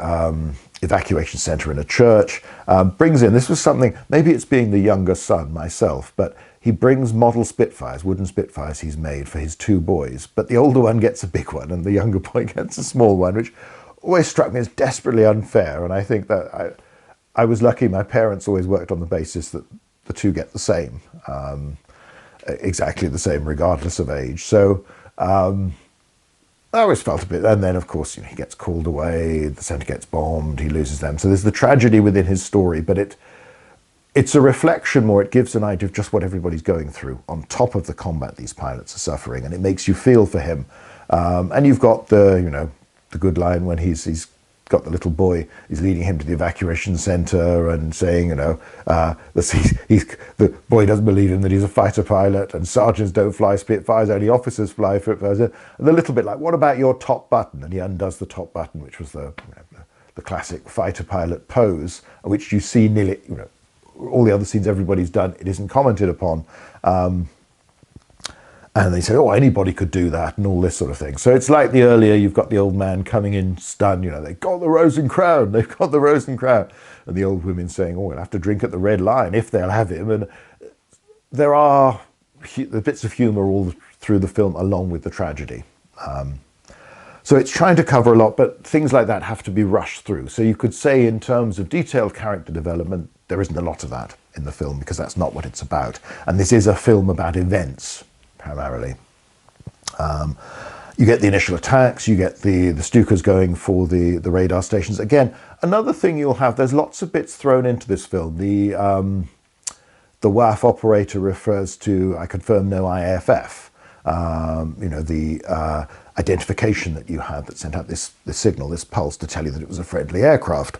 evacuation centre in a church, brings in, this was something, maybe it's being the younger son myself, but he brings model Spitfires, wooden Spitfires he's made for his 2 boys, but the older one gets a big one and the younger boy gets a small one, which always struck me as desperately unfair. And I think that I was lucky, my parents always worked on the basis that the 2 get the same, exactly the same regardless of age. So I always felt a bit, and then of course he gets called away, the centre gets bombed, he loses them. So there's the tragedy within his story, but it's a reflection more, it gives an idea of just what everybody's going through on top of the combat these pilots are suffering, and it makes you feel for him. And you've got the the good line when he's got the little boy, he's leading him to the evacuation center and saying, you know, the boy doesn't believe him that he's a fighter pilot, and sergeants don't fly Spitfires, only officers fly Spitfires. And the little bit like, what about your top button? And he undoes the top button, which was the classic fighter pilot pose, which you see nearly, you know, all the other scenes everybody's done, it isn't commented upon. And they say, oh, anybody could do that, and all this sort of thing. So it's like the earlier, you've got the old man coming in stunned, you know, they've got the Rose and Crown, they've got the Rose and Crown. And the old women saying, oh, we'll have to drink at the Red Lion if they'll have him. And there are the bits of humour all through the film along with the tragedy. So it's trying to cover a lot, but things like that have to be rushed through. So you could say in terms of detailed character development, there isn't a lot of that in the film because that's not what it's about. And this is a film about events, primarily. You get the initial attacks, you get the Stukas going for the radar stations. Again, another thing you'll have, there's lots of bits thrown into this film. The WAF operator refers to, I confirm no IFF. You know, the identification that you had that sent out this signal, this pulse to tell you that it was a friendly aircraft.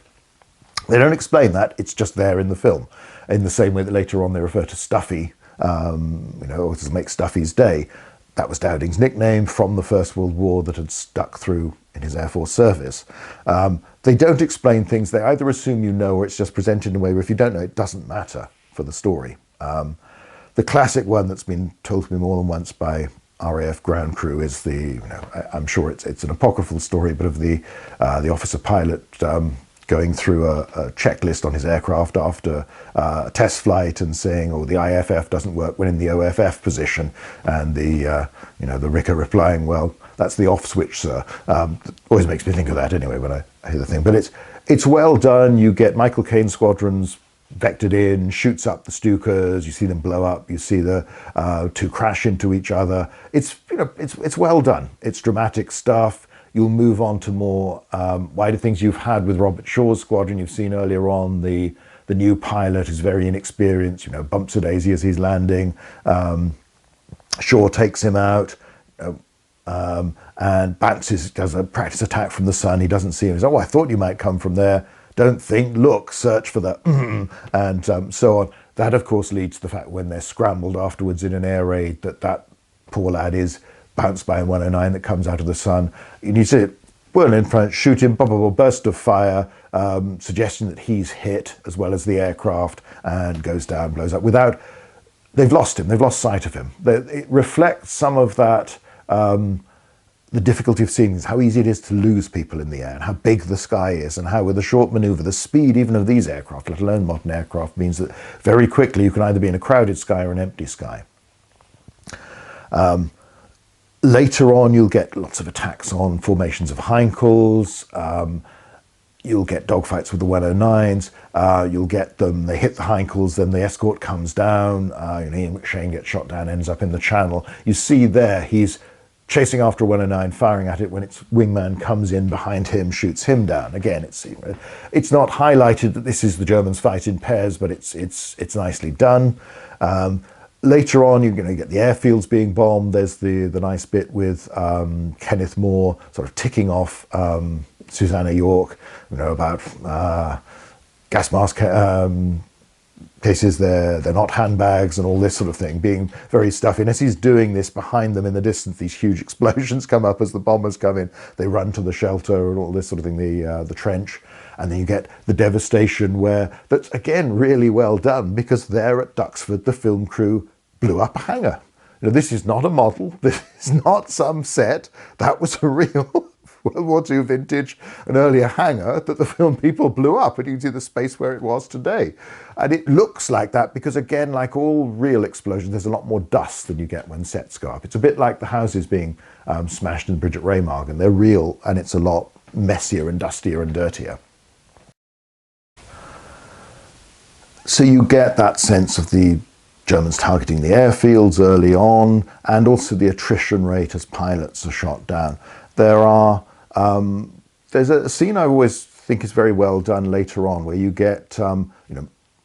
They don't explain that, it's just there in the film. In the same way that later on they refer to Stuffy, you know, to make Stuffy's day. That was Dowding's nickname from the First World War that had stuck through in his Air Force service. They don't explain things, they either assume you know or it's just presented in a way where if you don't know, it doesn't matter for the story. The classic one that's been told to me more than once by RAF ground crew is the, you know, I'm sure it's an apocryphal story, but of the officer pilot going through a checklist on his aircraft after a test flight and saying, oh, the IFF doesn't work when in the OFF position, and the you know, the Ricker replying, well, that's the off switch, sir. Always makes me think of that anyway when I hear the thing. But it's well done. You get Michael Caine's squadrons vectored in, shoots up the Stukas, you see them blow up, you see the two crash into each other. It's, you know, it's well done. It's dramatic stuff. You'll move on to more wider things you've had with Robert Shaw's squadron. You've seen earlier on the new pilot is very inexperienced, you know, bumps a daisy as he's landing. Shaw takes him out, and Banks does a practice attack from the sun. He doesn't see him. He's like, oh, I thought you might come from there. Don't think, look, search for the and so on. That, of course, leads to the fact when they're scrambled afterwards in an air raid that poor lad is bounced by a 109 that comes out of the sun. You need to whirl in front, shoot him, burst of fire, suggesting that he's hit as well as the aircraft, and goes down, blows up. They've lost him, they've lost sight of him. It reflects some of that, the difficulty of seeing things, how easy it is to lose people in the air, and how big the sky is, and how with a short maneuver, the speed even of these aircraft, let alone modern aircraft, means that very quickly you can either be in a crowded sky or an empty sky. Later on, you'll get lots of attacks on formations of Heinkels. You'll get dogfights with the 109s. You'll get them, they hit the Heinkels, then the escort comes down. Ian McShane gets shot down, ends up in the channel. You see there, he's chasing after a 109, firing at it when its wingman comes in behind him, shoots him down. Again, it's not highlighted that this is the Germans fight in pairs, but it's nicely done. Later on, you're going to get the airfields being bombed. There's the nice bit with Kenneth Moore sort of ticking off Susanna York, you know, about gas mask cases. They're not handbags and all this sort of thing, being very stuffy. And as he's doing this, behind them in the distance, these huge explosions come up as the bombers come in. They run to the shelter and all this sort of thing, the trench. And then you get the devastation where, that's again really well done, because there at Duxford, the film crew blew up a hangar. You know, this is not a model, this is not some set, that was a real World War II vintage, an earlier hangar that the film people blew up, and you can see the space where it was today. And it looks like that because, again, like all real explosions, there's a lot more dust than you get when sets go up. It's a bit like the houses being smashed in Bridge at Remagen. They're real, and it's a lot messier and dustier and dirtier. So you get that sense of the Germans targeting the airfields early on, and also the attrition rate as pilots are shot down. There's a scene I always think is very well done later on, where you get,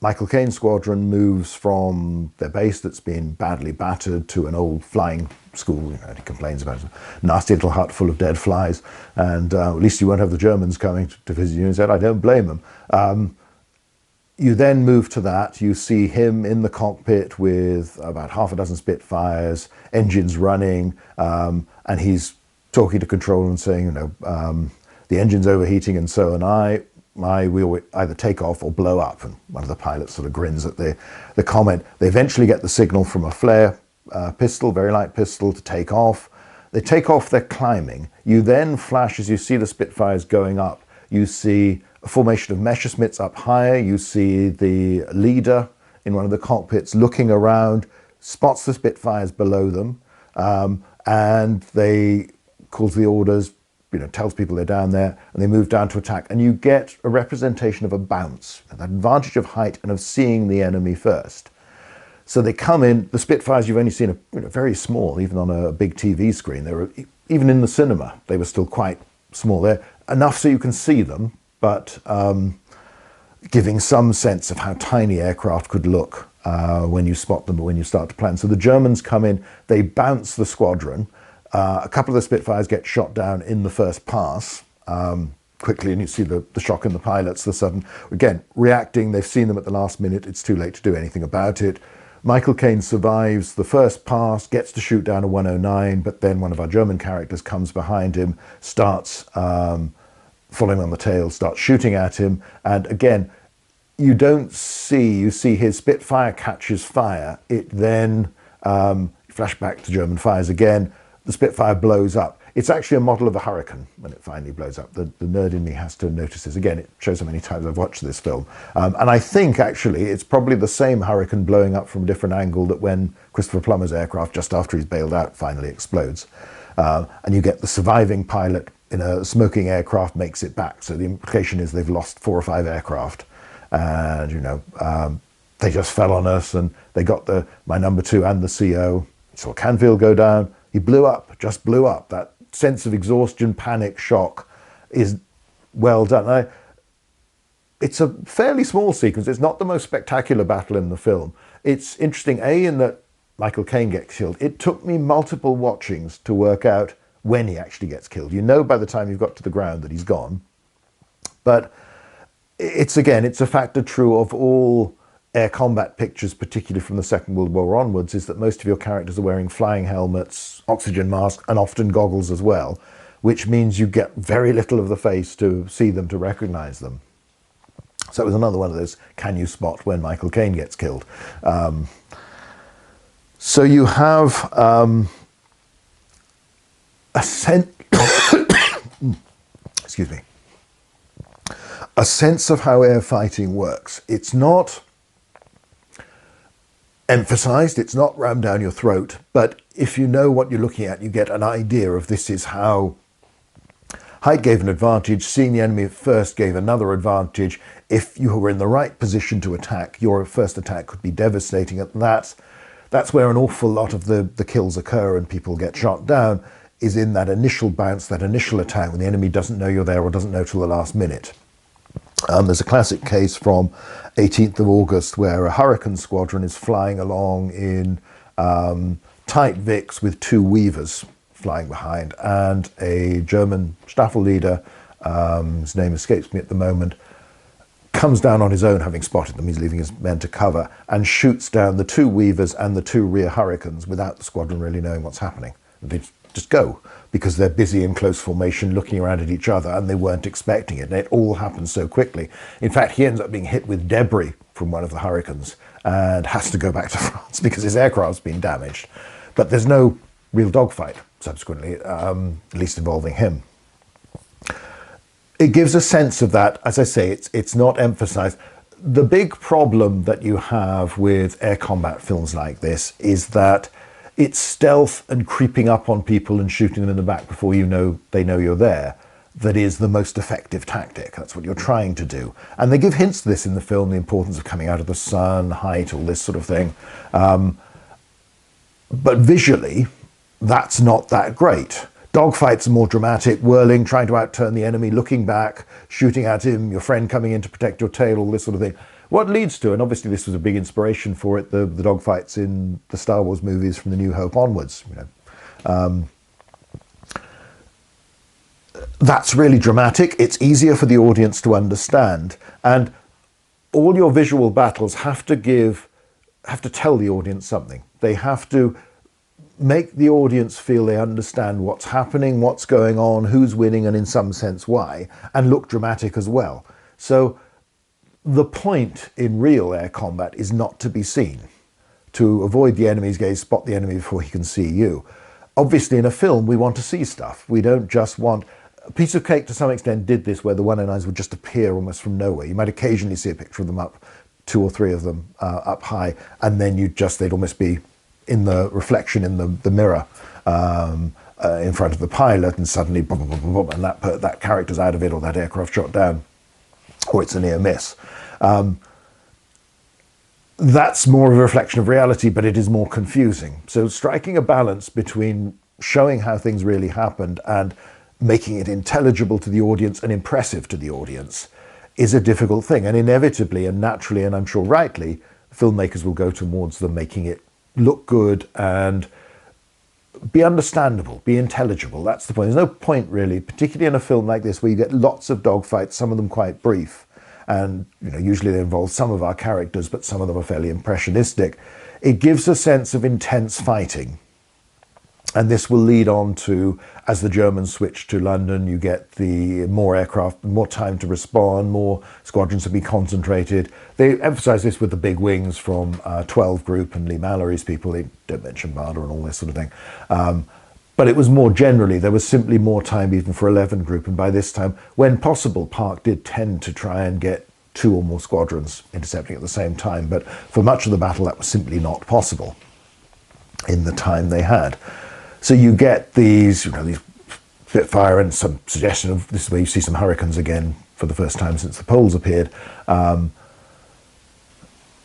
Michael Caine's squadron moves from their base that's been badly battered to an old flying school, you know, and he complains about a nasty little hut full of dead flies, and at least you won't have the Germans coming to visit you. And he said, I don't blame them. You then move to that, you see him in the cockpit with about half a dozen Spitfires, engines running, and he's talking to control and saying, you know, the engine's overheating and so am I. We'll either take off or blow up. And one of the pilots sort of grins at the comment. They eventually get the signal from a flare pistol, very light pistol, to take off. They take off, they're climbing. You then flash, as you see the Spitfires going up, you see a formation of Messerschmitts up higher. You see the leader in one of the cockpits looking around, spots the Spitfires below them, and they calls the orders, you know, tells people they're down there, and they move down to attack. And you get a representation of a bounce, an advantage of height and of seeing the enemy first. So they come in, the Spitfires you've only seen are, you know, very small, even on a big TV screen. They were, even in the cinema, they were still quite small. They're enough so you can see them, but giving some sense of how tiny aircraft could look when you spot them or when you start to plan. So the Germans come in, they bounce the squadron. A couple of the Spitfires get shot down in the first pass quickly, and you see the shock in the pilots, the sudden, again, reacting. They've seen them at the last minute. It's too late to do anything about it. Michael Caine survives the first pass, gets to shoot down a 109, but then one of our German characters comes behind him, starts following on the tail, starts shooting at him. And again, you don't see, you see his Spitfire catches fire. It then, flashback to German fires again, the Spitfire blows up. It's actually a model of a Hurricane when it finally blows up. The nerd in me has to notice this. Again, it shows how many times I've watched this film. And I think actually it's probably the same Hurricane blowing up from a different angle that when Christopher Plummer's aircraft, just after he's bailed out, finally explodes. And you get the surviving pilot in a smoking aircraft makes it back. So the implication is they've lost 4 or 5 aircraft. And, you know, they just fell on us, and they got my number 2 and the CO. Saw Canfield go down. He blew up, just blew up. That sense of exhaustion, panic, shock is well done. It's a fairly small sequence. It's not the most spectacular battle in the film. It's interesting, in that Michael Caine gets killed. It took me multiple watchings to work out when he actually gets killed. You know by the time you've got to the ground that he's gone. But it's, again, it's a factor true of all air combat pictures, particularly from the Second World War onwards, is that most of your characters are wearing flying helmets, oxygen masks, and often goggles as well, which means you get very little of the face to see them, to recognize them. So it was another one of those, can you spot when Michael Caine gets killed? So you have a sense, excuse me, a sense of how air fighting works. It's not emphasized, it's not rammed down your throat, but if you know what you're looking at, you get an idea of this is how height gave an advantage, seeing the enemy first gave another advantage. If you were in the right position to attack, your first attack could be devastating. That's where an awful lot of the kills occur and people get shot down, is in that initial bounce, that initial attack, when the enemy doesn't know you're there or doesn't know till the last minute. There's a classic case from 18th of August where a Hurricane squadron is flying along in tight Vics with 2 Weavers flying behind, and a German Staffel leader, his name escapes me at the moment, comes down on his own, having spotted them. He's leaving his men to cover, and shoots down the 2 Weavers and the 2 rear Hurricanes without the squadron really knowing what's happening. They just go, because they're busy in close formation looking around at each other, and they weren't expecting it, and it all happens so quickly. In fact, he ends up being hit with debris from one of the Hurricanes and has to go back to France because his aircraft's been damaged. But there's no real dogfight subsequently, at least involving him. It gives a sense of that. As I say, it's not emphasized. The big problem that you have with air combat films like this is that it's stealth and creeping up on people and shooting them in the back before you know they know you're there that is the most effective tactic. That's what you're trying to do. And they give hints to this in the film, the importance of coming out of the sun, height, all this sort of thing. But visually, that's not that great. Dogfights are more dramatic, whirling, trying to outturn the enemy, looking back, shooting at him, your friend coming in to protect your tail, all this sort of thing. What leads to, and obviously this was a big inspiration for it, the dogfights in the Star Wars movies from The New Hope onwards. You know, That's really dramatic. It's easier for the audience to understand, and all your visual battles have to tell the audience something. They have to make the audience feel they understand what's happening, what's going on, who's winning, and in some sense why, and look dramatic as well. So the point in real air combat is not to be seen. To avoid the enemy's gaze, spot the enemy before he can see you. Obviously in a film we want to see stuff. We don't just want... A Piece of Cake to some extent did this, where the 109s would just appear almost from nowhere. You might occasionally see a picture of them up, 2 or 3 of them up high, and then they'd almost be in the reflection in the mirror in front of the pilot, and suddenly boom, boom, boom, boom, and that character's out of it, or that aircraft shot down, or it's a near miss. That's more of a reflection of reality, but it is more confusing. So striking a balance between showing how things really happened and making it intelligible to the audience and impressive to the audience is a difficult thing. And inevitably and naturally, and I'm sure rightly, filmmakers will go towards them making it look good and be understandable, be intelligible. That's the point. There's no point really, particularly in a film like this where you get lots of dogfights, some of them quite brief, and usually they involve some of our characters, but some of them are fairly impressionistic. It gives a sense of intense fighting. And this will lead on to, as the Germans switch to London, you get the more aircraft, more time to respond, more squadrons to be concentrated. They emphasize this with the big wings from 12 Group and Lee Mallory's people. They don't mention Marder and all this sort of thing. But it was more generally, there was simply more time even for 11 Group. And by this time, when possible, Park did tend to try and get 2 or more squadrons intercepting at the same time. But for much of the battle, that was simply not possible in the time they had. So you get these Spitfire and some suggestion of, this is where you see some Hurricanes again for the first time since the Poles appeared,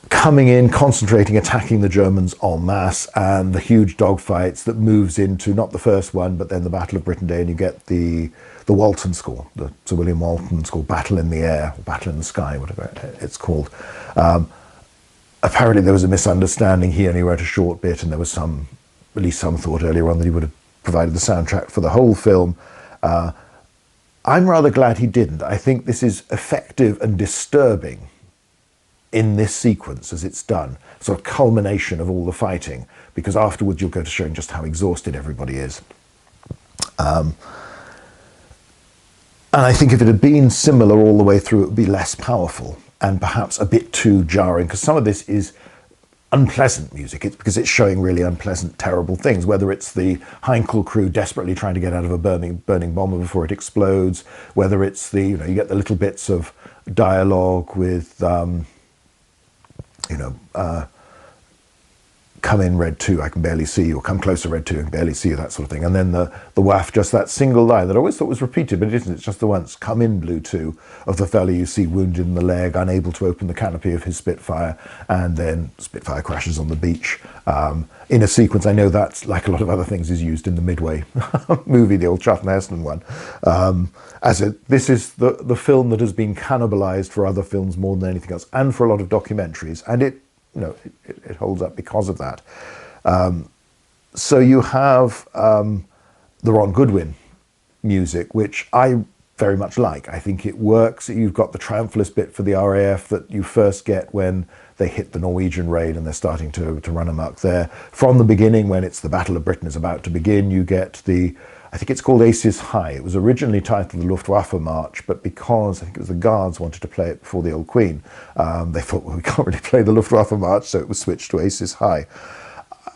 coming in, concentrating, attacking the Germans en masse, and the huge dogfights that moves into not the first one, but then the Battle of Britain Day, and you get the Walton score, the Sir William Walton score, Battle in the Air, or Battle in the Sky, whatever it's called. Apparently there was a misunderstanding. He only wrote a short bit, and there was at least some thought earlier on that he would have provided the soundtrack for the whole film. I'm rather glad he didn't. I think this is effective and disturbing in this sequence as it's done, sort of culmination of all the fighting, because afterwards you'll go to showing just how exhausted everybody is. And I think if it had been similar all the way through, it would be less powerful and perhaps a bit too jarring, because some of this is unpleasant music. It's because it's showing really unpleasant, terrible things, whether it's the Heinkel crew desperately trying to get out of a burning bomber before it explodes, whether it's the, you get the little bits of dialogue with, come in Red 2, I can barely see you, or come closer Red 2, I can barely see you, that sort of thing. And then the WAF, just that single line that I always thought was repeated, but it isn't, it's just the once, come in Blue 2, of the fellow you see wounded in the leg, unable to open the canopy of his Spitfire, and then Spitfire crashes on the beach. In a sequence, I know that's, like a lot of other things, is used in the Midway movie, the old Charlton Heston one. This is the film that has been cannibalized for other films more than anything else, and for a lot of documentaries, and it holds up because of that. So you have the Ron Goodwin music, which I very much like. I think it works. You've got the triumphalist bit for the RAF that you first get when they hit the Norwegian raid and they're starting to run amok there. From the beginning, when it's the Battle of Britain is about to begin, you get I think it's called Aces High. It was originally titled the Luftwaffe March, but because I think it was the Guards wanted to play it before the Old Queen, they thought, well, we can't really play the Luftwaffe March, so it was switched to Aces High.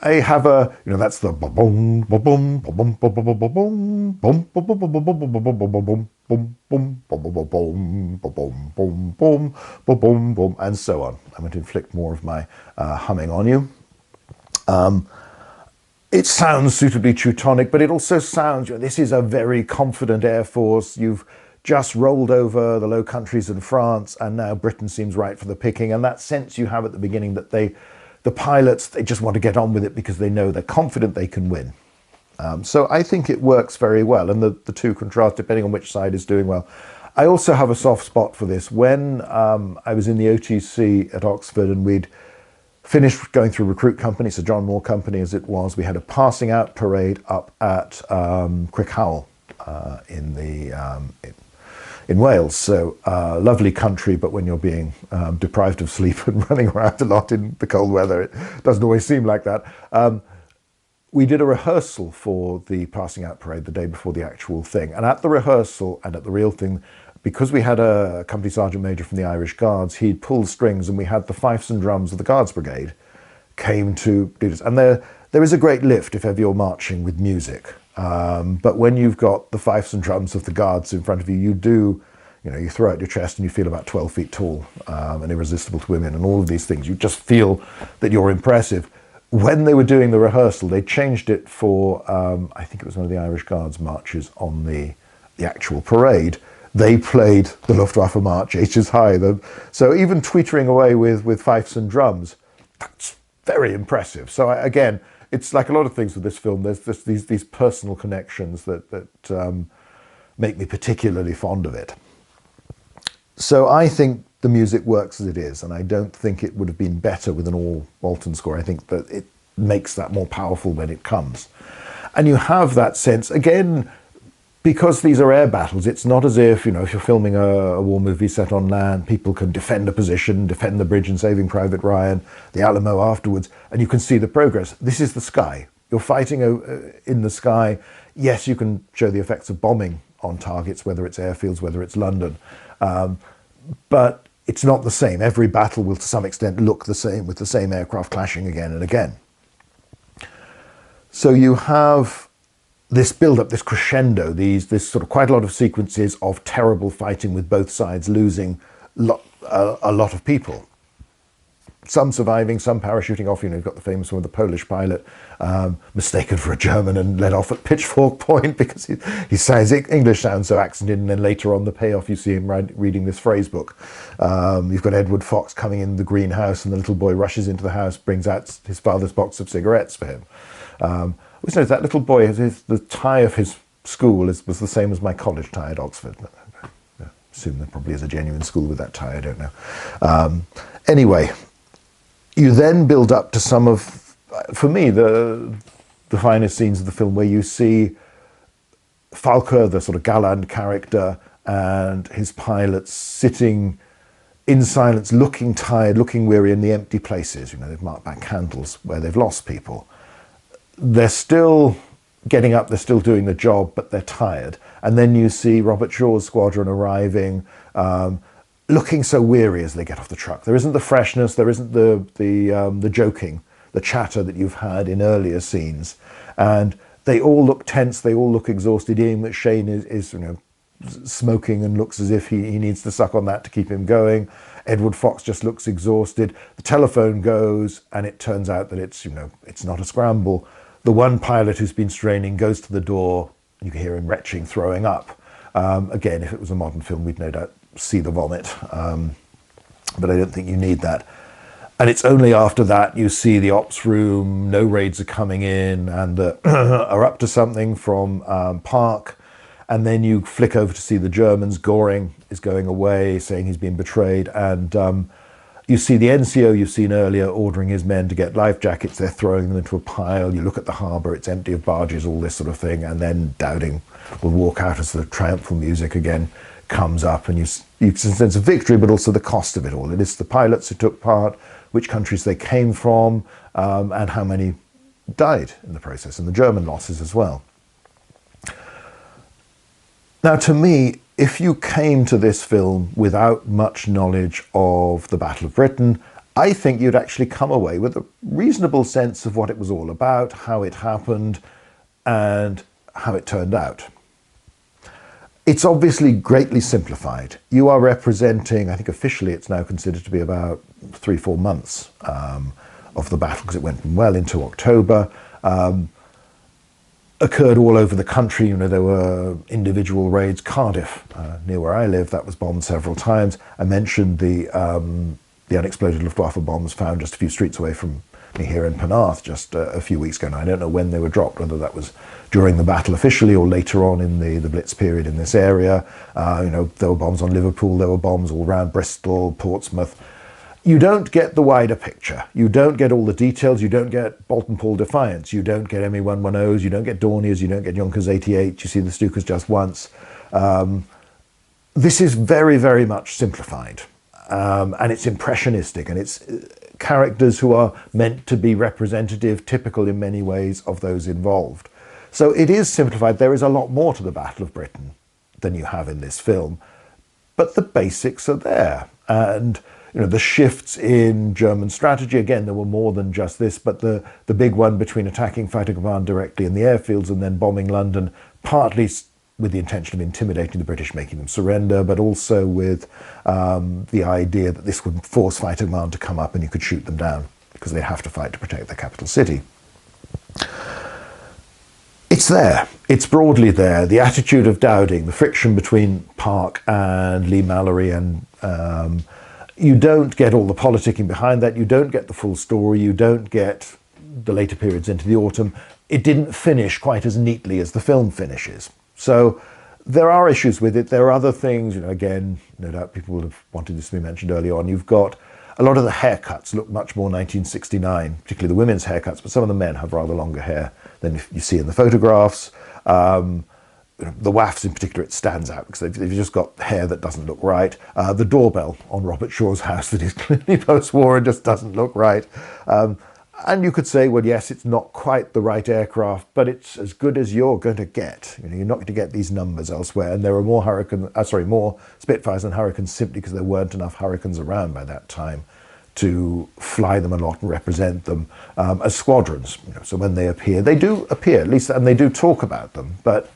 I have a, that's the boom, boom, boom, boom, boom, boom, boom, boom, boom, boom, boom, boom, boom, boom, and so on. I'm going to inflict more of my humming on you. It sounds suitably Teutonic, but it also sounds, this is a very confident Air Force. You've just rolled over the Low Countries and France, and now Britain seems right for the picking. And that sense you have at the beginning that the pilots, they just want to get on with it because they know they're confident they can win. So I think it works very well, and the two contrast depending on which side is doing well. I also have a soft spot for this. When I was in the OTC at Oxford and we'd Finished going through recruit company, so John Moore Company as it was. We had a passing out parade up at Crickhowell in Wales. So lovely country, but when you're being deprived of sleep and running around a lot in the cold weather, it doesn't always seem like that. We did a rehearsal for the passing out parade the day before the actual thing. And at the rehearsal and at the real thing, because we had a company sergeant major from the Irish Guards, he'd pulled strings, and we had the fifes and drums of the Guards Brigade came to do this. And there is a great lift if ever you're marching with music. But when you've got the fifes and drums of the Guards in front of you, you throw out your chest and you feel about 12 feet tall and irresistible to women and all of these things. You just feel that you're impressive. When they were doing the rehearsal, they changed it for, I think it was one of the Irish Guards marches on the actual parade. They played the Luftwaffe march, H's high. So even tweetering away with fifes and drums, that's very impressive. So again, it's like a lot of things with this film. There's just these personal connections that make me particularly fond of it. So I think the music works as it is, and I don't think it would have been better with an all Walton score. I think that it makes that more powerful when it comes. And you have that sense, again, because these are air battles, it's not as if, if you're filming a war movie set on land, people can defend a position, defend the bridge in Saving Private Ryan, the Alamo afterwards, and you can see the progress. This is the sky. You're fighting in the sky. Yes, you can show the effects of bombing on targets, whether it's airfields, whether it's London. But it's not the same. Every battle will to some extent look the same, with the same aircraft clashing again and again. So you have this build-up, this crescendo, this sort of quite a lot of sequences of terrible fighting with both sides losing a lot of people. Some surviving, some parachuting off. You've got the famous one with the Polish pilot mistaken for a German and let off at pitchfork point because he says English sounds so accented, and then later on the payoff you see him reading this phrase book. You've got Edward Fox coming in the greenhouse, and the little boy rushes into the house, brings out his father's box of cigarettes for him. Always notice that little boy, the tie of his school was the same as my college tie at Oxford. I assume there probably is a genuine school with that tie, I don't know. Anyway, you then build up to some of, for me, the finest scenes of the film, where you see Falker, the sort of gallant character, and his pilots sitting in silence, looking tired, looking weary in the empty places. They've marked back candles where they've lost people. They're still getting up, they're still doing the job, but they're tired. And then you see Robert Shaw's squadron arriving, looking so weary as they get off the truck. There isn't the freshness, there isn't the joking, the chatter that you've had in earlier scenes. And they all look tense, they all look exhausted. Ian McShane is smoking and looks as if he needs to suck on that to keep him going. Edward Fox just looks exhausted. The telephone goes, and it turns out that it's not a scramble. The one pilot who's been straining goes to the door. You can hear him retching, throwing up. Again, if it was a modern film, we'd no doubt see the vomit, but I don't think you need that. And it's only after that you see the ops room, no raids are coming in, and are up to something from Park, and then you flick over to see the Germans. Goring is going away, saying he's been betrayed, and you see the NCO you've seen earlier ordering his men to get life jackets. They're throwing them into a pile. You look at the harbour, it's empty of barges, all this sort of thing, and then Dowding will walk out as the triumphal music again comes up, and you can sense of victory, but also the cost of it all. It is the pilots who took part, which countries they came from, and how many died in the process, and the German losses as well. Now, to me, if you came to this film without much knowledge of the Battle of Britain, I think you'd actually come away with a reasonable sense of what it was all about, how it happened, and how it turned out. It's obviously greatly simplified. You are representing, I think officially it's now considered to be about 3-4 months of the battle, because it went well into October. Occurred all over the country. There were individual raids. Cardiff, near where I live, that was bombed several times. I mentioned the unexploded Luftwaffe bombs found just a few streets away from me here in Penarth just a few weeks ago. Now, I don't know when they were dropped, whether that was during the battle officially or later on in the Blitz period in this area. There were bombs on Liverpool, there were bombs all around Bristol, Portsmouth. you don't get the wider picture. You don't get all the details. You don't get Bolt & Paul Defiance. You don't get ME-110s. You don't get Dorniers. You don't get Junkers 88. You see the Stukas just once. This is very, very much simplified. And it's impressionistic. And it's characters who are meant to be representative, typical in many ways of those involved. So it is simplified. There is a lot more to the Battle of Britain than you have in this film. But the basics are there. And the shifts in German strategy, again, there were more than just this, but the big one between attacking fighter command directly in the airfields and then bombing London, partly with the intention of intimidating the British, making them surrender, but also with the idea that this would force fighter command to come up and you could shoot them down because they have to fight to protect the capital city. It's there. It's broadly there. The attitude of Dowding, the friction between Park and Lee Mallory, and you don't get all the politicking behind that. You don't get the full story. You don't get the later periods into the autumn. It didn't finish quite as neatly as the film finishes. So there are issues with it. There are other things, again, no doubt people would have wanted this to be mentioned early on. You've got a lot of the haircuts look much more 1969, particularly the women's haircuts, but some of the men have rather longer hair than you see in the photographs. The wafts in particular, it stands out because they've just got hair that doesn't look right. The doorbell on Robert Shaw's house that is clearly post-war and just doesn't look right. And you could say, well, yes, it's not quite the right aircraft, but it's as good as you're going to get. You're not going to get these numbers elsewhere. And there are more more Spitfires than Hurricanes simply because there weren't enough Hurricanes around by that time to fly them a lot and represent them as squadrons. So when they appear, they do appear, at least, and they do talk about them, but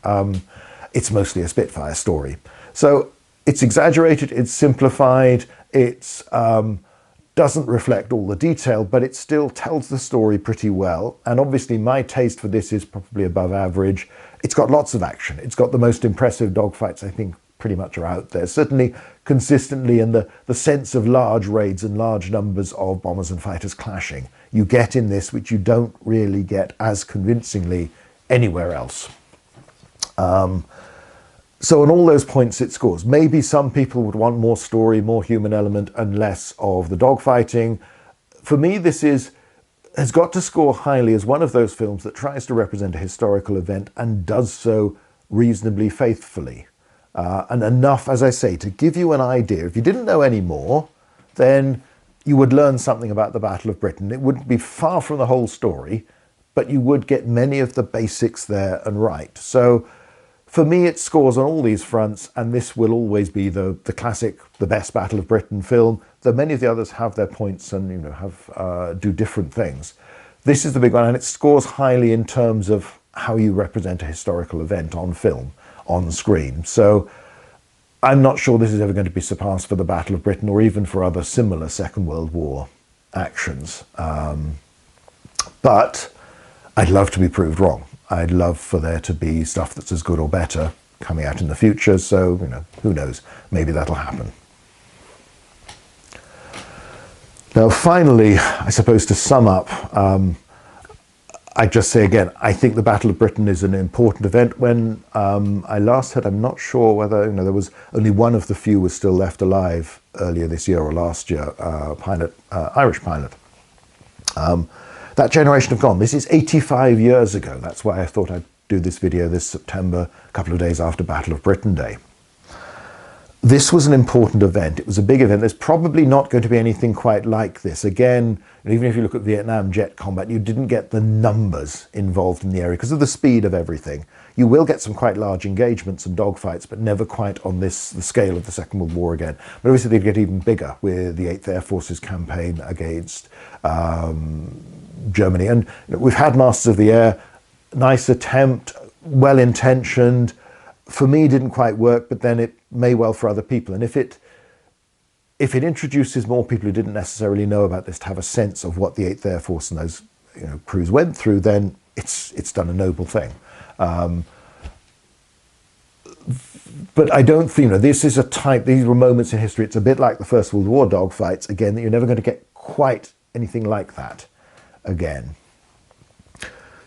it's mostly a Spitfire story. So it's exaggerated, it's simplified, it's doesn't reflect all the detail, but it still tells the story pretty well. And obviously my taste for this is probably above average. It's got lots of action. It's got the most impressive dogfights, I think, pretty much are out there. Certainly consistently in the sense of large raids and large numbers of bombers and fighters clashing. You get in this, which you don't really get as convincingly anywhere else. So on all those points it scores. Maybe some people would want more story, more human element, and less of the dogfighting. For me, this has got to score highly as one of those films that tries to represent a historical event and does so reasonably faithfully. And enough, as I say, to give you an idea. If you didn't know any more, then you would learn something about the Battle of Britain. It wouldn't be far from the whole story, but you would get many of the basics there and right. So for me, it scores on all these fronts, and this will always be the classic, the best Battle of Britain film, though many of the others have their points and do different things. This is the big one, and it scores highly in terms of how you represent a historical event on film, on screen. So I'm not sure this is ever going to be surpassed for the Battle of Britain or even for other similar Second World War actions. But I'd love to be proved wrong. I'd love for there to be stuff that's as good or better coming out in the future. So, who knows? Maybe that'll happen. Now, finally, I suppose to sum up, I'd just say again, I think the Battle of Britain is an important event. When I last heard, I'm not sure whether, there was only one of the few was still left alive earlier this year or last year, Irish pilot. That generation have gone. This is 85 years ago. That's why I thought I'd do this video this September, a couple of days after Battle of Britain Day. This was an important event. It was a big event. There's probably not going to be anything quite like this. Again, even if you look at Vietnam jet combat, you didn't get the numbers involved in the area because of the speed of everything. You will get some quite large engagements and dogfights, but never quite on the scale of the Second World War again. But obviously they get even bigger with the 8th Air Force's campaign against Germany. And we've had Masters of the Air, nice attempt, well-intentioned. For me, didn't quite work, but then it may well for other people. And if it introduces more people who didn't necessarily know about this to have a sense of what the 8th Air Force and those crews went through, then it's done a noble thing. But I don't think, this is these were moments in history. It's a bit like the First World War dogfights, again, that you're never going to get quite anything like that again.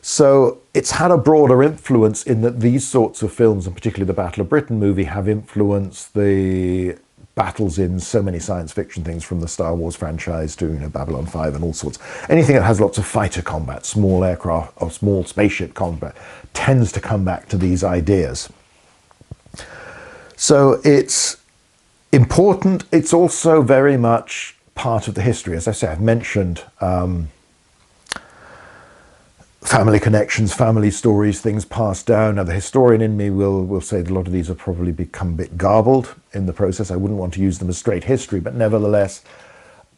So it's had a broader influence in that these sorts of films, and particularly the Battle of Britain movie, have influenced the battles in so many science fiction things, from the Star Wars franchise to Babylon 5 and all sorts. Anything that has lots of fighter combat, small aircraft or small spaceship combat, tends to come back to these ideas. So it's important. It's also very much part of the history. As I say, I've mentioned family connections, family stories, things passed down. Now, the historian in me will say that a lot of these have probably become a bit garbled in the process. I wouldn't want to use them as straight history, but nevertheless,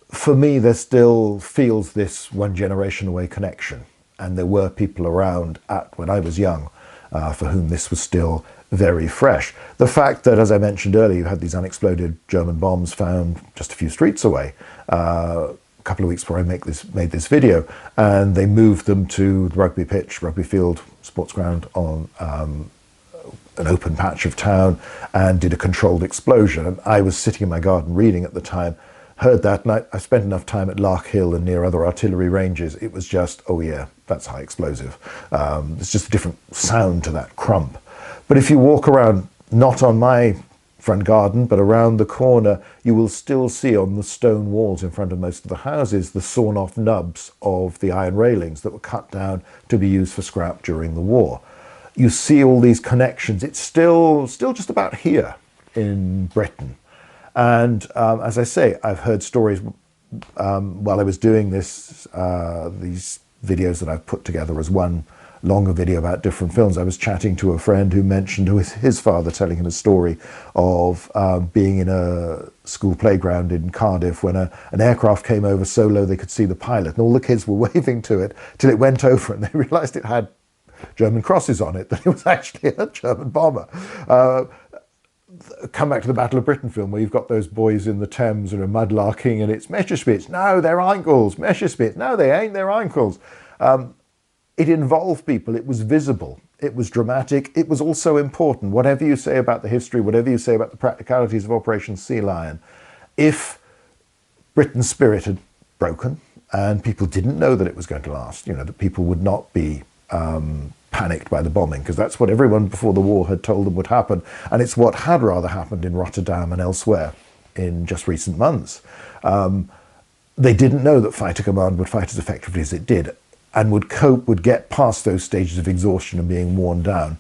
for me, there still feels this one generation away connection. And there were people around when I was young for whom this was still very fresh. The fact that, as I mentioned earlier, you had these unexploded German bombs found just a few streets away, a couple of weeks before I made this video, and they moved them to the rugby field, sports ground on an open patch of town, and did a controlled explosion. And I was sitting in my garden reading at the time, heard that, and I spent enough time at Lark Hill and near other artillery ranges. It was just, oh yeah, that's high explosive. It's just a different sound to that crump. But if you walk around, not on my front garden, but around the corner, you will still see on the stone walls in front of most of the houses the sawn off nubs of the iron railings that were cut down to be used for scrap during the war. You see all these connections. It's still just about here in Britain. And as I say, I've heard stories while I was doing this, these videos that I've put together as one longer video about different films. I was chatting to a friend who mentioned his father telling him a story of being in a school playground in Cardiff when an aircraft came over so low they could see the pilot, and all the kids were waving to it till it went over and they realized it had German crosses on it, that it was actually a German bomber. Come back to the Battle of Britain film, where you've got those boys in the Thames and are mudlarking, and it's Messerschmitts. No, they're Einkels. Messerschmitts. No, they ain't. They're Einkels. It involved people. It was visible. It was dramatic. It was also important. Whatever you say about the history, whatever you say about the practicalities of Operation Sea Lion, if Britain's spirit had broken and people didn't know that it was going to last, that people would not be panicked by the bombing, because that's what everyone before the war had told them would happen. And it's what had rather happened in Rotterdam and elsewhere in just recent months. They didn't know that Fighter Command would fight as effectively as it did, and would get past those stages of exhaustion and being worn down.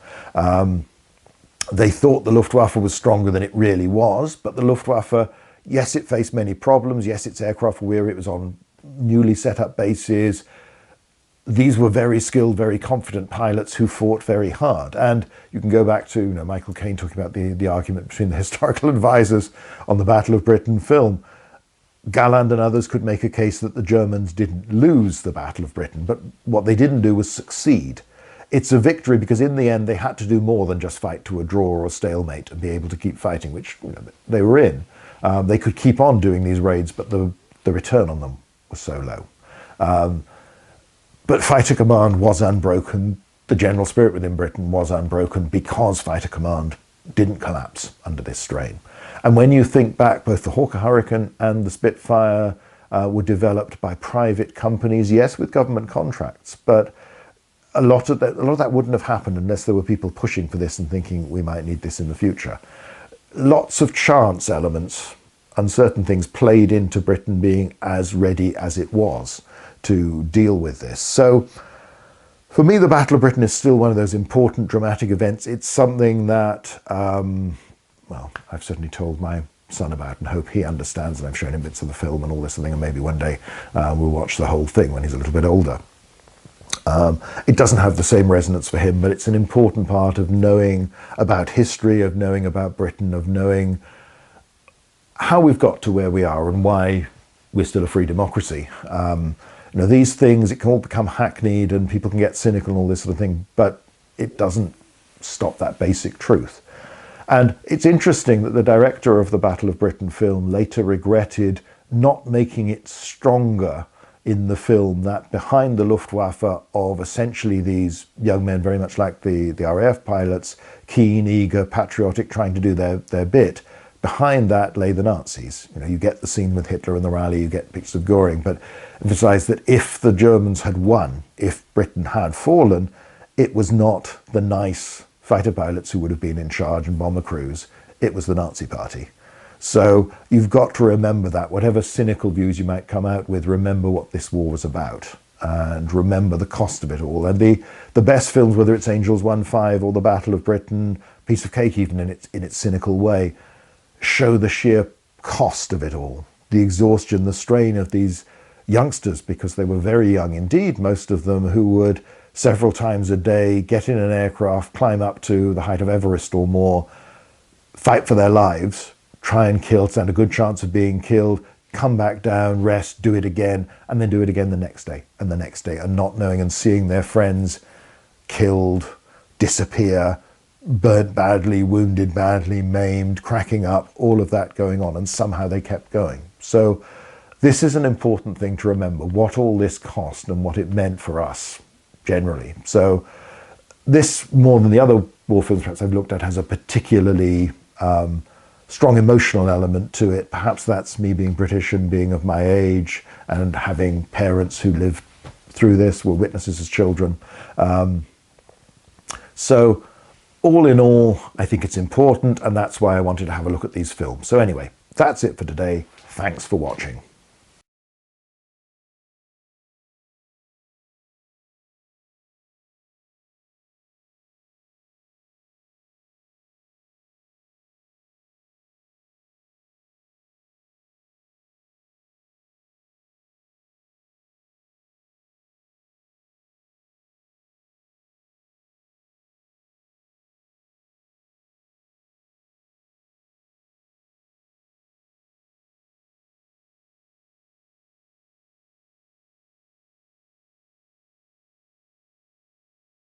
They thought the Luftwaffe was stronger than it really was, but the Luftwaffe, yes, it faced many problems. Yes, its aircraft were weary. It was on newly set up bases. These were very skilled, very confident pilots who fought very hard. And you can go back to Michael Caine talking about the argument between the historical advisors on the Battle of Britain film. Galland and others could make a case that the Germans didn't lose the Battle of Britain, but what they didn't do was succeed. It's a victory because in the end they had to do more than just fight to a draw or a stalemate and be able to keep fighting, which they were in. They could keep on doing these raids, but the return on them was so low. But Fighter Command was unbroken. The general spirit within Britain was unbroken because Fighter Command didn't collapse under this strain. And when you think back, both the Hawker Hurricane and the Spitfire were developed by private companies, yes, with government contracts, but a lot of that wouldn't have happened unless there were people pushing for this and thinking we might need this in the future. Lots of chance elements, uncertain things played into Britain being as ready as it was to deal with this. So for me, the Battle of Britain is still one of those important dramatic events. It's something that, well, I've certainly told my son about and hope he understands, and I've shown him bits of the film and all this thing, and maybe one day we'll watch the whole thing when he's a little bit older. It doesn't have the same resonance for him, but it's an important part of knowing about history, of knowing about Britain, of knowing how we've got to where we are and why we're still a free democracy. These things, it can all become hackneyed and people can get cynical and all this sort of thing, but it doesn't stop that basic truth. And it's interesting that the director of the Battle of Britain film later regretted not making it stronger in the film, that behind the Luftwaffe of essentially these young men, very much like the RAF pilots, keen, eager, patriotic, trying to do their bit, behind that lay the Nazis. You get the scene with Hitler and the rally, you get pictures of Goring, but emphasize that if the Germans had won, if Britain had fallen, it was not the nice fighter pilots who would have been in charge and bomber crews, it was the Nazi party. So you've got to remember that. Whatever cynical views you might come out with, remember what this war was about and remember the cost of it all. And the best films, whether it's Angels 1-5 or The Battle of Britain, Piece of Cake even in its cynical way, show the sheer cost of it all. The exhaustion, the strain of these youngsters, because they were very young indeed, most of them, who would several times a day get in an aircraft, climb up to the height of Everest or more, fight for their lives, try and kill, stand a good chance of being killed, come back down, rest, do it again, and then do it again the next day and the next day, and not knowing and seeing their friends killed, disappear, burnt badly, wounded badly, maimed, cracking up, all of that going on, and somehow they kept going. So this is an important thing to remember, what all this cost and what it meant for us generally. So this, more than the other war films perhaps I've looked at, has a particularly strong emotional element to it. Perhaps that's me being British and being of my age and having parents who lived through this, were witnesses as children. So all in all, I think it's important, and that's why I wanted to have a look at these films. So anyway, that's it for today. Thanks for watching.